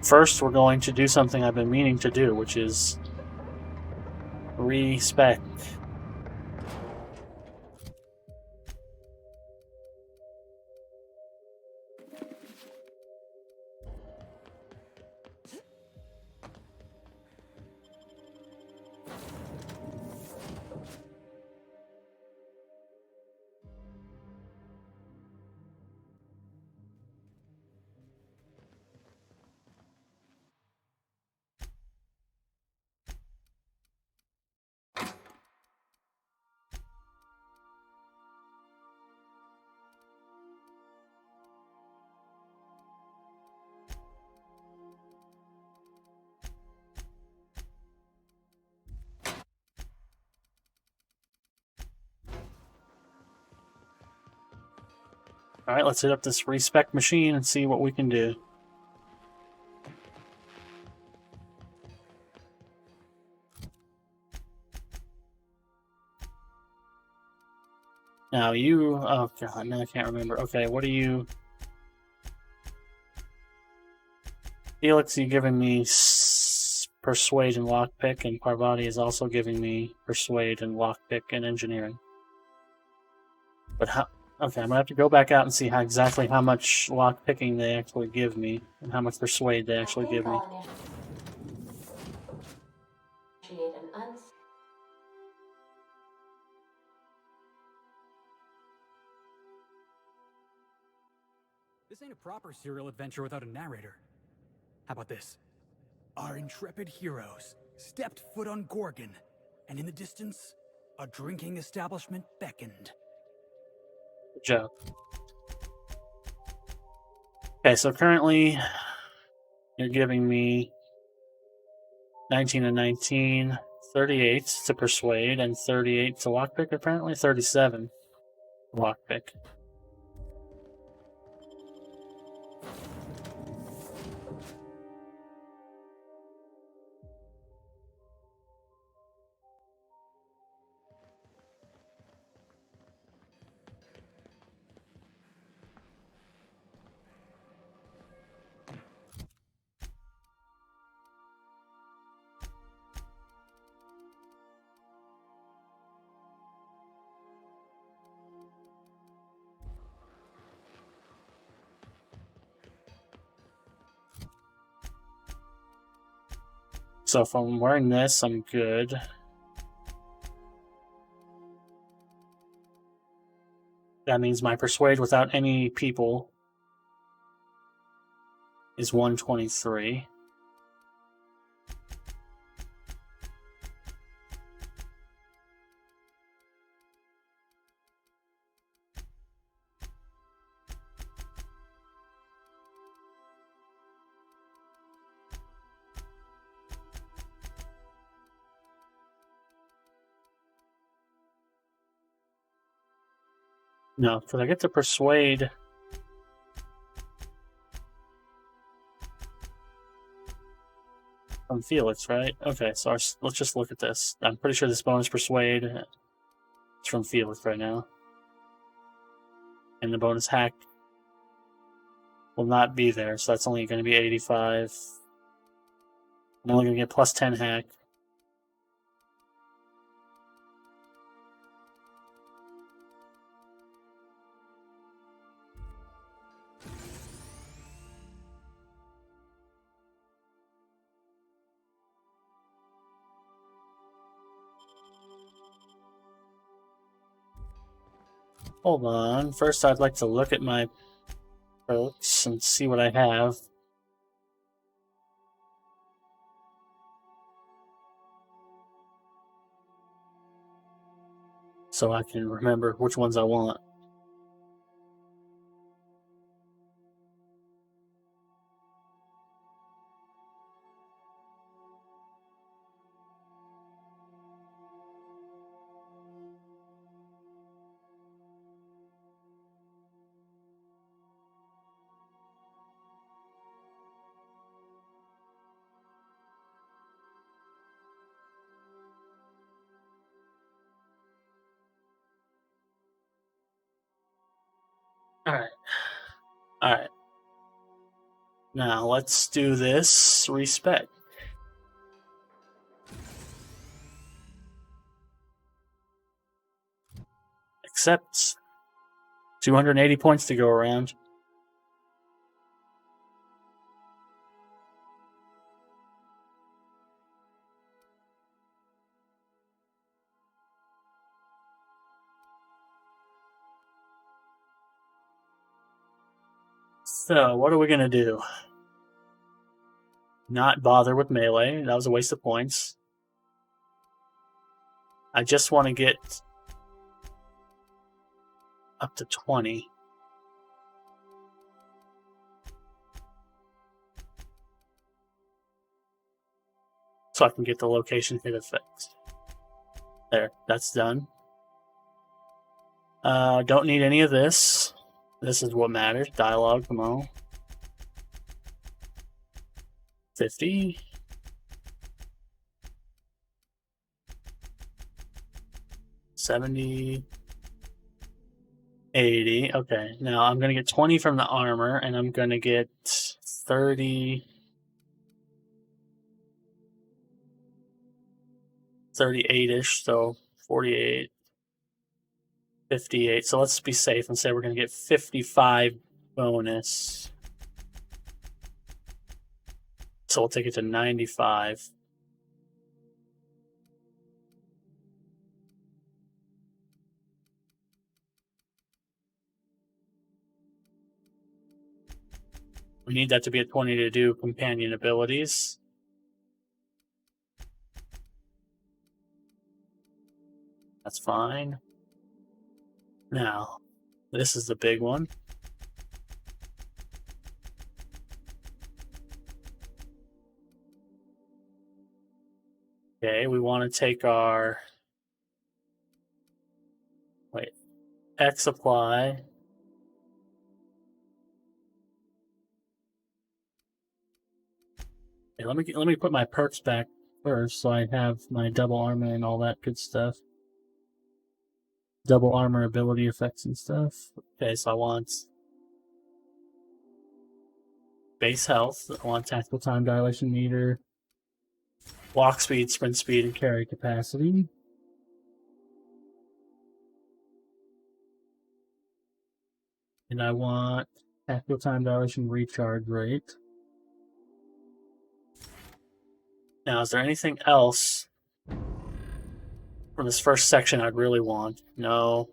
First, we're going to do something I've been meaning to do, which is respec. Alright, let's hit up this respec machine and see what we can do. Now you... oh god, now I can't remember. Okay, what are you... Felix, you're giving me Persuade and Lockpick, and Parvati is also giving me Persuade and Lockpick and Engineering. But how... Okay, I'm gonna have to go back out and see exactly how much lockpicking they actually give me, and how much Persuade they actually give me. This ain't a proper serial adventure without a narrator. How about this? Our intrepid heroes stepped foot on Gorgon, and in the distance, a drinking establishment beckoned. Good job. Okay, so currently you're giving me 19 and 19, 38 to Persuade, and 38 to Lockpick, apparently? 37. Lockpick. So if I'm wearing this, I'm good. That means my persuade without any people is 123. No, because I get to persuade. From Felix, right? Okay, so let's just look at this. I'm pretty sure this bonus persuade is from Felix right now. And the bonus hack will not be there, so that's only going to be 85. I'm only going to get plus 10 hack. Hold on. First, I'd like to look at my perks and see what I have. So I can remember which ones I want. Alright. Alright. Now let's do this. Respect. Accept. 280 points to go around. So, what are we going to do? Not bother with melee. That was a waste of points. I just want to get up to 20. So I can get the location hit effect. There, that's done. Don't need any of this. This is what matters. Dialogue, come on. 50. 70. 80. Okay, now I'm going to get 20 from the armor, and I'm going to get 30. 38-ish, so 48. 58. So let's be safe and say we're going to get 55 bonus. So we'll take it to 95. We need that to be a 20 to do companion abilities. That's fine. Now, this is the big one. Okay, we want to take our... Wait. X apply. Okay, let me put my perks back first, so I have my double armor and all that good stuff. Double armor ability effects and stuff. Okay, so I want base health. I want tactical time dilation meter, walk speed, sprint speed, and carry capacity. And I want tactical time dilation recharge rate. Now, is there anything else from this first section I'd really want? No.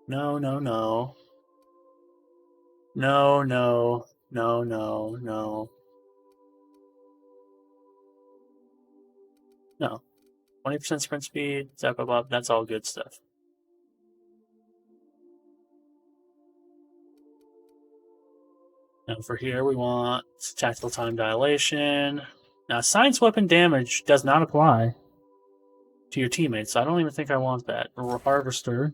No, no, no. No, no, no, no, no. No. 20% sprint speed, zap up, that's all good stuff. Now for here, we want tactical time dilation. Now, science weapon damage does not apply to your teammates, so I don't even think I want that. Harvester.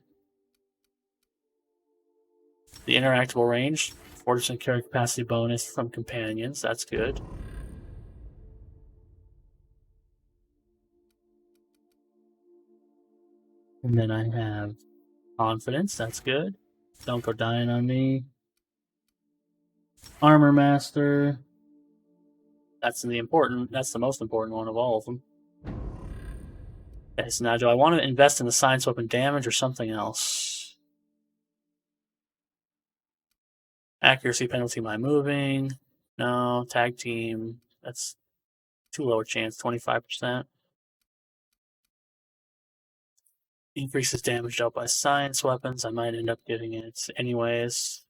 The interactable range, 40% carry capacity bonus from companions, that's good. And then I have confidence, that's good. Don't go dying on me. Armor Master. That's the most important one of all of them. Okay, so now do I want to invest in the science weapon damage or something else? Accuracy penalty by moving. No, tag team. That's too low a chance, 25%. Increases damage dealt by science weapons. I might end up getting it anyways.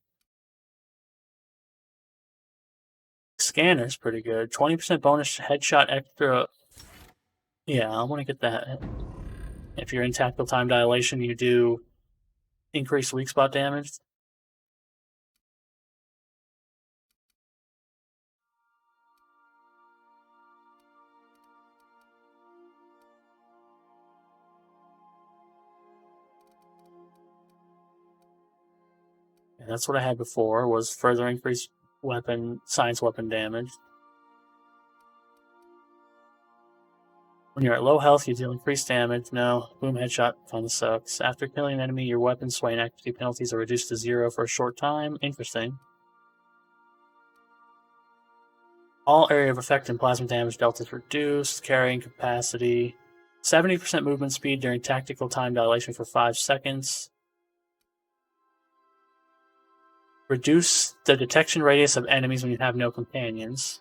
Scanner's pretty good. 20% bonus headshot extra. Yeah, I want to get that. If you're in tactical time dilation, you do increase weak spot damage. And that's what I had before, was further increased science weapon damage. When you're at low health, you deal increased damage. No, boom headshot kind of sucks. After killing an enemy, your weapon sway and accuracy penalties are reduced to 0 for a short time. Interesting. All area of effect and plasma damage dealt is reduced. Carrying capacity. 70% movement speed during tactical time dilation for 5 seconds. Reduce the detection radius of enemies when you have no companions.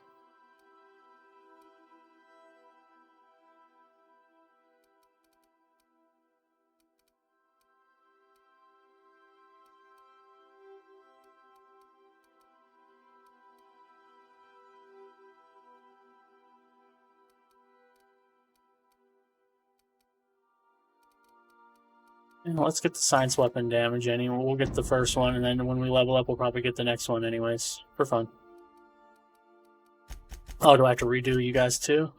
And let's get the science weapon damage anyway. We'll get the first one, and then when we level up, we'll probably get the next one anyways, for fun. Oh, do I have to redo you guys too?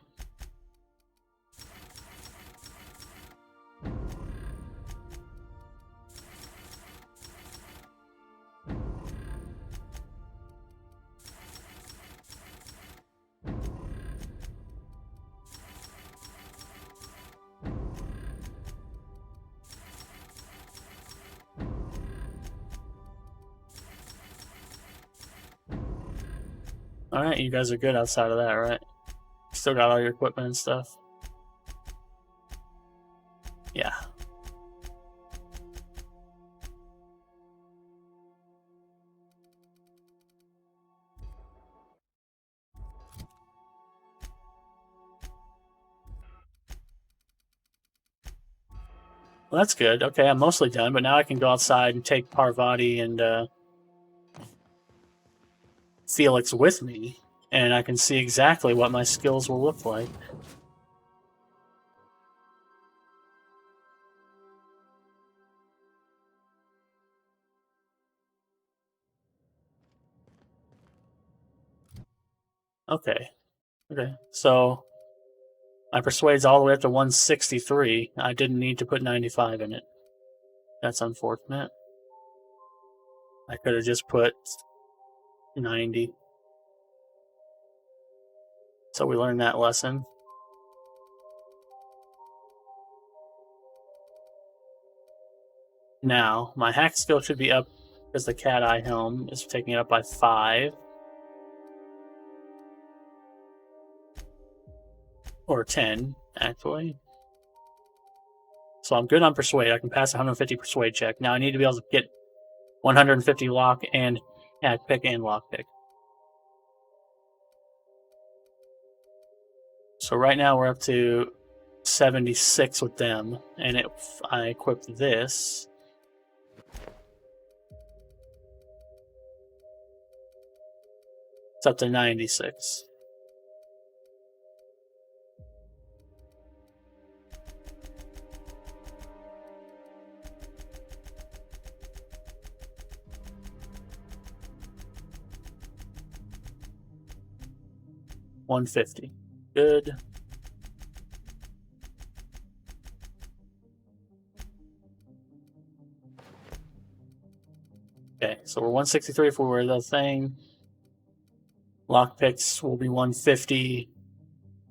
Alright, you guys are good outside of that, right? Still got all your equipment and stuff? Yeah. Well, that's good. Okay, I'm mostly done, but now I can go outside and take Parvati and Felix with me, and I can see exactly what my skills will look like. Okay. Okay, so my persuade's all the way up to 163. I didn't need to put 95 in it. That's unfortunate. I could have just put 90. So we learned that lesson. Now, my hack skill should be up because the cat eye helm is taking it up by 5. Or 10, actually. So I'm good on Persuade. I can pass 150 Persuade check. Now I need to be able to get 150 Lock and Hack Pick and Lock Pick. So right now we're up to 76 with them. And if I equip this, it's up to 96. $150. Good. Okay, so we're 163 if we wear the thing. Lockpicks will be 150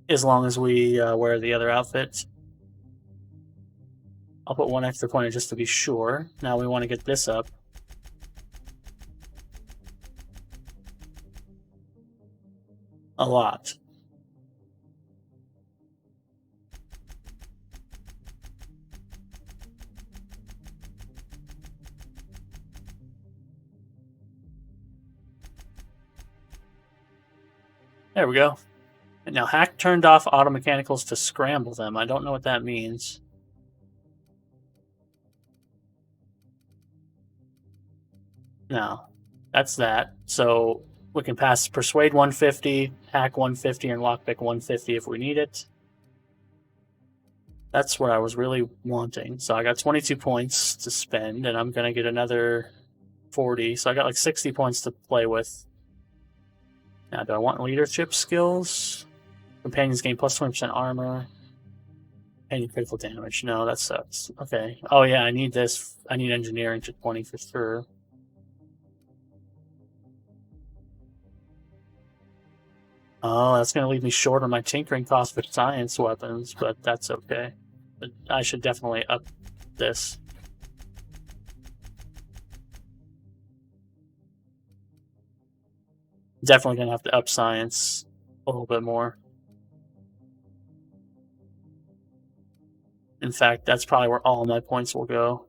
as long as we wear the other outfit. I'll put 1 extra point just to be sure. Now we want to get this up. A lot. There we go. And now Hack turned off auto mechanicals to scramble them. I don't know what that means. No, that's that. So we can pass Persuade 150, Hack 150, and Lockpick 150 if we need it. That's what I was really wanting. So I got 22 points to spend, and I'm going to get another 40. So I got like 60 points to play with. Now, do I want leadership skills? Companions gain plus 20% armor. Any critical damage. No, that sucks. Okay. Oh, yeah, I need this. I need engineering to 20 for sure. Oh, that's going to leave me short on my tinkering cost for science weapons, but that's okay. But I should definitely up this. Definitely going to have to up science a little bit more. In fact, that's probably where all my points will go.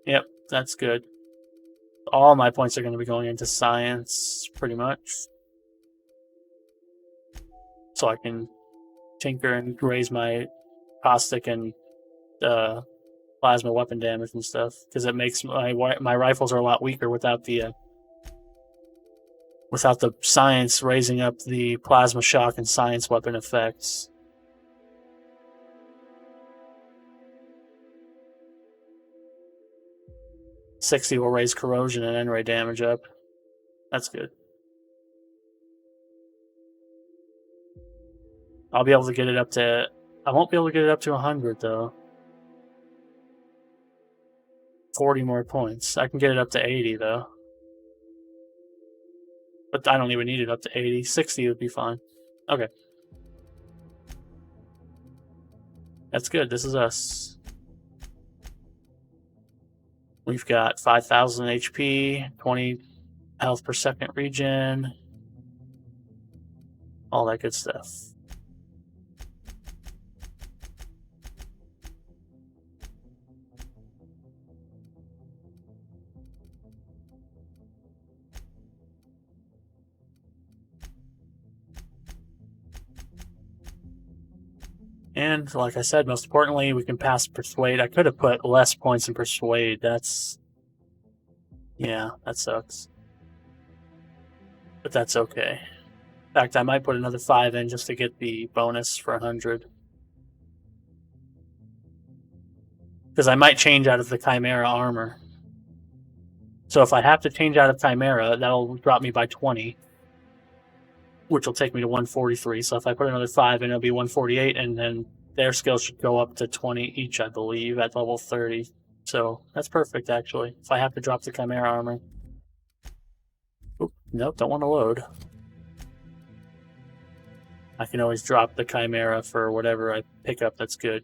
Yep, that's good. All my points are going to be going into science, pretty much. So I can tinker and raise my caustic and plasma weapon damage and stuff, because it makes my rifles are a lot weaker without the science raising up the plasma shock and science weapon effects. $60 will raise corrosion and N-ray damage up. That's good. I'll be able to get it up to... I won't be able to get it up to 100, though. 40 more points. I can get it up to 80, though. But I don't even need it up to 80. 60 would be fine. Okay. That's good. This is us. We've got 5,000 HP, 20 health per second regen, all that good stuff. And like I said, most importantly, we can pass Persuade. I could have put less points in Persuade. Yeah, that sucks. But that's okay. fact, I might put another 5 in just to get the bonus for 100. Because I might change out of the Chimera armor. So if I have to change out of Chimera, that'll drop me by 20. Which will take me to 143. So if I put another 5 in, it'll be 148. And then their skills should go up to 20 each, I believe, at level 30. So that's perfect, actually. If I have to drop the Chimera armor. Oop, nope, don't want to load. I can always drop the Chimera for whatever I pick up that's good.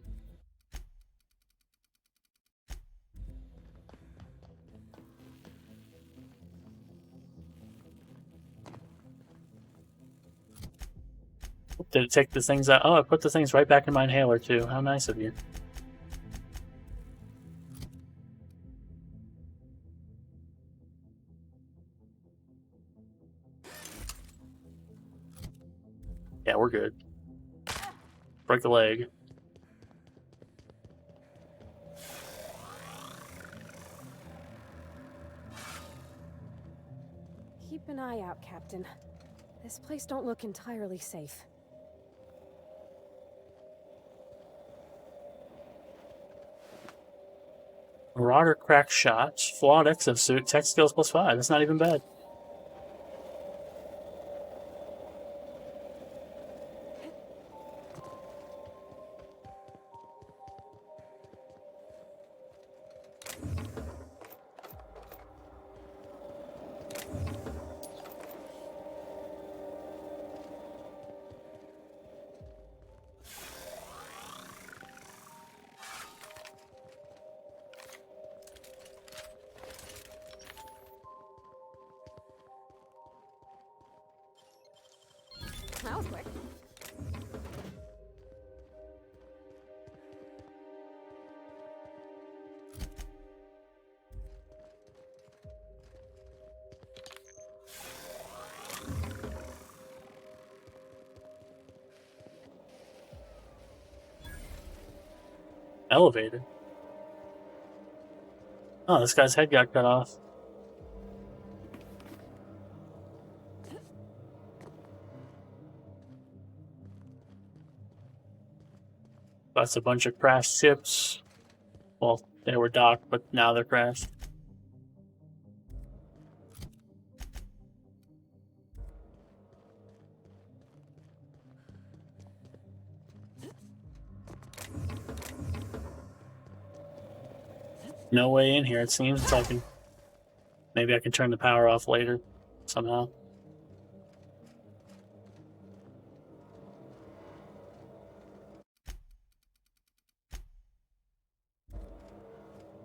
Did it take the things out? Oh, I put the things right back in my inhaler, too. How nice of you. Yeah, we're good. Break a leg. Keep an eye out, Captain. This place don't look entirely safe. Marauder crack shot. Flawed exosuit. Tech skills +5. That's not even bad. That was quick. Elevated. Oh, this guy's head got cut off. That's a bunch of crashed ships. Well, they were docked, but now they're crashed. No way in here, it seems. So maybe I can turn the power off later, somehow.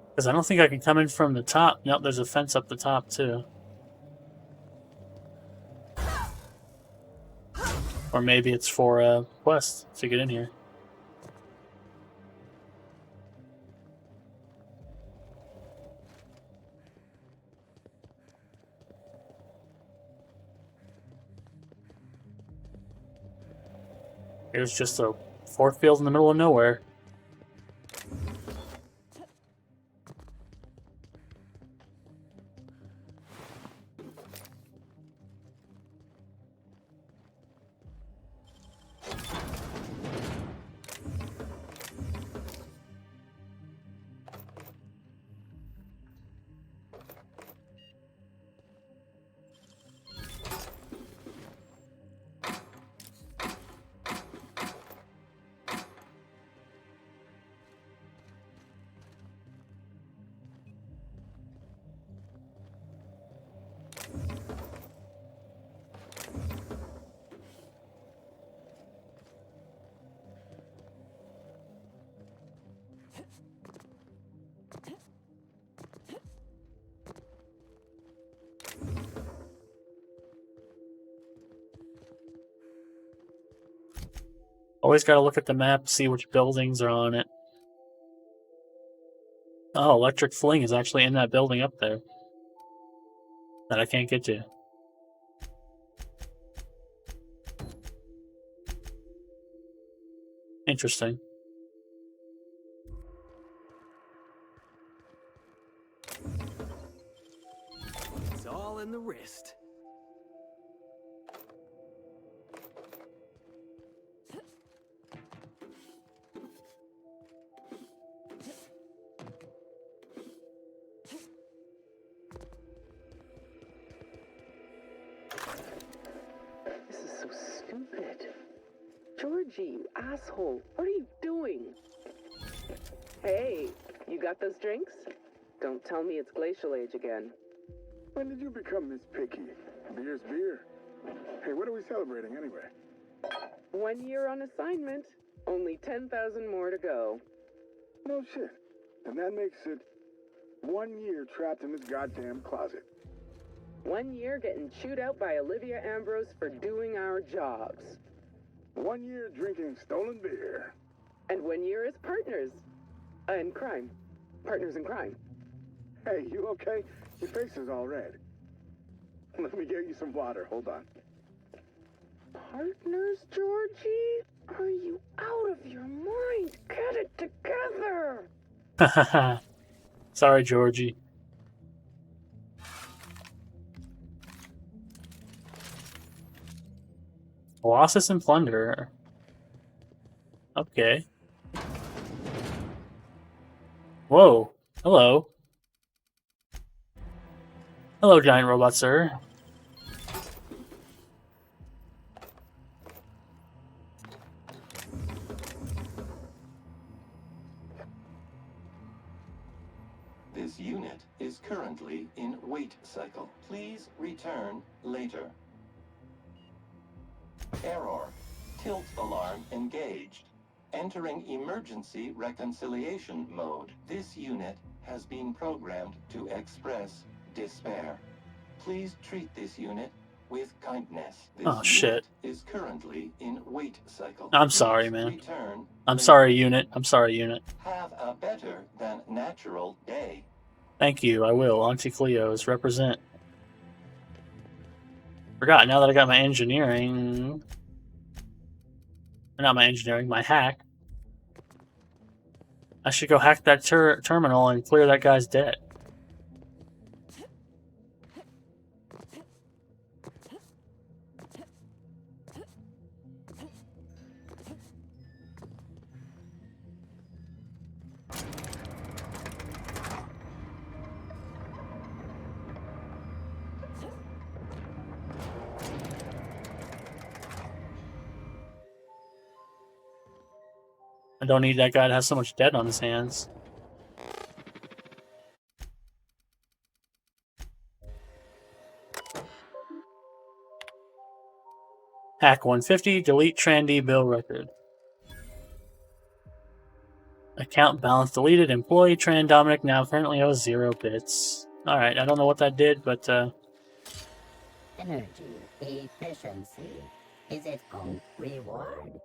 Because I don't think I can come in from the top. Nope, there's a fence up the top, too. Or maybe it's for a quest to get in here. Here's just a force field in the middle of nowhere. Always gotta look at the map, see which buildings are on it. Oh, electric fling is actually in that building up there. That I can't get to. Interesting. It's all in the wrist. Georgie, you asshole. What are you doing? Hey, you got those drinks? Don't tell me it's Glacial Age again. When did you become this picky? Beer's beer. Hey, what are we celebrating anyway? 1 year on assignment. Only 10,000 more to go. No shit. And that makes it 1 year trapped in this goddamn closet. 1 year getting chewed out by Olivia Ambrose for doing our jobs. 1 year drinking stolen beer. And 1 year as partners. In crime. Partners in crime. Hey, you okay? Your face is all red. Let me get you some water. Hold on. Partners, Georgie? Are you out of your mind? Get it together! Sorry, Georgie. Colossus and Plunderer. Okay. Whoa. Hello. Hello, giant robot, sir. This unit is currently in wait cycle. Please return later. Error. Tilt alarm engaged. Entering emergency reconciliation mode. This unit has been programmed to express despair. Please treat this unit with kindness. This Oh, shit. unit is currently in wait cycle. I'm sorry, Please man. return I'm later. sorry, unit. I'm sorry, unit. Have a better than natural day. Thank you, I will. Auntie Cleo's represent. Forgot, now that I got my engineering... Not my engineering, my hack. I should go hack that terminal and clear that guy's debt. I don't need that guy to have so much debt on his hands. Hack 150, delete Trandy bill record. Account balance deleted, employee Tran Dominic now currently owes 0 bits. Alright, I don't know what that did, but Energy efficiency is its own reward.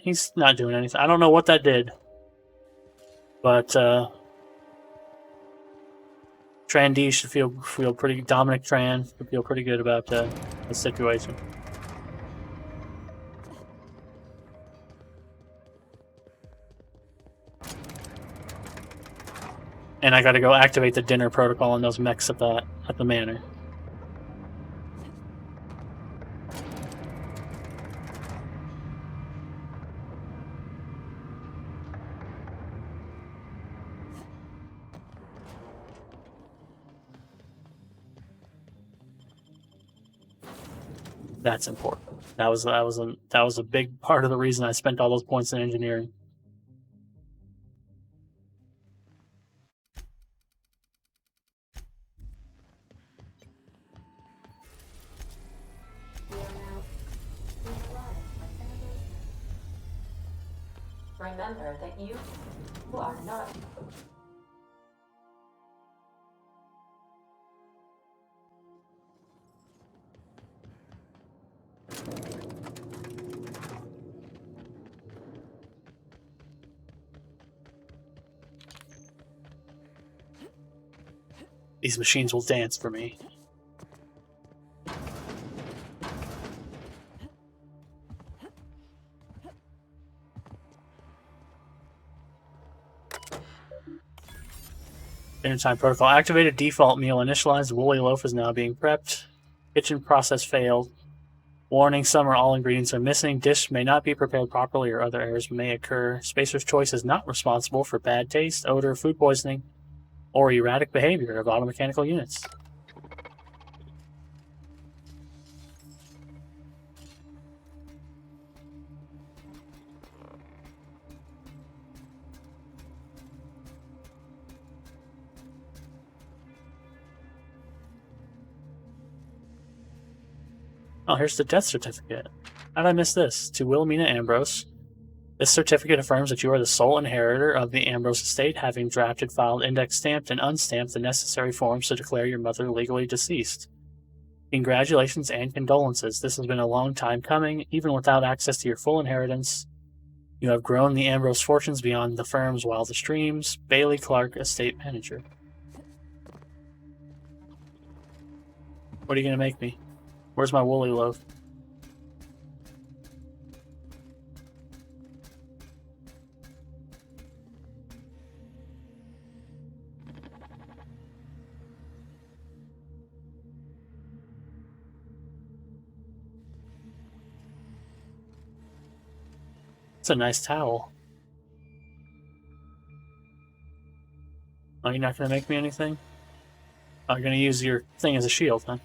he's not doing anything. I don't know what that did. But Tran D should feel pretty. Dominic Tran should feel pretty good about the situation. And I got to go activate the dinner protocol on those mechs at the manor. That's important. That was a big part of the reason I spent all those points in engineering. Remember that you are not. These machines will dance for me. Dinner time protocol activated. Default meal initialized. Woolly loaf is now being prepped. Kitchen process failed. Warning, some or all ingredients are missing. Dish may not be prepared properly or other errors may occur. Spacer's Choice is not responsible for bad taste, odor, food poisoning, or erratic behavior of automechanical units. Oh, here's the death certificate. How did I miss this? To Wilhelmina Ambrose. This certificate affirms that you are the sole inheritor of the Ambrose estate, having drafted, filed, indexed, stamped, and unstamped the necessary forms to declare your mother legally deceased. Congratulations and condolences. This has been a long time coming. Even without access to your full inheritance, you have grown the Ambrose fortunes beyond the firm's wildest dreams. Bailey Clark, estate manager. What are you going to make me? Where's my woolly loaf? It's a nice towel. Oh, you're not going to make me anything? Oh, you're going to use your thing as a shield, huh?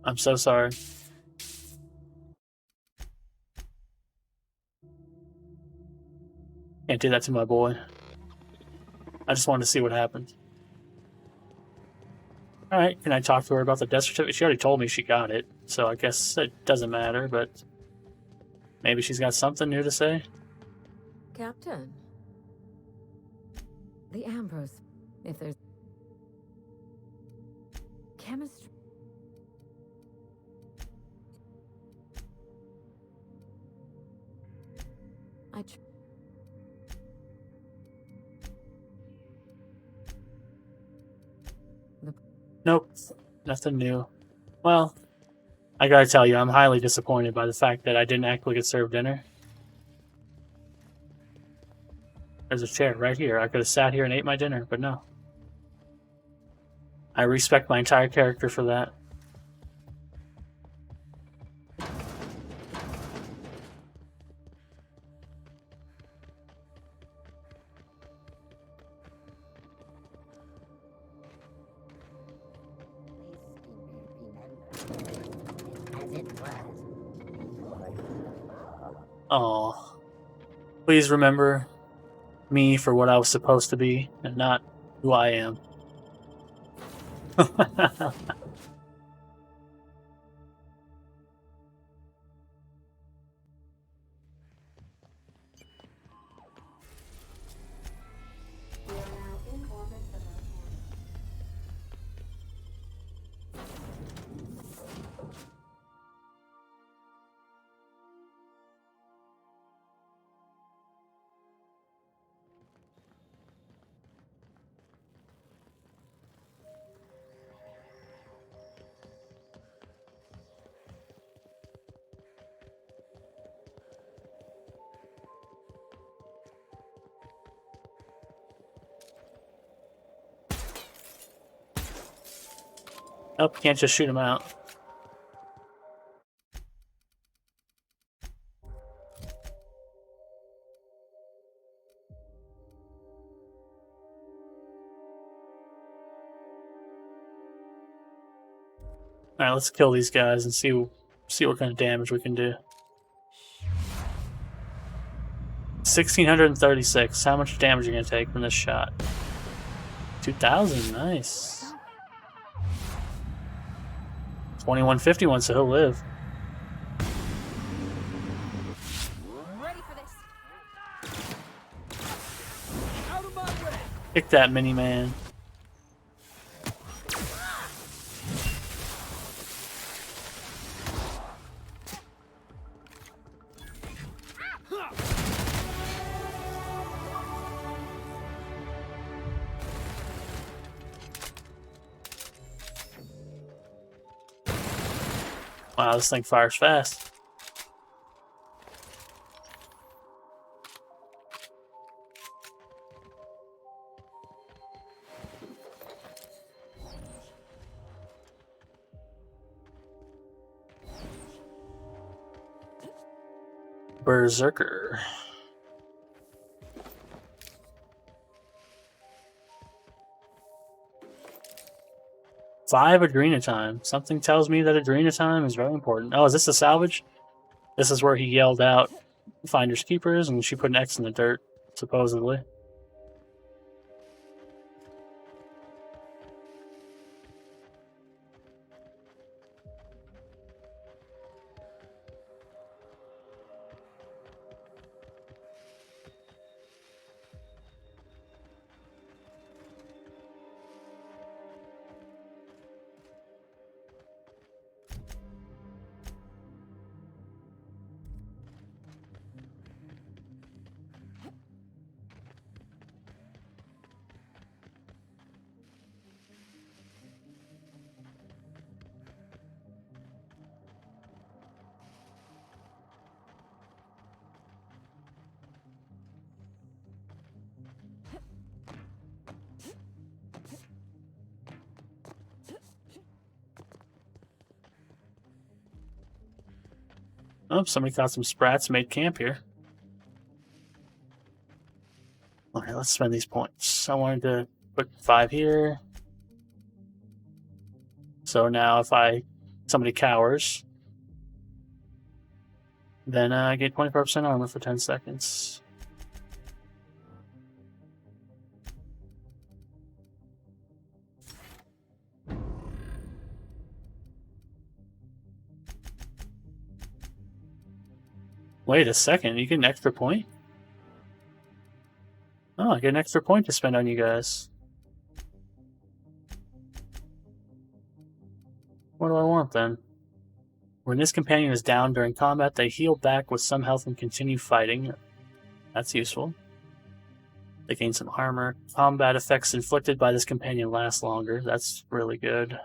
I'm so sorry. Can't do that to my boy. I just wanted to see what happened. Alright, can I talk to her about the death certificate? She already told me she got it, so I guess it doesn't matter, but maybe she's got something new to say? Captain. The Ambrose, if there's... chemistry... Nope, nothing new. Well, I gotta tell you, I'm highly disappointed by the fact that I didn't actually get served dinner. There's a chair right here. I could have sat here and ate my dinner, but no. I respect my entire character for that. Oh, please remember me for what I was supposed to be and not who I am. Nope, can't just shoot him out. Alright, let's kill these guys and see what kind of damage we can do. 1,636. How much damage are you going to take from this shot? 2,000. Nice. 2151, so he'll live. Ready for this. Out of my way. Kick that mini-man. Wow, this thing fires fast. Berserker. Five Adrena time. Something tells me that Adrena time is very important. Oh, is this a salvage? This is where he yelled out Finders Keepers, and she put an X in the dirt, supposedly. Oh, somebody caught some sprats, made camp here. Okay, let's spend these points. I wanted to put 5 here. So now if somebody cowers, then I get 24% armor for 10 seconds. Wait a second, you get an extra point? Oh, I get an extra point to spend on you guys. What do I want then? When this companion is down during combat, they heal back with some health and continue fighting. That's useful. They gain some armor. Combat effects inflicted by this companion last longer. That's really good.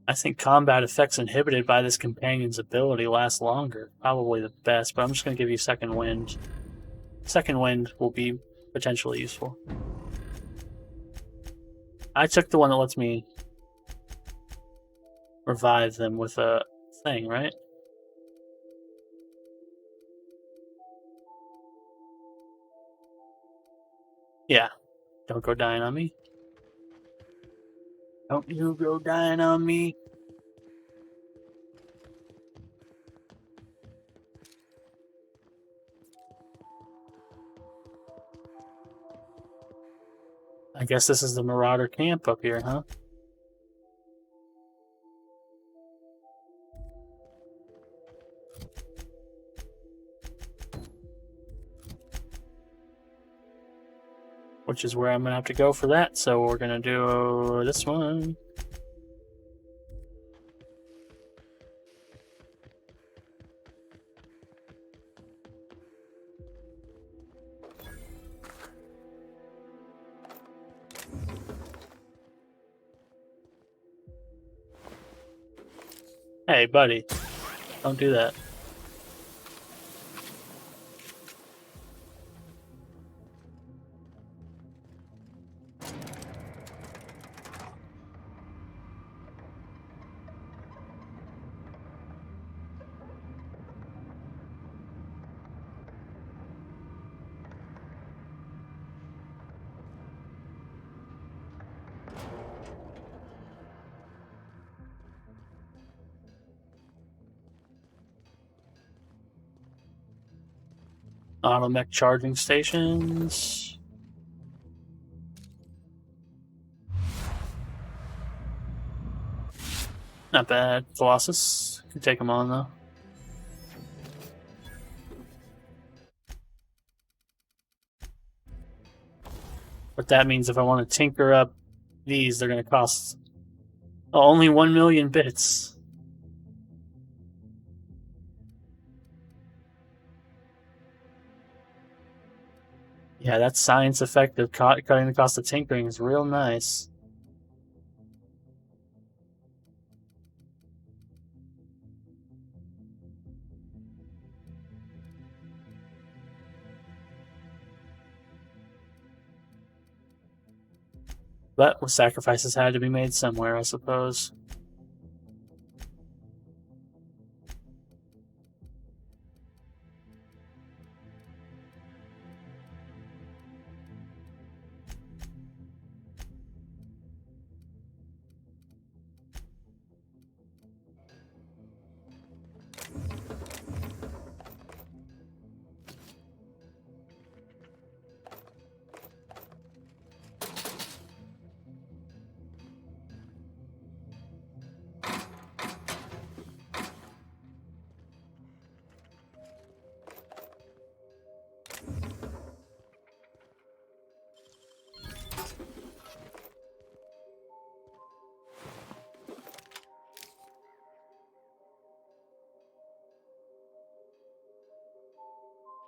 I think combat effects inhibited by this companion's ability last longer. Probably the best, but I'm just going to give you Second Wind. Second Wind will be potentially useful. I took the one that lets me revive them with a thing, right? Yeah. Don't go dying on me. Don't you go dying on me. I guess this is the Marauder camp up here, huh? Which is where I'm going to have to go for that, so we're going to do this one. Hey, buddy. Don't do that. Automech charging stations. Not bad. Colossus. Can take them on, though. But that means if I want to tinker up these, they're going to cost only 1 million bits. Yeah, that science effect of cutting the cost of tinkering is real nice. But sacrifices had to be made somewhere, I suppose.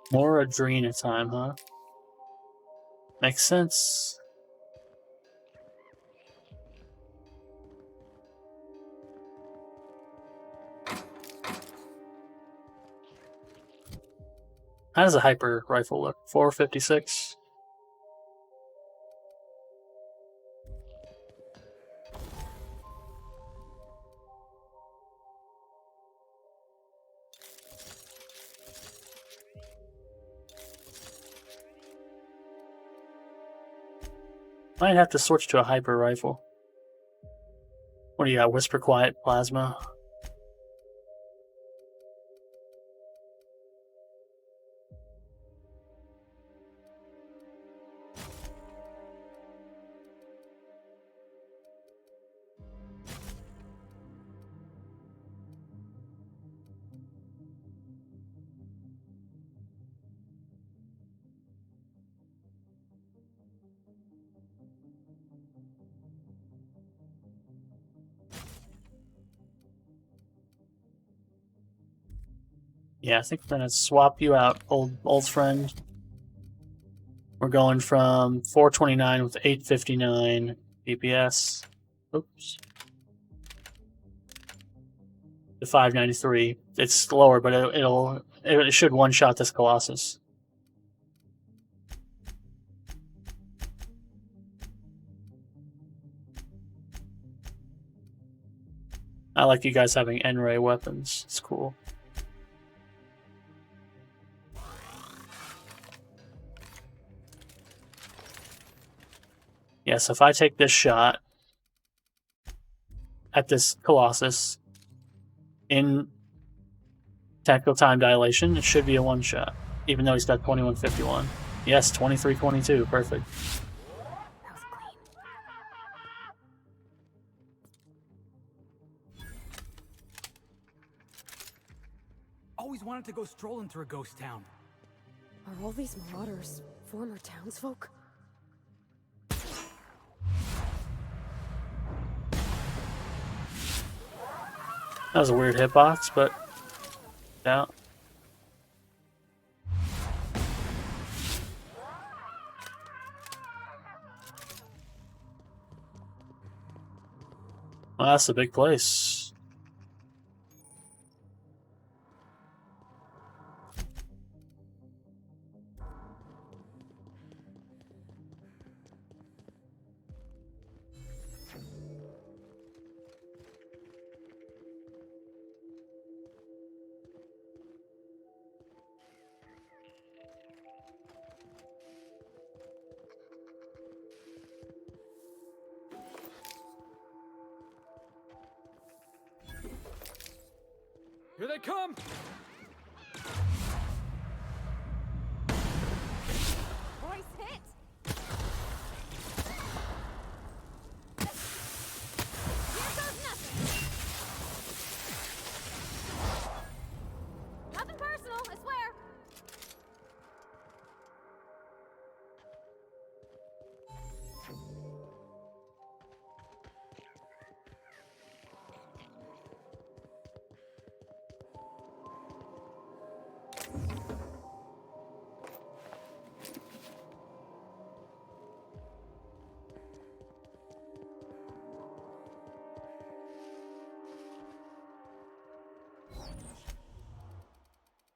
More Adrena time, huh? Makes sense. How does a hyper rifle look? 456? Might have to switch to a hyper rifle. What do you got? Whisper Quiet Plasma? Yeah, I think I'm gonna swap you out, old friend. We're going from 429 with 859 DPS. Oops. To 593. It's slower, but it should one-shot this Colossus. I like you guys having N-ray weapons. It's cool. Yeah, so if I take this shot at this Colossus in tactical time dilation, it should be a one-shot, even though he's got 2151. Yes, 2322. Perfect. Always wanted to go strolling through a ghost town. Are all these marauders former townsfolk? That was a weird hitbox, but yeah. Well, that's a big place. Here they come! Royce hit! Here goes nothing! Nothing personal, I swear!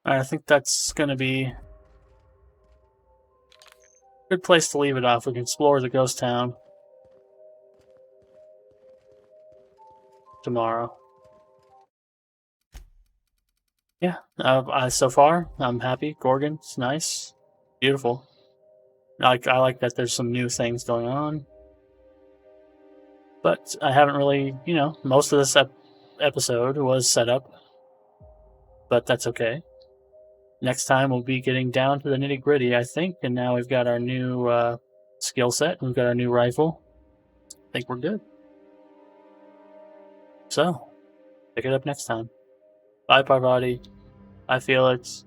Alright, I think that's gonna be a good place to leave it off. We can explore the ghost town. tomorrow. Yeah, so far I'm happy. Gorgon's nice, beautiful. I like that there's some new things going on, but I haven't really, most of this episode was set up, but that's okay. Next time we'll be getting down to the nitty gritty, I think, and now we've got our new skill set. We've got our new rifle. I think we're good. So, pick it up next time. Bye, Parvati. Bye, Felix.